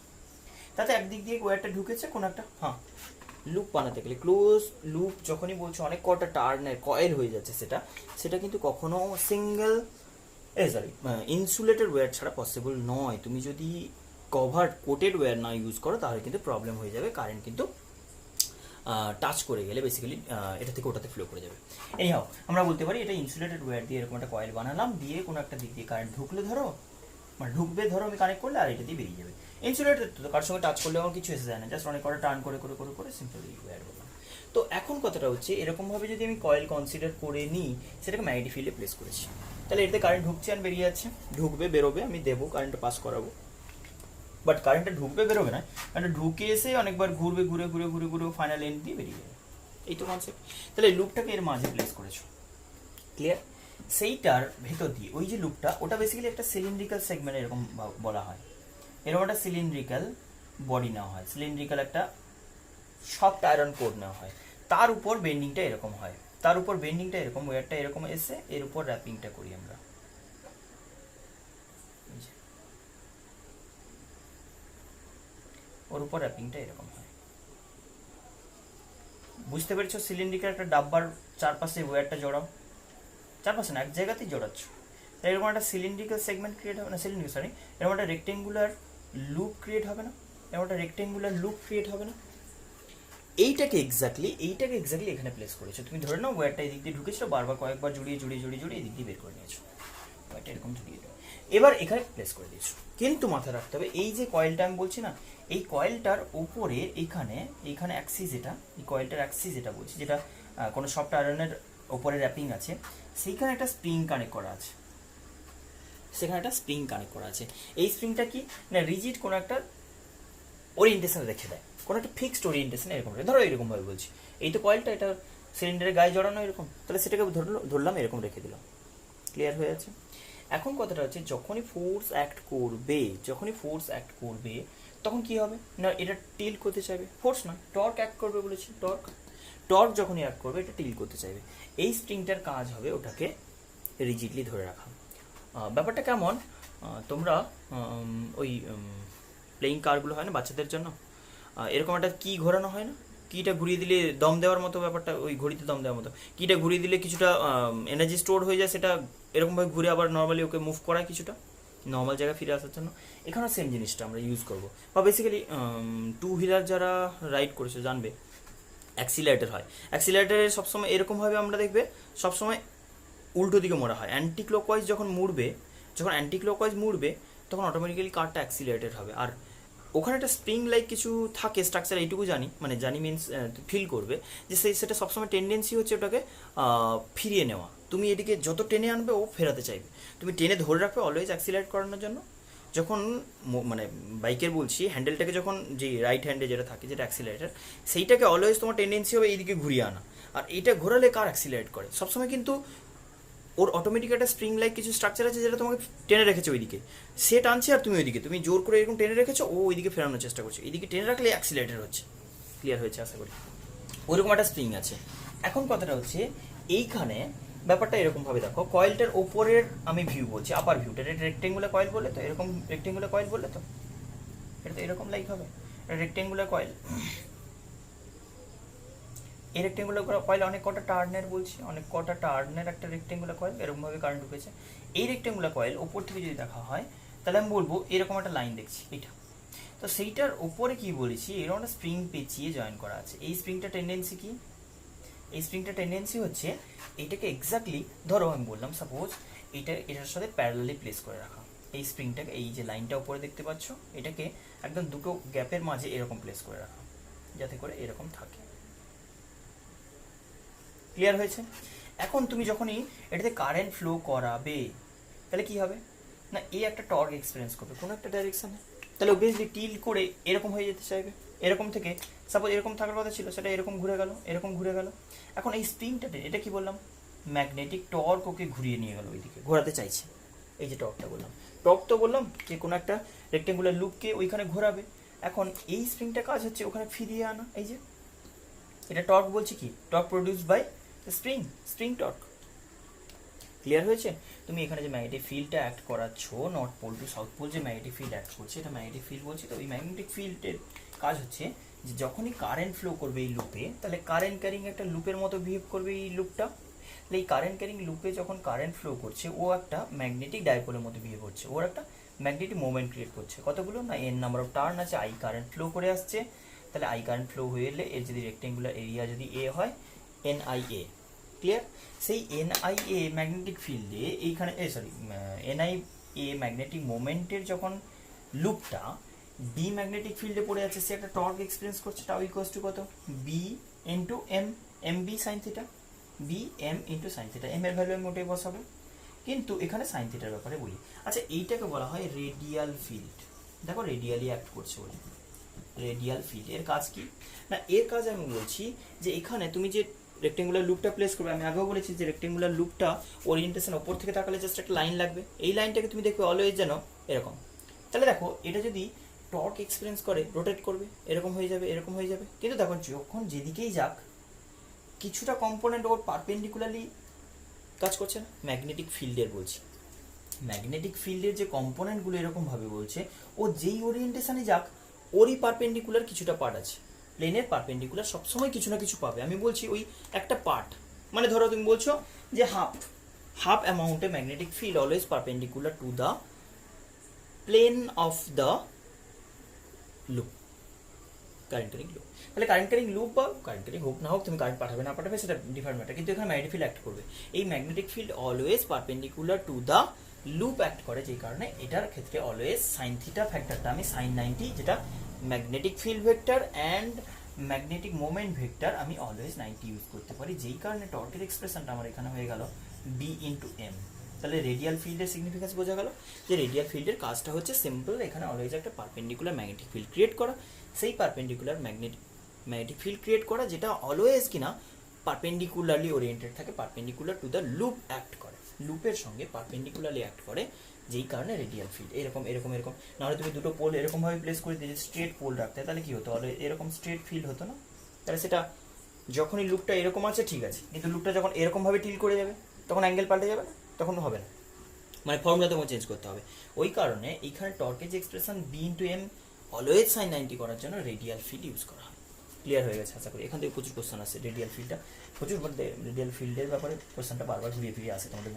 তাতে একদিক দিয়ে ওয়্যারটা ঢুকেছে কোনো একটা, হ্যাঁ লুপ বানাতে গেলে, ক্লোজ লুপ যখনই বলছো অনেক কটা টার্নের কয়েল হয়ে যাচ্ছে, সেটা কিন্তু কখনো সিঙ্গেল সরি ইনসুলেটেড ওয়্যার ছাড়া পসিবল নয়। তুমি যদি কভার কোটেড ওয়্যার না ইউজ করো তাহলে কিন্তু প্রবলেম হয়ে যাবে, কারেন্ট কিন্তু টাচ করে গেলে বেসিক্যালি এটা থেকে ওটাতে ফ্লো করে যাবে। এনিহাও আমরা বলতে পারি এটা ইনসুলেটেড ওয়্যার দিয়ে এরকম একটা কয়েল বানালাম, দিয়ে কোনো একটা দিক দিয়ে কারেন্ট ঢুকলে ধরো, মানে ঢুকবে, ধরো আমি কানেক্ট করলে আর এটা দিয়ে বেরিয়ে যাবে। ইনসুলেটেড তো কার সঙ্গে টাচ করলে আমার কিছু এসে যায় না, জাস্ট অনেক কটা টার্ন করে করে করে করে সিম্পলি অ্যাড করলাম। তো এখন কথাটা হচ্ছে এরকমভাবে যদি আমি কয়েল কনসিডার করে নিই, সেটাকে ম্যাগনেটিক ফিল্ডে প্লেস করেছি, তাহলে এতে কারেন্ট ঢুকছে আর বেরিয়ে যাচ্ছে, ঢুকবে বেরোবে, আমি দেবো কারেন্টটা পাস করাবো, বাট কারেন্টটা ঢুকবে বেরোবে না, কারেন্টটা ঢুকে এসে অনেকবার ঘুরবে, ঘুরে ঘুরে ঘুরে ঘুরে ফাইনাল এন্ড দিয়ে বেরিয়ে যাবে। এই তো কনসেপ্ট। তাহলে লুপটাকে এর মাঝে প্লেস করেছো, ক্লিয়ার? সেইটার ভেতর দিয়ে ওই যে লুপটা, ওটা বেসিক্যালি একটা সিলিন্ড্রিক্যাল সেগমেন্ট এরকম বলা হয়, এরকম একটা সিলিন্ড্রিক্যাল বডি নেওয়া হয়, সিলিন্ড্রিক্যাল একটা সফট আয়রন কোড নেওয়া হয়, তার উপর বেন্ডিংটা এরকম হয়, তার উপর বেন্ডিংটা এরকম, ওয়্যারটা এরকম এসে এর উপর র্যাপিংটা করি আমরা, ওর উপর র্যাপিংটা এরকম হয়। বুঝতে পেরেছো? সিলিন্ড্রিক্যাল একটা ডাব্বার চারপাশে ওয়্যারটা জড়াও, চারপাশে না এক জায়গাতেই জড়াচ্ছ, এরকম একটা সিলিন্ড্রিক্যাল সেগমেন্ট ক্রিয়েট হবে না, সিলিন্ড্রিক্যাল সরি, এরকম একটা রেক্টেঙ্গুলার লুপ ক্রিয়েট হবে না, এরকম একটা রেক্টেঙ্গুলার লুপ ক্রিয়েট হবে না। এইটাকে এক্স্যাক্টলি এখানে প্লেস করেছো। তুমি ধরে নাও ওয়্যারটা এদিক দিয়ে ঢুকেছিল, বারবার কয়েকবার জড়িয়ে জড়িয়ে জড়িয়ে জড়িয়ে এদিক দিয়ে বের করে নিয়েছো, ওয়্যারটা এরকম জড়িয়ে দেবে, এবার এখানে প্লেস করে দিয়েছো। কিন্তু মাথায় রাখতে হবে এই যে কয়েলটা আমি বলছি না, এই কয়েলটার উপরে এইখানে অ্যাক্সিস, এটা এই কয়েলটার অ্যাক্সিস যেটা বলছি, যেটা কোনো সফট আয়রনের ওপরে র্যাপিং আছে, সেইখানে একটা স্প্রিং কানেক্ট করা আছে, সেখানে একটা স্প্রিং কানেক্ট করা আছে। এই স্প্রিংটা কি না রিজিড কোনো একটা ওরিয়েন্টেশন রেখে দেয়, কোনো একটা ফিক্সড ওরিয়েন্টেশন এরকম, ধরো এরকমভাবে বলছি, এই তো কয়েলটা, এটা সিলিন্ডারের গায়ে জড়ানো এরকম, তাহলে সেটাকে ধরলাম এরকম রেখে দিলাম, ক্লিয়ার হয়ে আছে? এখন কথাটা হচ্ছে যখনই ফোর্স অ্যাক্ট করবে তখন কি হবে না, এটা টিল করতে চাইবে, ফোর্স নয় টর্ক অ্যাক্ট করবে বলেছি, টর্ক যখনই অ্যাক্ট করবে এটা টিল করতে চাইবে, এই স্প্রিংটার কাজ হবে ওটাকে রিজিডলি ধরে রাখা। ব্যাপারটা কেমন, তোমরা ওই প্লেয়িং কারগুলো হয় না বাচ্চাদের জন্য, এরকম একটা কি ঘোরানো হয় না, কিটা ঘুরিয়ে দিলে দম দেওয়ার মতো, ব্যাপারটা ওই ঘড়িতে দম দেওয়ার মতো, কিটা ঘুরিয়ে দিলে কিছুটা এনার্জি স্টোর হয়ে যায়, সেটা এরকমভাবে ঘুরে আবার নর্মালি ওকে মুভ করায় কিছুটা নর্মাল জায়গায় ফিরে আসার জন্য। এখানেও সেম জিনিসটা আমরা ইউজ করবো, বা বেসিক্যালি টু হুইলার যারা রাইড করেছে জানবে অ্যাক্সিলারেটর হয়, অ্যাক্সিলারেটারে সবসময় এরকমভাবে আমরা দেখবে সবসময় উল্টো দিকে মোড়া হয়, অ্যান্টি ক্লকওয়াইজ যখন মুড়বে তখন অটোমেটিক্যালি কারটা অ্যাক্সিলারেটেড হবে। আর ওখানে একটা স্প্রিং লাইক কিছু থাকে স্ট্রাকচার, এইটুকু জানি মিনস ফিল করবে যে সেটা সবসময় টেন্ডেন্সি হচ্ছে ওটাকে ফিরিয়ে নেওয়া, তুমি এদিকে যত টেনে আনবে ও ফেরাতে চাইবে, তুমি টেনে ধরে রাখবে অলওয়েজ অ্যাক্সিলারেট করানোর জন্য। যখন মানে বাইকের বলছি হ্যান্ডেলটাকে যখন যে রাইট হ্যান্ডে যেটা থাকে যেটা অ্যাক্সিলারেটার, সেইটাকে অলওয়েজ তোমার টেন্ডেন্সি হবে এইদিকে ঘুরিয়ে আনা, আর এইটা ঘোরালে কার অ্যাক্সিলারেট করে সবসময়, কিন্তু ওর অটোমেটিক একটা স্প্রিং লাইক কিছু স্ট্রাকচার আছে যেটা তোমাকে টেনে রেখেছে ওইদিকে, সে টানছে আর তুমি ওইদিকে, তুমি জোর করে এরকম টেনে রেখেছো, ও ওইদিকে ফেরানোর চেষ্টা করছে, এইদিকে টেনে রাখলে অ্যাক্সিলারেটর হচ্ছে, ক্লিয়ার হয়েছে আশা করি? ওইরকম একটা স্প্রিং আছে। এখন কথাটা হচ্ছে এইখানে ব্যাপারটা এরকমভাবে দেখো, কয়েলটার ওপরের আমি ভিউ বলছি, আপার ভিউটা, এটা রেক্টেঙ্গুলার কয়েল বললে তো, এরকম রেক্টেঙ্গুলার কয়েল বললে তো, এটা তো এরকম লাইক হবে, এটা রেক্টেঙ্গুলার কয়েল, এই রেক্টেঙ্গুলার কয়েল অনেক কটা টার্নের একটা রেক্টেঙ্গুলার কয়েল, এরকমভাবে কারেন্ট ঢুকেছে। এই রেক্টেঙ্গুলার কয়েল ওপর থেকে যদি দেখা হয় তাহলে আমি বলবো এরকম একটা লাইন দেখছি এটা, তো সেইটার ওপরে কি বলেছি, এরকম একটা স্প্রিং পেঁচিয়ে জয়েন করা আছে। এই স্প্রিংটা টেন্ডেন্সি হচ্ছে এইটাকে এক্স্যাক্টলি, ধরো আমি বললাম সাপোজ এটার সাথে প্যারালালি প্লেস করে রাখা, এই স্প্রিংটাকে, এই যে লাইনটা উপরে দেখতে পাচ্ছ, এটাকে একদম দুটো গ্যাপের মাঝে এরকম প্লেস করে রাখা, যাতে করে এরকম থাকে, ক্লিয়ার হয়েছে? এখন তুমি যখনই এটাতে কারেন্ট ফ্লো করাবে তাহলে কি হবে না, এই একটা টর্ক এক্সপিরিয়েন্স করবে কোনো একটা ডাইরেকশনে, তাহলে অবভিয়াসলি টিল করে এরকম হয়ে যেতে চাইবে, এরকম থেকে সাপোজ এরকম থাকার কথা ছিল, সেটা এরকম ঘুরে গেল। এখন এই স্প্রিংটাতে এটা কি বললাম, ম্যাগনেটিক টর্ক ওকে ঘুরিয়ে নিয়ে গেল, ওইদিকে ঘোরাতে চাইছে, এই যে টর্কটা বললাম, টর্ক তো বললাম যে কোনো একটা রেক্টেঙ্গুলার লুপকে ওইখানে ঘোরাবে। এখন এই স্প্রিংটা কাজ হচ্ছে ওখানে ফিরিয়ে আনা, এই যে এটা টর্ক বলছি, কি torque produce by spring torque, clear হয়েছে? তুমি এখানে যে ম্যাগনেটিক ফিল্ডটা অ্যাক্ট করাচ্ছ, north pole to south pole যে ম্যাগনেটিক ফিল্ড অ্যাক্ট করছে, এটা ম্যাগনেটিক ফিল্ড বলছি, তো ওই ম্যাগনেটিক ফিল্ডের কাজ হচ্ছে যে যখনই কারেন্ট ফ্লো করবে এই লুপে, তাহলে কারেন্ট ক্যারিং একটা লুপের মতো বিহেভ করবে এই লুপটা, তাহলে এই কারেন্ট ক্যারিং লুপে যখন কারেন্ট ফ্লো করছে, ও একটা ম্যাগনেটিক ডাইপোলের মতো বিহেভ করছে, ওর একটা ম্যাগনেটিক মোমেন্ট ক্রিয়েট করছে, কতগুলো না এন নাম্বার অফ টার্ন আছে, আই কারেন্ট ফ্লো করে আসছে, তাহলে আই কারেন্ট ফ্লো হয়ে এলে এর যদি রেক্টেঙ্গুলার এরিয়া যদি এ হয়, এন আই এ, ক্লিয়ার? সেই এনআইএ ম্যাগনেটিক ফিল্ডে এইখানে এনআই এ ম্যাগনেটিক মোমেন্টের যখন লুপটা বি ম্যাগনেটিক ফিল্ডে পড়ে আছে, সে একটা টর্ক এক্সপিরিয়েন্স করছে, টাউ ইকুয়ালস টু কত, B into M, M B sine theta, B M into sine theta, M এর ভ্যালু আমি ওটাই বসাবো, কিন্তু এখানে সাইন থিটার ব্যাপারে বলি। আচ্ছা এইটাকে বলা হয় রেডিয়াল ফিল্ড, দেখো রেডিয়ালি অ্যাক্ট করছে বলে রেডিয়াল ফিল্ড। এর কাজ কি না, এর কাজ আমি বলছি যে এখানে তুমি যে রেক্টেঙ্গুলার লুপটা প্লেস করবে, আমি আগেও বলেছি যে রেক্টেঙ্গুলার লুপটা ওরিয়েন্টেশন ওপর থেকে তাকালে জাস্ট একটা লাইন লাগবে, এই লাইনটাকে তুমি দেখবে অলওয়েজ যেন এরকম। তাহলে দেখো এটা যদি টর্ক এক্সপিরিয়েন্স করে রোটেট করবে, এরকম হয়ে যাবে, এরকম হয়ে যাবে, কিন্তু দেখো যখন যেদিকেই যাক কিছুটা কম্পোনেন্ট ওর পারপেন্ডিকুলারলি কাজ করছে না, ম্যাগনেটিক ফিল্ডের বলছি, ম্যাগনেটিক ফিল্ডের যে কম্পোনেন্টগুলো এরকমভাবে বলছে ও যেই ওরিয়েন্টেশনে যাক ওরই পারপেন্ডিকুলার কিছুটা পার্ট আছে, প্লেনের পারপেন্ডিকুলার সবসময় কিছু না কিছু পাবে। আমি বলছি ওই একটা পার্ট, মানে ধরো তুমি বলছো যে হাফ অ্যামাউন্টে magnetic field always perpendicular to the plane of the loop, current carrying loop. তাহলে কারেন্ট ক্যারিং লুপ বা কারেন্ট ক্যারিং হোক না হোক, তুমি কারেন্ট পাঠাবে না পাঠাবে সেটা ডিফারেন্ট ম্যাটার, কিন্তু এখানে ম্যাগনেটিক ফিল্ড অ্যাক্ট করবে। এই magnetic field always perpendicular to the loop act করে, যেই কারণে এটার ক্ষেত্রে অলওয়েজ সাইন থিটা ফ্যাক্টরটা আমি সাইন 90, যেটা magnetic field vector and magnetic moment vector, আমি অলওয়েজ 90 ইউজ করতে পারি, যেই কারণে টর্কের এক্সপ্রেশনটা আমার এখানে হয়ে গেল বি ইন্টু এম। তাহলে রেডিয়াল ফিল্ডের সিগনিফিকেন্স বোঝা গেল যে রেডিয়াল ফিল্ডের কাজটা হচ্ছে সিম্পল, এখানে অলওয়েজ একটা পারপেন্ডিকুলার ম্যাগনেটিক ফিল্ড ক্রিয়েট করা, সেই পারপেন্ডিকুলার ম্যাগনেটিক ফিল্ড ক্রিয়েট করা যেটা অলওয়েজ কিনা পারপেন্ডিকুলারলি ওরিয়েন্টেড থাকে, perpendicular to the loop act করে, লুপের সঙ্গে পারপেন্ডিকুলারলি অ্যাক্ট করে, যেই কারণে রেডিয়াল ফিল্ড এরকম এরকম এরকম। নাহলে তুমি দুটো পোল এরকমভাবে প্লেস করে দিয়ে স্ট্রেট পোল রাখতে, তাহলে কি হতো, এরকম স্ট্রেট ফিল্ড হতো না। তাহলে সেটা যখনই লুপটা এরকম আছে ঠিক আছে, কিন্তু লুপটা যখন এরকমভাবে টিল করে যাবে তখন অ্যাঙ্গেল পাল্টে যাবে না, তখন হবে না, মানে ফর্মুলা তোমাকে চেঞ্জ করতে হবে। ওই কারণে এইখানে টর্কের যে expression B into M always sine 90 করার জন্য রেডিয়াল ফিল্ড ইউজ করা হয়। ক্লিয়ার হয়ে গেছে আশা করি। এখান থেকে প্রচুর কোশ্চেন আসে রেডিয়াল ফিল্ডটা, প্রচুর বলতে রেডিয়াল ফিল্ডের ব্যাপারে কোশ্চেনটা বারবার ঘুরিয়ে ফিরিয়ে আসে তোমাদের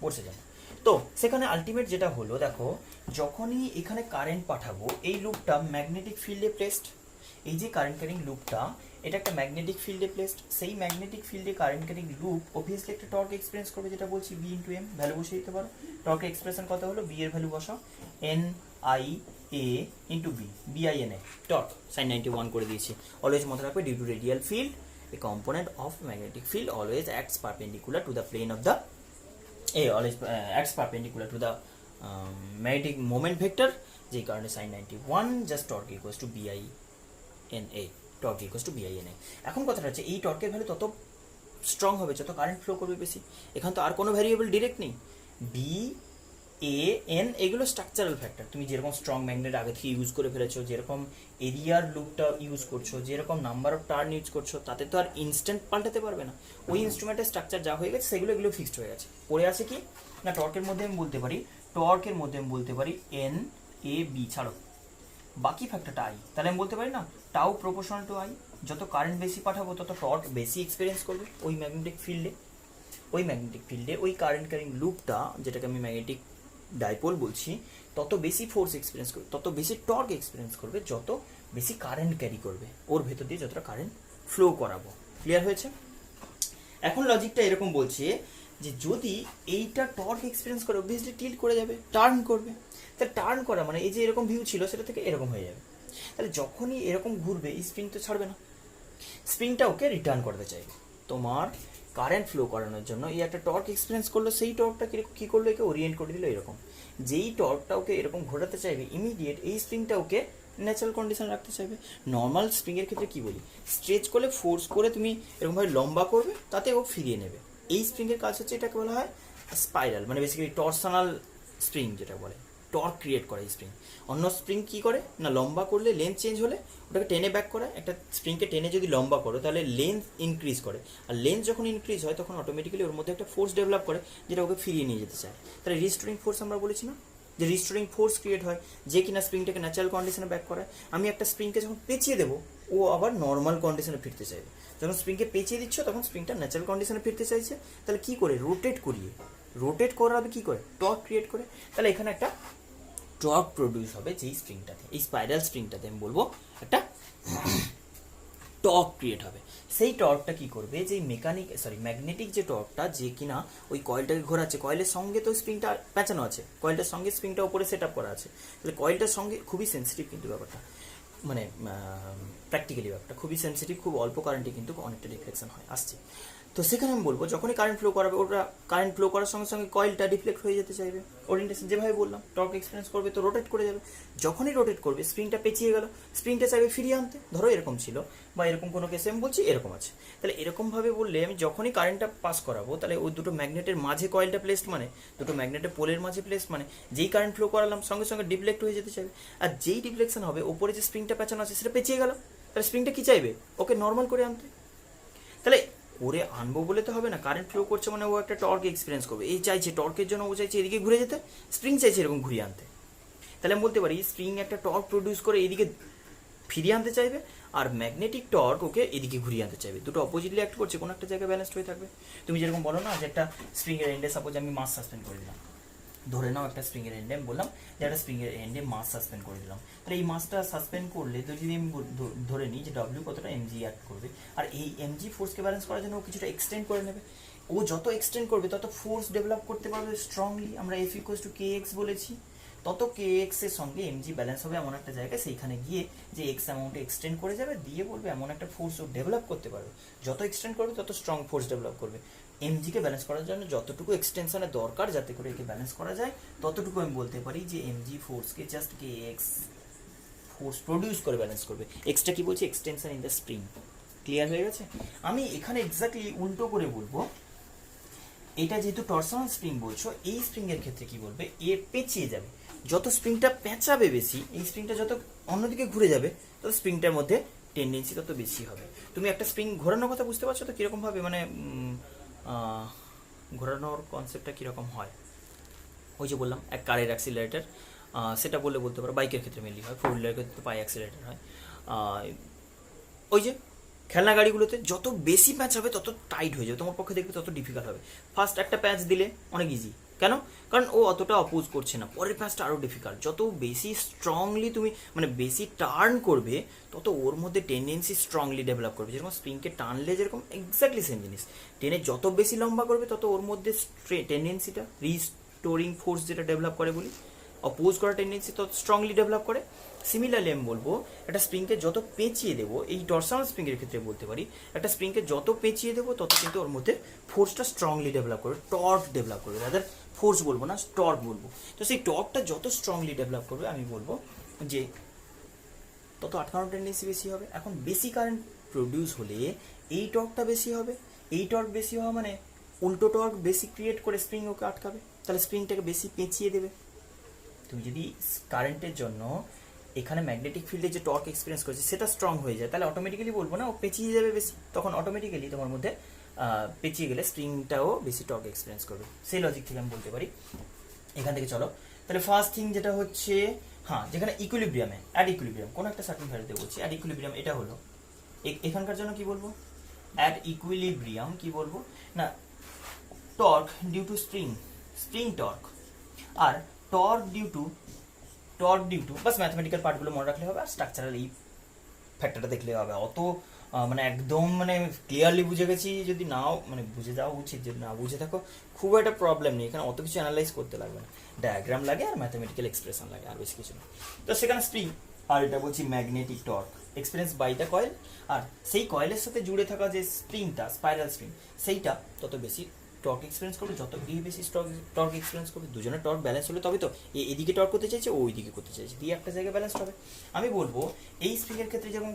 বোর্ডসে যাবে। তো সেখানে আলটিমেট যেটা হলো, দেখো যখনই এখানে কারেন্ট পাঠাবো এই লুপটা ম্যাগনেটিক ফিল্ডে প্লেসড, এই যে কারেন্ট ক্যারিং লুপটা এটা একটা ম্যাগনেটিক ফিল্ডে প্লেসড, সেই ম্যাগনেটিক ফিল্ডে কারেন্ট ক্যারিং লুপ অবভিয়াসলি একটা টর্ক এক্সপিরিয়েন্স করবে, যেটা বলছি বি ইন্টু এম, ভ্যালু বসিয়ে দিতে পারো। টর্কের এক্সপ্রেশন কত হলো, বি এর ভ্যালু বসাও, N I A into B, BINA torque sine 91 করে দিয়েছি। অলওয়েজ মনে রাখবে due to radial field a component of magnetic field always acts perpendicular to the plane of the always acts perpendicular to the magnetic moment vector, যেই কারণে sine 91 just torque equals to BINA, torque equals to BINA। এখন কথাটা হচ্ছে এই টর্কের value তত strong হবে যত current flow করবে বেশি। এখানে তো আর কোনো ভ্যারিয়েবল ডিরেক্ট নেই, BAN এগুলো স্ট্রাকচারাল ফ্যাক্টর, তুমি যেরকম স্ট্রং ম্যাগনেট আগে থেকে ইউজ করে ফেলেছো, যেরকম এরিয়ার লুপটা ইউজ করছো, যেরকম নাম্বার অফ টার্ন ইউজ করছো, তাতে তো আর ইনস্ট্যান্ট পাল্টাতে পারবে না। ওই ইনস্ট্রুমেন্টের স্ট্রাকচার যা হয়ে গেছে সেগুলো এগুলো ফিক্সড হয়ে গেছে। পড়ে আছে কি না, টর্কের মধ্যে আমি বলতে পারি NAB ছাড়ো বাকি ফ্যাক্টরটা আই, তাহলে আমি বলতে পারি না টাউ প্রপোর্শনাল টু আই, যত কারেন্ট বেশি পাঠাবো তত টর্ক বেশি এক্সপিরিয়েন্স করবে ওই ম্যাগনেটিক ফিল্ডে। ওই কারেন্ট ক্যারিং লুপটা, যেটাকে আমি ম্যাগনেটিক ডাইপোল বলছি, তত বেশি ফোর্স এক্সপিরিয়েন্স করবে, তত বেশি টর্ক এক্সপিরিয়েন্স করবে, যত বেশি কারেন্ট ক্যারি করবে, ওর ভেতর দিয়ে যতটা কারেন্ট ফ্লো করাবো। ক্লিয়ার হয়েছে? এখন লজিকটা এরকম বলছে যে যদি এইটা টর্ক এক্সপিরিয়েন্স করে অবভিয়াসলি টিল্ট করে যাবে, টার্ন করবে। তাহলে টার্ন করা মানে এই যে এরকম ভিউ ছিল সেটা থেকে এরকম হয়ে যাবে। তাহলে যখনই এরকম ঘুরবে এই স্প্রিং তো ছাড়বে না, স্প্রিংটা ওকে রিটার্ন করতে চাইবে। তোমার কারেন্ট ফ্লো করানোর জন্য এই একটা টর্ক এক্সপিরিয়েন্স করলো, সেই টর্কটা কী করলো, একে ওরিয়েন্ট করে দিল এরকম। যেই টর্কটা ওকে এরকম ঘোরাতে চাইবে ইমিডিয়েট এই স্প্রিংটা ওকে ন্যাচারাল কন্ডিশন রাখতে চাইবে। নর্মাল স্প্রিংয়ের ক্ষেত্রে কী বলি, স্ট্রেচ করলে ফোর্স করে তুমি এরকমভাবে লম্বা করবে, তাতে ও ফিরিয়ে নেবে। এই স্প্রিংয়ের কাজ হচ্ছে, এটাকে বলা হয় স্পাইরাল, মানে বেসিক্যালি টর্সানাল স্প্রিং যেটা বলে, টর্ক ক্রিয়েট করে এই স্প্রিং। অন্য স্প্রিং কি করে না, লম্বা করলে লেন্থ চেঞ্জ হলে ওটাকে টেনে ব্যাক করে। একটা স্প্রিংকে টেনে যদি লম্বা করো তাহলে লেন্থ ইনক্রিজ করে, আর লেন্থ যখন ইনক্রিজ হয় তখন অটোমেটিক্যালি ওর মধ্যে একটা ফোর্স ডেভেলপ করে যেটা ওকে ফিরিয়ে নিয়ে যেতে চায়। তাহলে রিস্টোরিং ফোর্স আমরা বলেছি না, যে রিস্টোরিং ফোর্স ক্রিয়েট হয় যে কিনা স্প্রিংটাকে ন্যাচারাল কন্ডিশনে ব্যাক করে। আমি একটা স্প্রিংকে যখন পেঁচিয়ে দেবো ও আবার নর্মাল কন্ডিশনে ফিরতে চাইবে। যখন স্প্রিংকে পেঁচিয়ে দিচ্ছ তখন স্প্রিংটা ন্যাচারাল কন্ডিশনে ফিরতে চাইছে, তাহলে কি করে রোটেট করাবে, কি করে টর্ক ক্রিয়েট করে। তাহলে এখানে একটা টর্ক প্রডিউস হবে যেই স্প্রিংটাতে, এই স্পাইরাল স্প্রিংটাতে আমি বলবো একটা টর্ক ক্রিয়েট হবে। সেই টর্কটা কি করবে, যে ম্যাগনেটিক যে টর্কটা, যে কিনা ওই কয়েলটাকে ঘোরাচ্ছে, কয়েলের সঙ্গে তো স্প্রিংটা পেঁচানো আছে, কয়েলটার সঙ্গে স্প্রিংটা উপরে সেট আপ করা আছে, তাহলে কয়েলটার সঙ্গে খুবই সেন্সিটিভ কিন্তু ব্যাপারটা, মানে প্র্যাকটিক্যালি ব্যাপারটা খুবই সেন্সিটিভ, খুব অল্প কারেন্টে কিন্তু অনেকটা ডিফ্লেকশন হয় আসছে। তো সেখানে আমি বলবো যখনই কারেন্ট ফ্লো করাবে, ওটা কারেন্ট ফ্লো করার সঙ্গে সঙ্গে কয়েলটা ডিফ্লেক্ট হয়ে যেতে চাইবে, ওরিয়েন্টেশন যেভাবে বললাম টর্ক এক্সপিরিয়েন্স করবে তো রোটেট করে যাবে, যখনই রোটেট করবে স্প্রিংটা পেঁচিয়ে গেল, স্প্রিংটা চাইবে ফিরিয়ে আনতে, ধরো এরকম ছিল, বা এরকম কোনো কেসে আমি বলছি এরকম আছে, তাহলে এরকমভাবে বললে আমি যখনই কারেন্টটা পাস করাবো, তাহলে ওই দুটো ম্যাগনেটের মাঝে কয়েলটা প্লেসড, মানে দুটো ম্যাগনেটের পোলের মাঝে প্লেসড, মানে যেই কারেন্ট ফ্লো করালাম সঙ্গে সঙ্গে ডিফ্লেক্ট হয়ে যেতে চাইবে, আর যেই ডিফ্লেকশন হবে ওপরে যে স্প্রিংটা পেঁচানো আছে সেটা পেঁচিয়ে গেল, তাহলে স্প্রিংটা কি চাইবে, ওকে নর্মাল করে আনতে। তাহলে করে আনবো বলে তো হবে না, কারেন্ট ফ্লো করছে মানে ও একটা টর্ক এক্সপিরিয়েন্স করবে, এই চাইছে টর্কের জন্য, ও চাইছে এদিকে ঘুরে যেতে, স্প্রিং চাইছে এরকম ঘুরিয়ে আনতে, তাহলে আমি বলতে পারি স্প্রিং একটা টর্ক প্রডিউস করে এদিকে ফিরিয়ে আনতে চাইবে, আর ম্যাগনেটিক টর্ক ওকে এদিকে ঘুরিয়ে আনতে চাইবে, দুটো অপোজিটলি অ্যাক্ট করছে, কোনো একটা জায়গায় ব্যালেন্সড হয়ে থাকবে। তুমি যেরকম বলো না যে একটা স্প্রিং এর এন্ডে সাপোজ আমি মাস সাসপেন্ড করে দিলাম, ধরে নাও একটা স্প্রিং এর এন্ডে, আমি বললাম যে একটা স্প্রিং এর এন্ডে মাস সাসপেন্ড করে দিলাম, তাহলে এই মাসটা সাসপেন্ড করলে তো যদি আমি ধরে নিই যে ডব্লিউ কতটা এমজি অ্যাক্ট করবে, আর এই এমজি ফোর্সকে ব্যালেন্স করার জন্য ও কিছুটা এক্সটেন্ড করে নেবে, ও যত এক্সটেন্ড করবে তত ফোর্স ডেভেলপ করতে পারবে স্ট্রংলি, আমরা F equals to K x বলেছি, তত কে এক্স এর সঙ্গে এমজি ব্যালেন্স হবে এমন একটা জায়গায়, সেইখানে গিয়ে যে এক্স অ্যামাউন্টে এক্সটেন্ড করে যাবে, দিয়ে বলবে এমন একটা ফোর্স ও ডেভেলপ করতে পারবে, যত এক্সটেন্ড করবে তত স্ট্রং ফোর্স ডেভেলপ করবে, এমজিকে ব্যালেন্স করার জন্য যতটুকু এক্সটেনশনের দরকার যাতে করে একে ব্যালেন্স করা যায়, ততটুকু আমি বলতে পারি যে MG ফোর্সকে just k x force produce করে ব্যালেন্স করবে। এক্সটা কি বলছি, extension in the spring. Clear হয়ে গেছে? আমি এখানে এক্স্যাক্টলি উল্টো করে বলবো, এটা যেহেতু টরশনাল স্প্রিং বলছো, এই স্প্রিং এর ক্ষেত্রে কি বলবে, এ পেঁচিয়ে যাবে, যত স্প্রিংটা পেঁচাবে বেশি, এই স্প্রিংটা যত অন্যদিকে ঘুরে যাবে, তত স্প্রিংটার মধ্যে টেন্ডেন্সি তত বেশি হবে। তুমি একটা স্প্রিং ঘোরানোর কথা বুঝতে পারছো তো কিরকম ভাবে, মানে ঘোরানোর কনসেপ্টটা কিরকম হয়, ওই যে বললাম এক কারের অ্যাক্সিলারেটার, সেটা বলতে পারো, বাইকের ক্ষেত্রে মেনলি হয়, ফোর হুইলারের ক্ষেত্রে পাই অ্যাক্সিলারেটার হয়, ওই যে খেলনা গাড়িগুলোতে যত বেশি প্যাঁচ হবে তত টাইট হয়ে যাবে, তোমার পক্ষে দেখবে তত ডিফিকাল্ট হবে। ফার্স্ট একটা প্যাঁচ দিলে অনেক ইজি, কেন, কারণ ও অতটা অপোজ করছে না, পরের প্যাঁচটা আরও ডিফিকাল্ট, যত বেশি স্ট্রংলি তুমি মানে বেশি টার্ন করবে তত ওর মধ্যে টেন্ডেন্সি স্ট্রংলি ডেভেলপ করবে, যেরকম স্প্রিংকে টানলে যেরকম এক্স্যাক্টলি সেম জিনিস, টেনে যত বেশি লম্বা করবে তত ওর মধ্যে টেন্ডেন্সিটা রিস্টোরিং ফোর্স যেটা ডেভেলপ করে বলি, অপোজ করা টেন্ডেন্সি তত স্ট্রংলি ডেভেলপ করে। সিমিলারলি আমি বলবো একটা স্প্রিংকে যত পেঁচিয়ে দেবো, এই টরশনাল স্প্রিংয়ের ক্ষেত্রে বলতে পারি একটা স্প্রিংকে যত পেঁচিয়ে দেবো তত কিন্তু ওর মধ্যে ফোর্সটা স্ট্রংলি ডেভেলপ করবে, টর্ক ডেভেলপ করবে, রাদার ফোর্স বলবো না, টর্ক বলবো। তো সেই টর্কটা যত স্ট্রংলি ডেভেলপ করবে আমি বলবো যে তত আটকানোর টেন্ডেন্সি বেশি হবে। এখন বেশি কারেন্ট প্রডিউস হলে এই টর্কটা বেশি হবে, এই টর্ক বেশি হওয়া মানে উল্টো টর্ক বেশি ক্রিয়েট করে স্প্রিং ওকে আটকাবে, তাহলে স্প্রিংটাকে বেশি পেঁচিয়ে দেবে। তুমি যদি কারেন্টের জন্য এখানে ম্যাগনেটিক ফিল্ডে যে টর্ক এক্সপিরিয়েন্স করছে সেটা স্ট্রং হয়ে যায়, তাহলে অটোমেটিক্যালি বলবো না ও পেঁচিয়ে যাবে বেশি, তখন অটোমেটিক্যালি তোমার মধ্যে পেঁচিয়ে গেলে স্প্রিংটাও বেশি টর্ক এক্সপিরিয়েন্স করবে, সেই লজিক থেকে আমি বলতে পারি। এখান থেকে চলো, তাহলে ফার্স্ট থিং যেটা হচ্ছে, হ্যাঁ যেখানে ইকুইলিব্রিয়ামে অ্যাট ইকুইলিব্রিয়াম কোনো একটা সার্টেন ভ্যালুতে বলছি, অ্যাট ইকুইলিব্রিয়াম এটা হলো এখানকার জন্য কি বলবো, অ্যাট ইকুইলিব্রিয়াম কি বলবো না, torque due to spring torque, আর টর্ক ডিউ টু বাস ম্যাথমেটিক্যাল পার্টগুলো মনে রাখলে হবে, আর স্ট্রাকচারাল এই ফ্যাক্টরটা দেখলে হবে, অত মানে একদম মানে ক্লিয়ারলি বুঝে গেছি যদি নাও মানে বুঝে যাওয়া উচিত, যদি না বুঝে থাকো খুব একটা প্রবলেম নেই, এখানে অত কিছু অ্যানালাইজ করতে লাগবে না, ডায়াগ্রাম লাগে আর ম্যাথমেটিক্যাল এক্সপ্রেশন লাগে, আর বেশি কিছু না। তো সেখানে স্প্রিং, আর এটা বলছি magnetic torque experience by the coil, আর সেই কয়েলের সাথে জুড়ে থাকা যে স্প্রিংটা স্পাইরাল স্প্রিং সেইটা তত বেশি টর্ক এক্সপিরিয়েন্স করবে, যত বেশি টর্ক এক্সপিরিয়েন্স করবে, দুজনের টর্ক ব্যালেন্স হলে তবে তো এদিকে টর্ক করতে চাইছে ও ওইদিকে করতে চাইছে, দিয়ে একটা জায়গায় ব্যালেন্স হবে। আমি বলবো এই স্প্রিংয়ের ক্ষেত্রে যেমন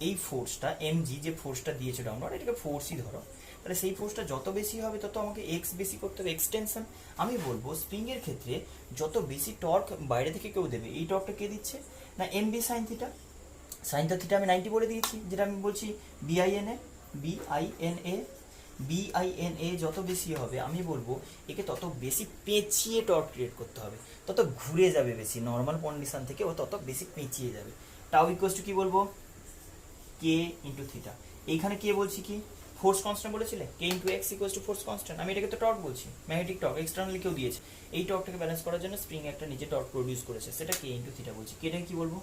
এই ফোর্সটা এমজি যে ফোর্সটা দিয়েছে ডাউনওয়ার্ড, এটাকে ফোর্সই ধরো, তাহলে সেই ফোর্সটা যত বেশি হবে তত আমাকে এক্স বেশি করতে হবে, এক্সটেনশন। আমি বলবো স্প্রিংয়ের ক্ষেত্রে যত বেশি টর্ক বাইরে থেকে কেউ দেবে, এই টর্কটা কে দিচ্ছে না M B sine theta, sine theta আমি 90 বলে দিয়েছি, যেটা আমি বলছি বিআইএনএ যত বেশি হবে আমি বলবো একে তত বেশি পেঁচিয়ে টর্ক ক্রিয়েট করতে হবে, তত ঘুরে যাবে বেশি, নর্মাল কন্ডিশন থেকে ও তত বেশি পেঁচিয়ে যাবে। টাউ ইকুয়ালস টু কি বলবো, কে ইন্টু থিটা, এইখানে কে বলছি কি ফোর্স কনস্ট্যান্ট বলেছিলে, K into X equals to force constant, আমি এটাকে তো টর্ক বলছি, ম্যাগনেটিক টর্ক এক্সটার্নালি কেউ দিয়েছে, এই টর্কটাকে ব্যালেন্স করার জন্য স্প্রিং একটা নিজে টর্ক প্রডিউস করেছে, সেটা কে ইন্টু থিটা বলছি, কেটাকে কি বলবো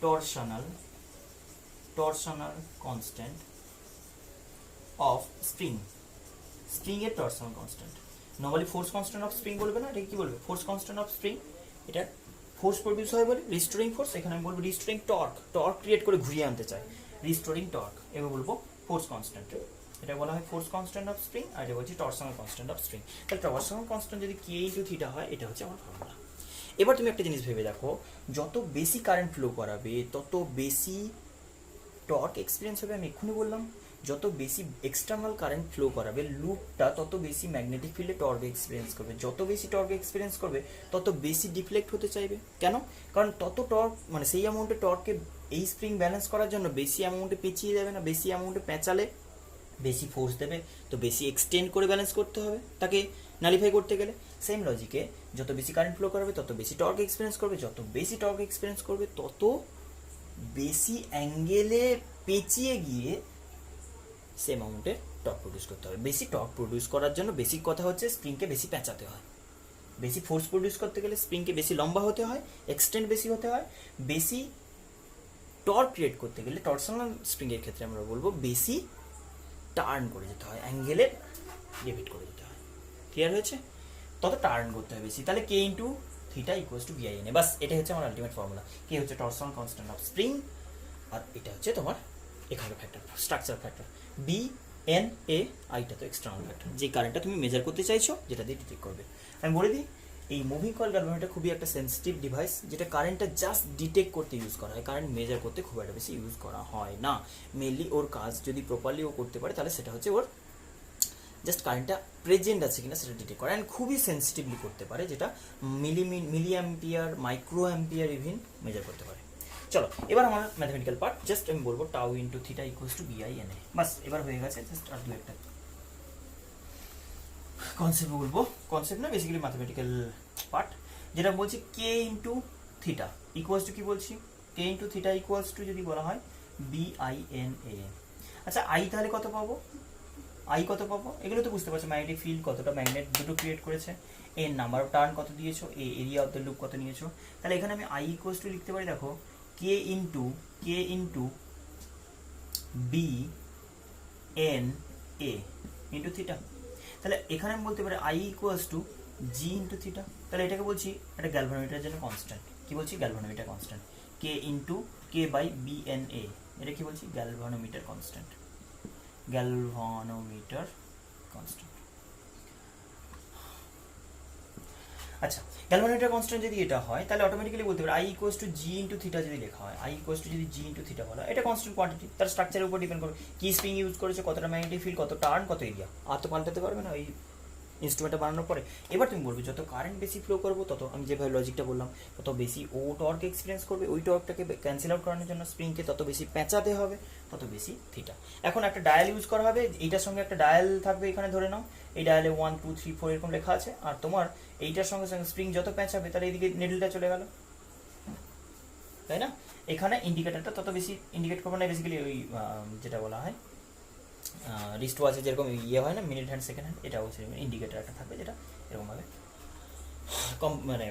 torsional torsional constant of spring, spring এর torsional constant. Normally force constant of spring বলবে না, এটা কি বলবে? Force constant of spring. এটা ফোর্স প্রডিউস হয় বলে রিস্টোরিং ফোর্স, এখানে আমি বলবো রিস্টোরিং টর্ক, টর্ক ক্রিয়েট করে ঘুরিয়ে আনতে চাই, রিস্টোরিং টর্ক। এবার বলবো ফোর্স কনস্ট্যান্ট, এটা বলা হয় ফোর্স কনস্ট্যান্ট অফ স্প্রিং, আর এটা বলছি টরশনাল কনস্ট্যান্ট অফ স্প্রিং। তাহলে টরশনাল কনস্ট্যান্ট যদি কে ইন্টু থিটা হয়, এটা হচ্ছে আমার ফর্মুলা। এবার তুমি একটা জিনিস ভেবে দেখো, যত বেশি কারেন্ট ফ্লো করাবে তত বেশি টর্ক এক্সপিরিয়েন্স হবে। আমি এক্ষুনি বললাম যত বেশি এক্সটার্নাল কারেন্ট ফ্লো করাবে লুপটা, তত বেশি ম্যাগনেটিক ফিল্ডে টর্ক এক্সপিরিয়েন্স করবে। যত বেশি টর্ক এক্সপিরিয়েন্স করবে তত বেশি ডিফ্লেক্ট হতে চাইবে। কেন? কারণ তত টর্ক, মানে সেই অ্যামাউন্টে টর্ককে এই স্প্রিং ব্যালেন্স করার জন্য বেশি অ্যামাউন্টে পেঁচিয়ে যাবে না, বেশি অ্যামাউন্টে পেঁচালে বেশি ফোর্স দেবে, তো বেশি এক্সটেন্ড করে ব্যালেন্স করতে হবে তাকে নালিফাই করতে গেলে। সেম লজিকে যত বেশি কারেন্ট ফ্লো করাবে তত বেশি টর্ক এক্সপিরিয়েন্স করবে, যত বেশি টর্ক এক্সপিরিয়েন্স করবে তত বেশি অ্যাঙ্গেলে পেঁচিয়ে গিয়ে সেম অ্যামাউন্টের টর্ক প্রডিউস করতে হবে। বেশি টর্ক প্রডিউস করার জন্য বেসিক কথা হচ্ছে স্প্রিংকে বেশি পেঁচাতে হয়। বেশি ফোর্স প্রডিউস করতে গেলে স্প্রিংকে বেশি লম্বা হতে হয়, এক্সটেন্ড বেশি হতে হয়। বেশি টর্ক ক্রিয়েট করতে গেলে টরশনাল স্প্রিংয়ের ক্ষেত্রে আমরা বলবো বেশি টার্ন করে যেতে হয়, অ্যাঙ্গেলে ডেভিট করে যেতে হয়। ক্লিয়ার হয়েছে? তত টার্ন করতে হয় বেশি। তাহলে K into theta equals to B I N A, বাস এটাই হচ্ছে আমার আলটিমেট ফর্মুলা। কে হচ্ছে টরশনাল কনস্ট্যান্ট অফ স্প্রিং, আর এটা হচ্ছে তোমার এখানে factor, structure factor. B N A, আইটা তো এক্সটার্নাল ফ্যাক্টর, যে কারেন্টটা তুমি মেজার করতে চাইছো, যেটা দিয়ে ডিটেক্ট করবে। আমি বলে দিই, এই মুভিং কয়েল গ্যালভানোমিটার খুবই একটা সেন্সিটিভ ডিভাইস, যেটা কারেন্টটা জাস্ট ডিটেক্ট করতে ইউজ করা হয়, কারেন্ট মেজার করতে খুব একটা বেশি ইউজ করা হয় না। মেনলি ওর কাজ যদি প্রপারলি ও করতে পারে, তাহলে সেটা হচ্ছে ওর জাস্ট কারেন্টটা প্রেজেন্ট আছে কিনা সেটা ডিটেক্ট করে, অ্যান্ড খুবই সেন্সিটিভলি করতে পারে, যেটা milli ampere, micro ampere even measure করতে পারে। চলো এবার আমার ম্যাথমেটিক্যাল পার্ট, জাস্ট আমি বলবো tau into theta equals to B I N A, বাস এবার হয়ে গেছে। জাস্ট আর দু একটা কনসেপ্ট বলবো, কনসেপ্ট না বেসিক্যালি ম্যাথমেটিক্যাল পার্ট, যেটা বলছি কে ইন্টু থিটা ইকুয়ালস টু, কি বলছি? কে ইন্টু থিটা ইকুয়ালস টু যদি বলা হয় বিআইএনএ। আচ্ছা আই তাহলে কত পাবো? আই কত পাবো? এগুলো তো বুঝতে পারছো, ম্যাগনেটিক ফিল্ড কতটা, ম্যাগনেট দুটো ক্রিয়েট করেছে, এর নাম্বার অফ টার্ন কত দিয়েছো, এ এরিয়া অফ দ্য লুপ কত নিয়েছো। তাহলে এখানে আমি আই ইকুয়ালস টু লিখতে পারি, দেখো K into B N A into theta. তাহলে এখানে আমি বলতে পারি I equals to G into theta. তাহলে এটাকে বলছি একটা গ্যালভানোমিটারের জন্য কনস্ট্যান্ট, কি বলছি? Galvanometer constant, K into K by B N A, এটা কি বলছি? Galvanometer constant, galvanometer constant. আচ্ছা গ্যালভানোমিটার কনস্ট্যান্ট যদি এটা হয়, তাহলে অটোমেটিক্যালি বলতে পারি I equals to G into theta যদি লেখা হয়, আই ইকুয়ালস টু যদি জি ইন্টু থিটা বলা, এটা কনস্ট্যান্ট কোয়ান্টিটি, তার স্ট্রাকচারের উপর ডিপেন্ড করবে, কি স্প্রিং ইউজ করেছে, কতটা ম্যাগনেটিক ফিল্ড, কত টার্ন, কত এরিয়া, আর তো পাল্টাতে পারবে না ওই ইনস্ট্রুমেন্টটা বানানোর পরে। এবার তুমি বলবে যত কারেন্ট বেশি ফ্লো করবো, তত আমি যেভাবে লজিকটা বললাম, তত বেশি ও টর্ক এক্সপিরিয়েন্স করবে, ওই টর্কটাকে ক্যান্সেল আউট করানোর জন্য স্প্রিংকে তত বেশি পেঁচাতে হবে, তত বেশি থিটা। এখন একটা ডায়াল ইউজ করা হবে, এইটার সঙ্গে একটা ডায়াল থাকবে এখানে, ধরে নাও এই ডায়ালে 1 2 3 4 এরকম লেখা আছে, আর তোমার এইটার সঙ্গে সঙ্গে স্প্রিং যত পেঁচাবে তাহলে এইদিকে নিডলটা চলে গেল, তাই না? এখানে ইন্ডিকেটারটা তত বেশি ইন্ডিকেট করবে না, বেসিক্যালি ওই যেটা বলা হয় রিস্ট ওয়াচে যেরকম ইয়ে হয় না, মিনিট হ্যান্ড সেকেন্ড হ্যান্ড, এটাও সেরকম ইন্ডিকেটার একটা থাকবে, যেটা এরকমভাবে মানে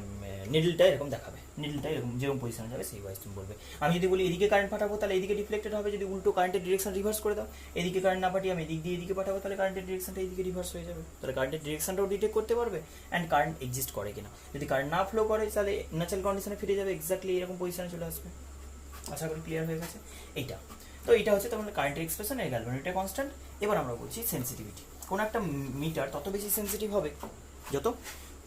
নিডলটা এরকম দেখাবে, নিডলটা এরকম যেরকম পজিশনে যাবে সেই ওয়াইজ তুমি বলবে। আমি যদি বলি এদিকে কারেন্ট পাঠাবো, তাহলে এদিকে ডিফ্লেক্টেড হবে, যদি উল্টো কারেন্টের ডিরেকশন রিভার্স করে দাও, এদিকে কারেন্ট না পাঠিয়ে আমি এদিক দিয়ে এদিকে পাঠাবো, তাহলে কারেন্টের ডিরেকশনটা এদিকে রিভার্স হয়ে যাবে, তাহলে কারেন্টের ডিরেকশনটাও ডিটেক্ট করতে পারবে, অ্যান্ড কারেন্ট এক্সিস্ট করে কিনা। যদি কারেন্ট না ফ্লো করে, তাহলে ন্যাচারাল কন্ডিশনে ফিরে যাবে, এক্স্যাক্টলি এরকম পজিশনে চলে আসবে। আশা করি ক্লিয়ার হয়ে গেছে এইটা। তো এটা হচ্ছে তোমার কারেন্টের এক্সপ্রেশন, এর গ্যালভানোমিটার কনস্ট্যান্ট। এবার আমরা বলছি সেন্সিটিভিটি। কোনো একটা মিটার তত বেশি সেন্সিটিভ হবে যত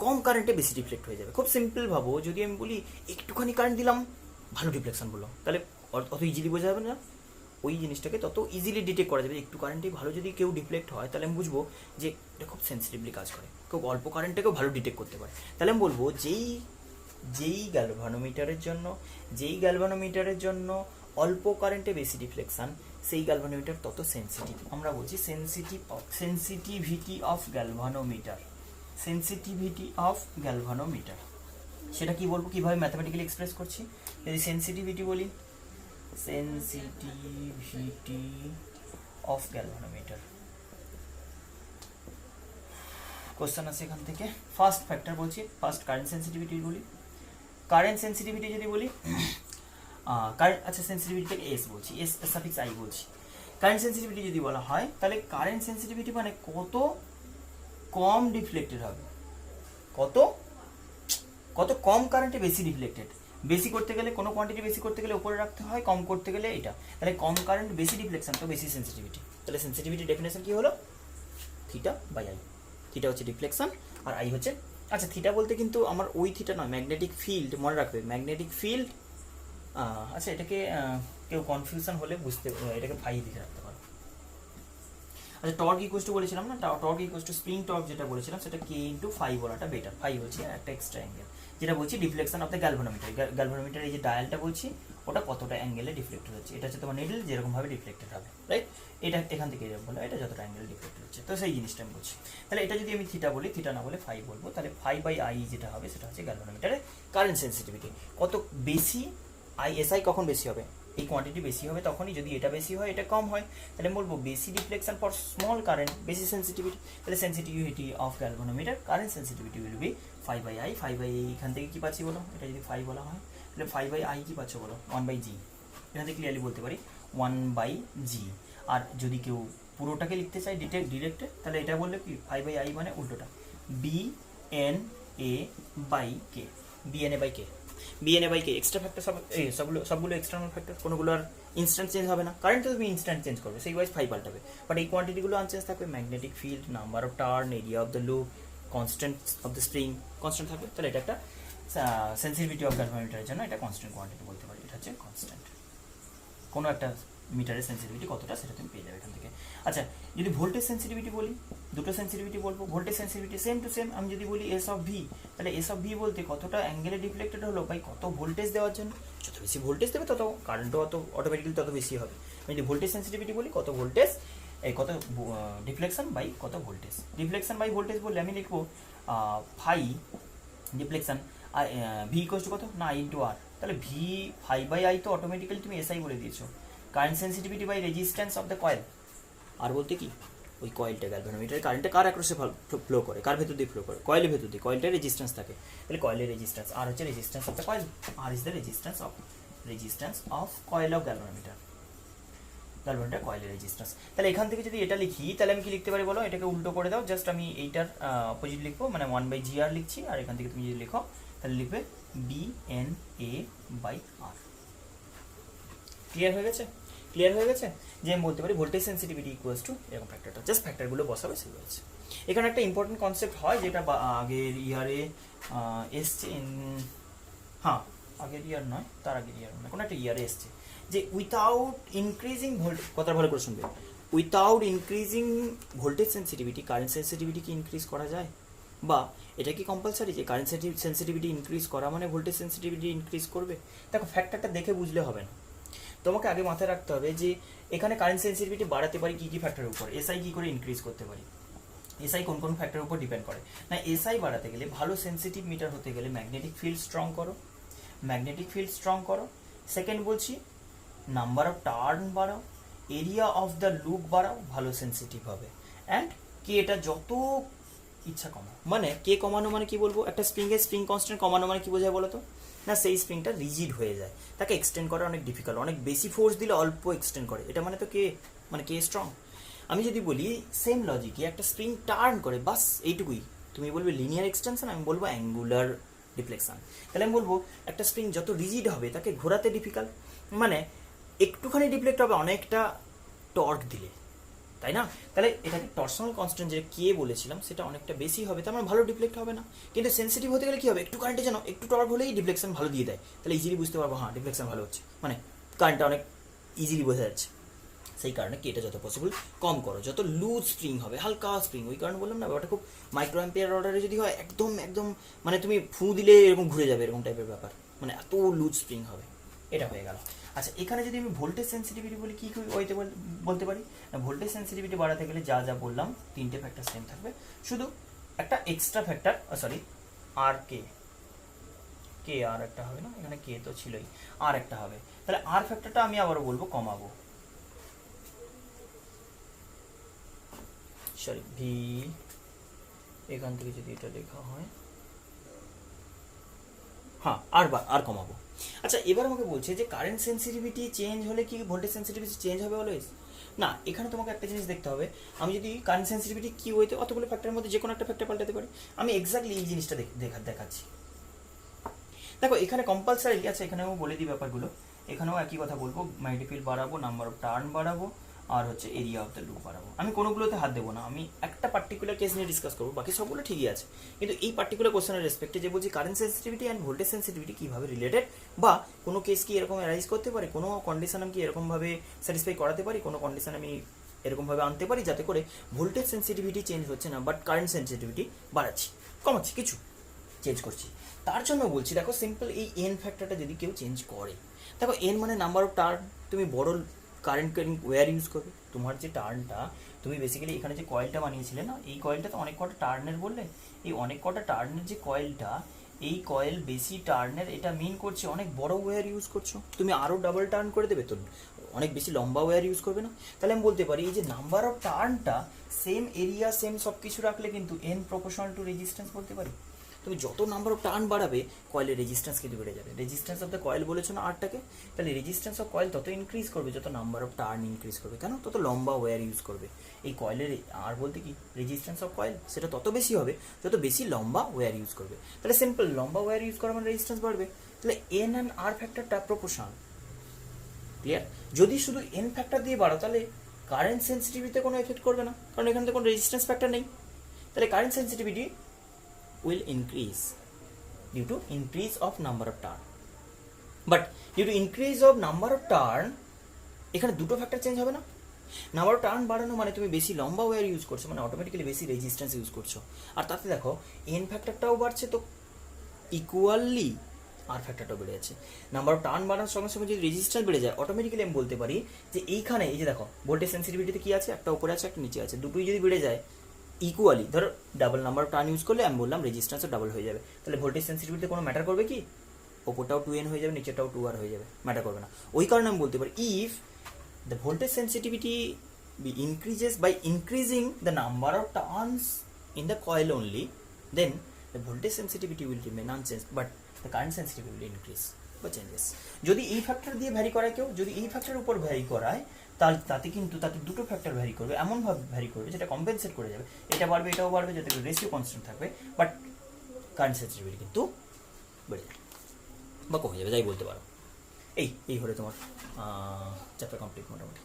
কম কারেন্টে বেশি ডিফ্লেক্ট হয়ে যাবে। খুব সিম্পল ভাবো, যদি আমি বলি একটুখানি কারেন্ট দিলাম, ভালো ডিফ্লেকশন বললাম, তাহলে অত ইজিলি বোঝা যাবে না, ওই জিনিসটাকে তত ইজিলি ডিটেক্ট করা যাবে। একটু কারেন্টে ভালো যদি কেউ ডিফ্লেক্ট হয়, তাহলে আমি বুঝবো যে এটা খুব সেন্সিটিভলি কাজ করে, খুব অল্প কারেন্টটাকেও ভালো ডিটেক্ট করতে পারে। তাহলে আমি বলবো যেই গ্যালভানোমিটারের জন্য অল্প কারেন্টে বেশি ডিফ্লেকশন, সেই গ্যালভানোমিটার তত সেন্সিটিভ। আমরা বলছি sensitivity of galvanometer, sensitivity of galvanometer. সেটা কি বলবো, কিভাবে ম্যাথমেটিক্যালি এক্সপ্রেস করছি? যদি সেন্সিটিভিটি বলি, সেন্সিটিভিটি অফ গ্যালভানোমিটার, কোশ্চেন আছে এখান থেকে। ফার্স্ট ফ্যাক্টর বলছি, ফার্স্ট কারেন্ট সেন্সিটিভিটি বলি। কারেন্ট সেন্সিটিভিটি যদি বলি, কারেন্ট, আচ্ছা সেন্সিটিভিটিটাকে এস বলছি, এস সাফিক্স আই বলছি। কারেন্ট সেন্সিটিভিটি যদি বলা হয় তাহলে কারেন্ট সেন্সিটিভিটি মানে কত কম ডিফ্লেক্টেড হবে, কত কত কম কারেন্টে বেশি ডিফ্লেক্টেড। বেশি করতে গেলে কোনো কোয়ান্টিটি বেশি করতে গেলে উপরে রাখতে হয়, কম করতে গেলে এটা, তাহলে কম কারেন্ট বেশি ডিফ্লেকশন তো বেশি সেন্সিটিভিটি। তাহলে সেন্সিটিভিটি ডেফিনেশন কি হলো, থিটা বাই আই। থিটা হচ্ছে ডিফ্লেকশন আর আই হচ্ছে, আচ্ছা থিটা বলতে কিন্তু আমার ওই থিটা নয়, ম্যাগনেটিক ফিল্ড মনে রাখবে, ম্যাগনেটিক ফিল্ড। আচ্ছা এটাকে কেউ কনফিউশন হলে বুঝতে, এটাকে ফাই লিখে রাখতে পারো। আচ্ছা টর্ক ইকুয়াল টু বলেছিলাম না, torque equal to spring torque যেটা বলেছিলাম সেটা কে ইন্টু ফাই বলাটা বেটার। ফাই হচ্ছে একটা এক্সট্রা অ্যাঙ্গেল, যেটা বলছি deflection of the galvanometer. Galvanometer এই যে ডায়ালটা বলছি ওটা কতটা অ্যাঙ্গেলে ডিফ্লেক্টেড হচ্ছে, এটা হচ্ছে তোমার নিডল যেরকমভাবে ডিফ্লেক্টেড হবে, রাইট? এটা এখান থেকে এরকম বলো, এটা যতটা অ্যাঙ্গেল ডিফ্লেক্টেড হচ্ছে, তো সেই জিনিসটা আমি বলছি। তাহলে এটা যদি আমি থিটা বলি, থিটা না বলে ফাই বলবো, তাহলে ফাই বাই আই যেটা হবে সেটা হচ্ছে গ্যালভানোমিটারের কারেন্ট সেন্সিটিভিটি। কত বেশি আই, এস আই কখন বেশি হবে, এই কোয়ান্টিটি বেশি হবে তখনই, যদি এটা বেশি হয় এটা কম হয় তাহলে আমি বলবো বেশি ডিফ্লেকশন ফর স্মল কারেন্ট, বেশি সেন্সিটিভিটি। তাহলে sensitivity of galvanometer current sensitivity will be phi by I. Phi by এখান থেকে কি পাচ্ছি বলো, এটা যদি ফাই বলা হয় তাহলে ফাই বাই আই কি পাচ্ছ বলো, 1/g। এখান থেকে ক্লিয়ারলি বলতে পারি 1/g। আর যদি কেউ পুরোটাকে লিখতে চাই ডিরেক্টে তাহলে এটা বললে কি ফাই বাই আই মানে উল্টোটা, B N A by K, B N A by K. B N A by K extra factor, সবগুলো এক্সটার্নাল ফ্যাক্টর, কোনোগুলো আর ইনস্ট্যান্ট চেঞ্জ হবে না। কারেন্ট তো তুমি ইনস্ট্যান্ট চেঞ্জ করবে, সেই ওয়াইজ ফাই পাল্টাবে, বাট এই কোয়ান্টিটিগুলো আনচেঞ্জ থাকবে। Magnetic field, number of turn, area of the loop, constant of the spring constant থাকবে। তাহলে এটা একটা সেন্সিটিভিটি অফ গ্যালভানোমিটারের জন্য এটা কনস্ট্যান্ট কোয়ান্টিটি বলতে পারি, এটা হচ্ছে কনস্ট্যান্ট। কোনো একটা মিটারের সেন্সিটিভিটি কতটা সেটা তুমি পেয়ে যাবে এখান থেকে। আচ্ছা যদি ভোল্টেজ সেন্সিটিভিটি বলি, দুটো সেন্সিটিভিটি বলবো, voltage sensitivity same to same. আমি যদি বলি এস অফ ভি, তাহলে এস অফ ভি বলতে কতটা অ্যাঙ্গেলে ডিফ্লেক্টেড হলো বাই কত ভোল্টেজ দেওয়ার জন্য, যত বেশি ভোল্টেজ দেবে তত কারেন্টও অত অটোমেটিক্যালি তত বেশি হবে। আমি যদি ভোল্টেজ সেন্সিটিভিটি বলি কত ভোল্টেজ, এই কত ডিফ্লেকশন বাই কত ভোল্টেজ। ডিফ্লেকশন বাই ভোল্টেজ বললে আমি লিখবো phi deflection V equals to কত না আই ইন্টু আর। তাহলে ভি ফাই বাই আই তো অটোমেটিক্যালি তুমি এসআই বলে দিয়েছো, current sensitivity by resistance of the coil. আর বলতে কি ওই কয়েলটা গ্যালভানোমিটারের কারেন্টটা কার অ্যাক্রসে ফ্লো করে, কার ভেতর দিয়ে ফ্লো করে, কয়েলের ভেতর দিয়ে। কয়েলটার রেজিস্ট্যান্স থাকে, তাহলে কয়েলের রেজিস্ট্যান্স আর হচ্ছে resistance of the coil, R is the resistance of coil of galvanometer, galvanometer কয়েলের রেজিস্ট্যান্স। তাহলে এখান থেকে যদি এটা লিখি তাহলে আমি কি লিখতে পারি বলো, এটাকে উল্টো করে দাও, জাস্ট আমি এইটার অপোজিট লিখবো, মানে 1/gr লিখছি, আর এখান থেকে তুমি যদি লিখো তাহলে লিখবে B N A by R. Clear হয়ে গেছে? ক্লিয়ার হয়ে গেছে যে আমি বলতে পারি ভোল্টেজ সেন্সিটিভিটি ইকুয়ালস টু এরকম ফ্যাক্টরটা, জাস্ট ফ্যাক্টরগুলো বসাবে সেই হয়েছে। এখানে একটা ইম্পর্টেন্ট কনসেপ্ট হয় যেটা আগের ইয়ারে এসছে, হ্যাঁ আগের ইয়ার নয় তার আগের ইয়ার নয় কোনো একটা ইয়ারে এসছে, যে উইথাউট ইনক্রিজিং ভোল্টেজ, কথা ভালো করে শুনবে, without increasing voltage sensitivity current sensitivity কি ইনক্রিজ করা যায়, বা এটা কি কম্পালসারি যে কারেন্ট সেন্সিটিভিটি ইনক্রিজ করা মানে ভোল্টেজ সেন্সিটিভিটি ইনক্রিজ করবে? দেখো ফ্যাক্টরটা দেখে বুঝলে হবে না, তোমাকে আগে মাথায় রাখতে হবে যে এখানে কারেন্ট সেন্সিটিভিটি বাড়াতে পারি কী কী ফ্যাক্টরের উপর, এসআই কী করে ইনক্রিজ করতে পারি, এসআই কোন কোন ফ্যাক্টরের উপর ডিপেন্ড করে না। এসআই বাড়াতে গেলে, ভালো সেন্সিটিভ মিটার হতে গেলে ম্যাগনেটিক ফিল্ড স্ট্রং করো, ম্যাগনেটিক ফিল্ড স্ট্রং করো। সেকেন্ড বলছি নাম্বার অফ টার্ন বাড়াও, এরিয়া অফ দ্য লুপ বাড়াও, ভালো সেন্সিটিভ হবে। অ্যান্ড কে এটা যত ইচ্ছা কমাও, মানে কে কমানো মানে কি বলবো, একটা স্প্রিংয়ের স্প্রিং কনস্ট্যান্ট কমানো মানে কি বোঝায় বলো তো, না সেই স্প্রিংটা রিজিড হয়ে যায়, তাকে এক্সটেন্ড করা অনেক ডিফিকাল্ট, অনেক বেশি ফোর্স দিলে অল্প এক্সটেন্ড করে, এটা মানে তো কে, মানে কে স্ট্রং। আমি যদি বলি সেম লজিকে একটা স্প্রিং টার্ন করে, বাস এইটুকুই, তুমি বলবে লিনিয়ার এক্সটেনশন, আমি বলবো অ্যাঙ্গুলার ডিফ্লেকশন। তাহলে আমি বলবো একটা স্প্রিং যত রিজিড হবে তাকে ঘোরাতে ডিফিকাল্ট, মানে একটুখানি ডিফ্লেক্ট হবে অনেকটা টর্ক দিলে, তাই না? তাহলে এটাকে টর্সনাল কনস্ট্যান্ট যেটা কে বলেছিলাম সেটা অনেকটা বেশি হবে, তার মানে ভালো ডিফ্লেক্ট হবে না। কিন্তু সেন্সিটিভ হতে গেলে কি হবে, একটু কারেন্টে যেন একটু টর্ক হলেই ডিফ্লেকশন ভালো দিয়ে দেয়, তাহলে ইজিলি বুঝতে পারবো হ্যাঁ ডিফ্লেকশন ভালো হচ্ছে, মানে কারেন্টটা অনেক ইজিলি বোঝা যাচ্ছে। সেই কারণে কেটা যত পসিবল কম করো, যত লুজ স্প্রিং হবে, হালকা স্প্রিং, ওই কারণে বললাম না ব্যাপারটা খুব মাইক্রো অ্যাম্পিয়ার অর্ডারে যদি হয় একদম একদম মানে তুমি ফু দিলে এরকম ঘুরে যাবে এরকম টাইপের ব্যাপার, মানে এত লুজ স্প্রিং হবে, এটা হয়ে গেল। আচ্ছা এখানে যদি আমি ভোল্টেজ সেন্সিটিভিটি বলি কী হইতে বলতে পারি, ভোল্টেজ সেন্সিটিভিটি বাড়াতে গেলে যা যা বললাম তিনটে ফ্যাক্টর সেম থাকবে, শুধু একটা এক্সট্রা ফ্যাক্টর, সরি আর কে আর একটা হবে না, এখানে কে তো ছিলই, আর একটা হবে, তাহলে আর ফ্যাক্টরটা আমি আবারও বলবো কমাবো, সরি ভি, এখান থেকে যদি এটা লেখা হয় হ্যাঁ আর কমাবো। আচ্ছা এবার আমাকে বলছে যে কারেন্ট সেন্সিটিভিটি চেঞ্জ হলে কি ভোল্টেজ সেন্সিটিভিটি চেঞ্জ হবে অলওয়েজ? না, এখানে তোমাকে একটা জিনিস দেখতে হবে, আমি যদি কারেন্ট সেন্সিটিভিটি কি হইতে অতগুলো ফ্যাক্টরের মধ্যে যে কোনো একটা ফ্যাক্টর পাল্টাতে পারি। আমি এক্স্যাক্টলি এই জিনিসটা দেখাচ্ছি। দেখো এখানে কম্পালসারি আছে, এখানেও বলে দিই ব্যাপারগুলো, এখানেও একই কথা বলবো, ম্যাগনেটিক ফিল্ড বাড়াবো, নাম্বার অফ টার্ন বাড়াবো, আর হচ্ছে এরিয়া অফ দ্য লুপ বাড়াবো। আমি কোনোগুলোতে হাত দেবো না, আমি একটা পার্টিকুলার কেস নিয়ে ডিসকাস করবো, বাকি সবগুলো ঠিকই আছে। কিন্তু এই পার্টিকুলার কোশ্চেনের রেসপেক্টে যে বলছি current sensitivity and voltage sensitivity কীভাবে রিলেটেড, বা কোনো কেস কি এরকম অ্যারাইজ করতে পারে, কোনো কন্ডিশন আমি কি এরকমভাবে স্যাটিসফাই করাতে পারি, কোনো কন্ডিশন আমি এরকমভাবে আনতে পারি যাতে করে ভোল্টেজ সেন্সিটিভিটি চেঞ্জ হচ্ছে না বাট কারেন্ট সেন্সিটিভিটি বাড়াচ্ছি, কমাচ্ছি, কিছু চেঞ্জ করছি। তার জন্য বলছি দেখো সিম্পল এই এন ফ্যাক্টরটা যদি কেউ চেঞ্জ করে, দেখো এন মানে নাম্বার অফ টার্ন, তুমি বড় কারেন্ট ক্যারিং ওয়্যার ইউজ করবে, তোমার যে টার্নটা তুমি বেসিক্যালি এখানে যে কয়েলটা বানিয়েছিলে না, এই কয়েলটা তো অনেক কটা টার্নের বললে, এই অনেক কটা টার্নের যে কয়েলটা, এই কয়েল বেশি টার্নের, এটা মিন করছে অনেক বড় ওয়্যার ইউজ করছো, তুমি আরও ডাবল টার্ন করে দেবে তো অনেক বেশি লম্বা ওয়্যার ইউজ করবে না। তাহলে আমি বলতে পারি এই যে নাম্বার অফ টার্নটা সেম এরিয়া সেম সব কিছু রাখলে কিন্তু এন প্রপোর্শনাল টু রেজিস্ট্যান্স বলতে পারি। তুমি যত নাম্বার অফ টার্ন বাড়াবে কয়েলের রেজিস্ট্যান্স কিন্তু বেড়ে যাবে। রেজিস্ট্যান্স অফ দ্য কয়েল বলেছো না আরটাকে, তাহলে রেজিস্ট্যান্স অফ কয়েল তত ইনক্রিজ করবে যত নাম্বার অফ টার্ন ইনক্রিজ করবে, কেন তত লম্বা ওয়্যার ইউজ করবে। এই কয়েলের আর বলতে কি রেজিস্ট্যান্স অফ কয়েল সেটা তত বেশি হবে যত বেশি লম্বা ওয়্যার ইউজ করবে। তাহলে সিম্পল লম্বা ওয়্যার ইউজ করা মানে রেজিস্ট্যান্স বাড়বে, তাহলে এন অ্যান্ড আর ফ্যাক্টরটা প্রপোর্শনাল। ক্লিয়ার? যদি শুধু এন ফ্যাক্টর দিয়ে বাড়ো তাহলে কারেন্ট সেন্সিটিভিটিতে কোনো এফেক্ট করবে না, কারণ এখানে তো কোনো রেজিস্ট্যান্স ফ্যাক্টর নেই। তাহলে current sensitivity will increase due to increase of number of turn, but due to increase of number of turn এখানে দুটো ফ্যাক্টর চেঞ্জ হবে না। নাম্বার অফ টার্ন বাড়ানো মানে তুমি বেশি লম্বা ওয়্যার ইউজ করছো, মানে অটোমেটিক্যালি বেশি রেজিস্ট্যান্স ইউজ করছো, আর তাতে দেখো এন ফ্যাক্টরটাও বাড়ছে, তো ইকুয়ালি আর ফ্যাক্টরটাও বেড়ে যাচ্ছে। নাম্বার অফ টার্ন বাড়ানোর সঙ্গে সঙ্গে যদি রেজিস্ট্যান্স বেড়ে যায় অটোমেটিক্যালি আমি বলতে পারি যে এইখানে এই যে দেখো ভোল্টেজ সেন্সিটিভিটিতে কি আছে, একটা উপরে আছে একটা নিচে আছে, দুটোই যদি বেড়ে যায় ইকুয়ালি, ধরো double number of turn use করলে আমি বললাম রেজিস্ট্যান্সও ডাবল হয়ে যাবে, তাহলে ভোল্টেজ সেন্সিটিভিটিতে কোনো ম্যাটার করবে কি? ওপরটাও 2n হয়ে যাবে, নিচেরটাও 2r হয়ে যাবে, ম্যাটার করবে না। ওই কারণে আমি বলতে পারি if the voltage sensitivity be increases by increasing the number of turns in the coil only, then the voltage sensitivity will remain unchanged but the current sensitivity will increase বা চেঞ্জেস। যদি এই ফ্যাক্টর দিয়ে vary করায় কেউ, যদি এই ফ্যাক্টরের উপর ভ্যারি করায় তাতে কিন্তু তাতে দুটো ফ্যাক্টর ভ্যারি করবে, এমনভাবে ভ্যারি করবে যেটা কম্পেনসেট করে যাবে, এটা বাড়বে এটাও বাড়বে, যাতে রেশিও কনস্ট্যান্ট থাকবে, বাট কারেন্ট সেন্সিটিভিটি কিন্তু বেড়ে যাবে বা কমে যাবে, যাই বলতে পারো। এই হলে তোমার চ্যাপ্টার কমপ্লিট মোটামুটি।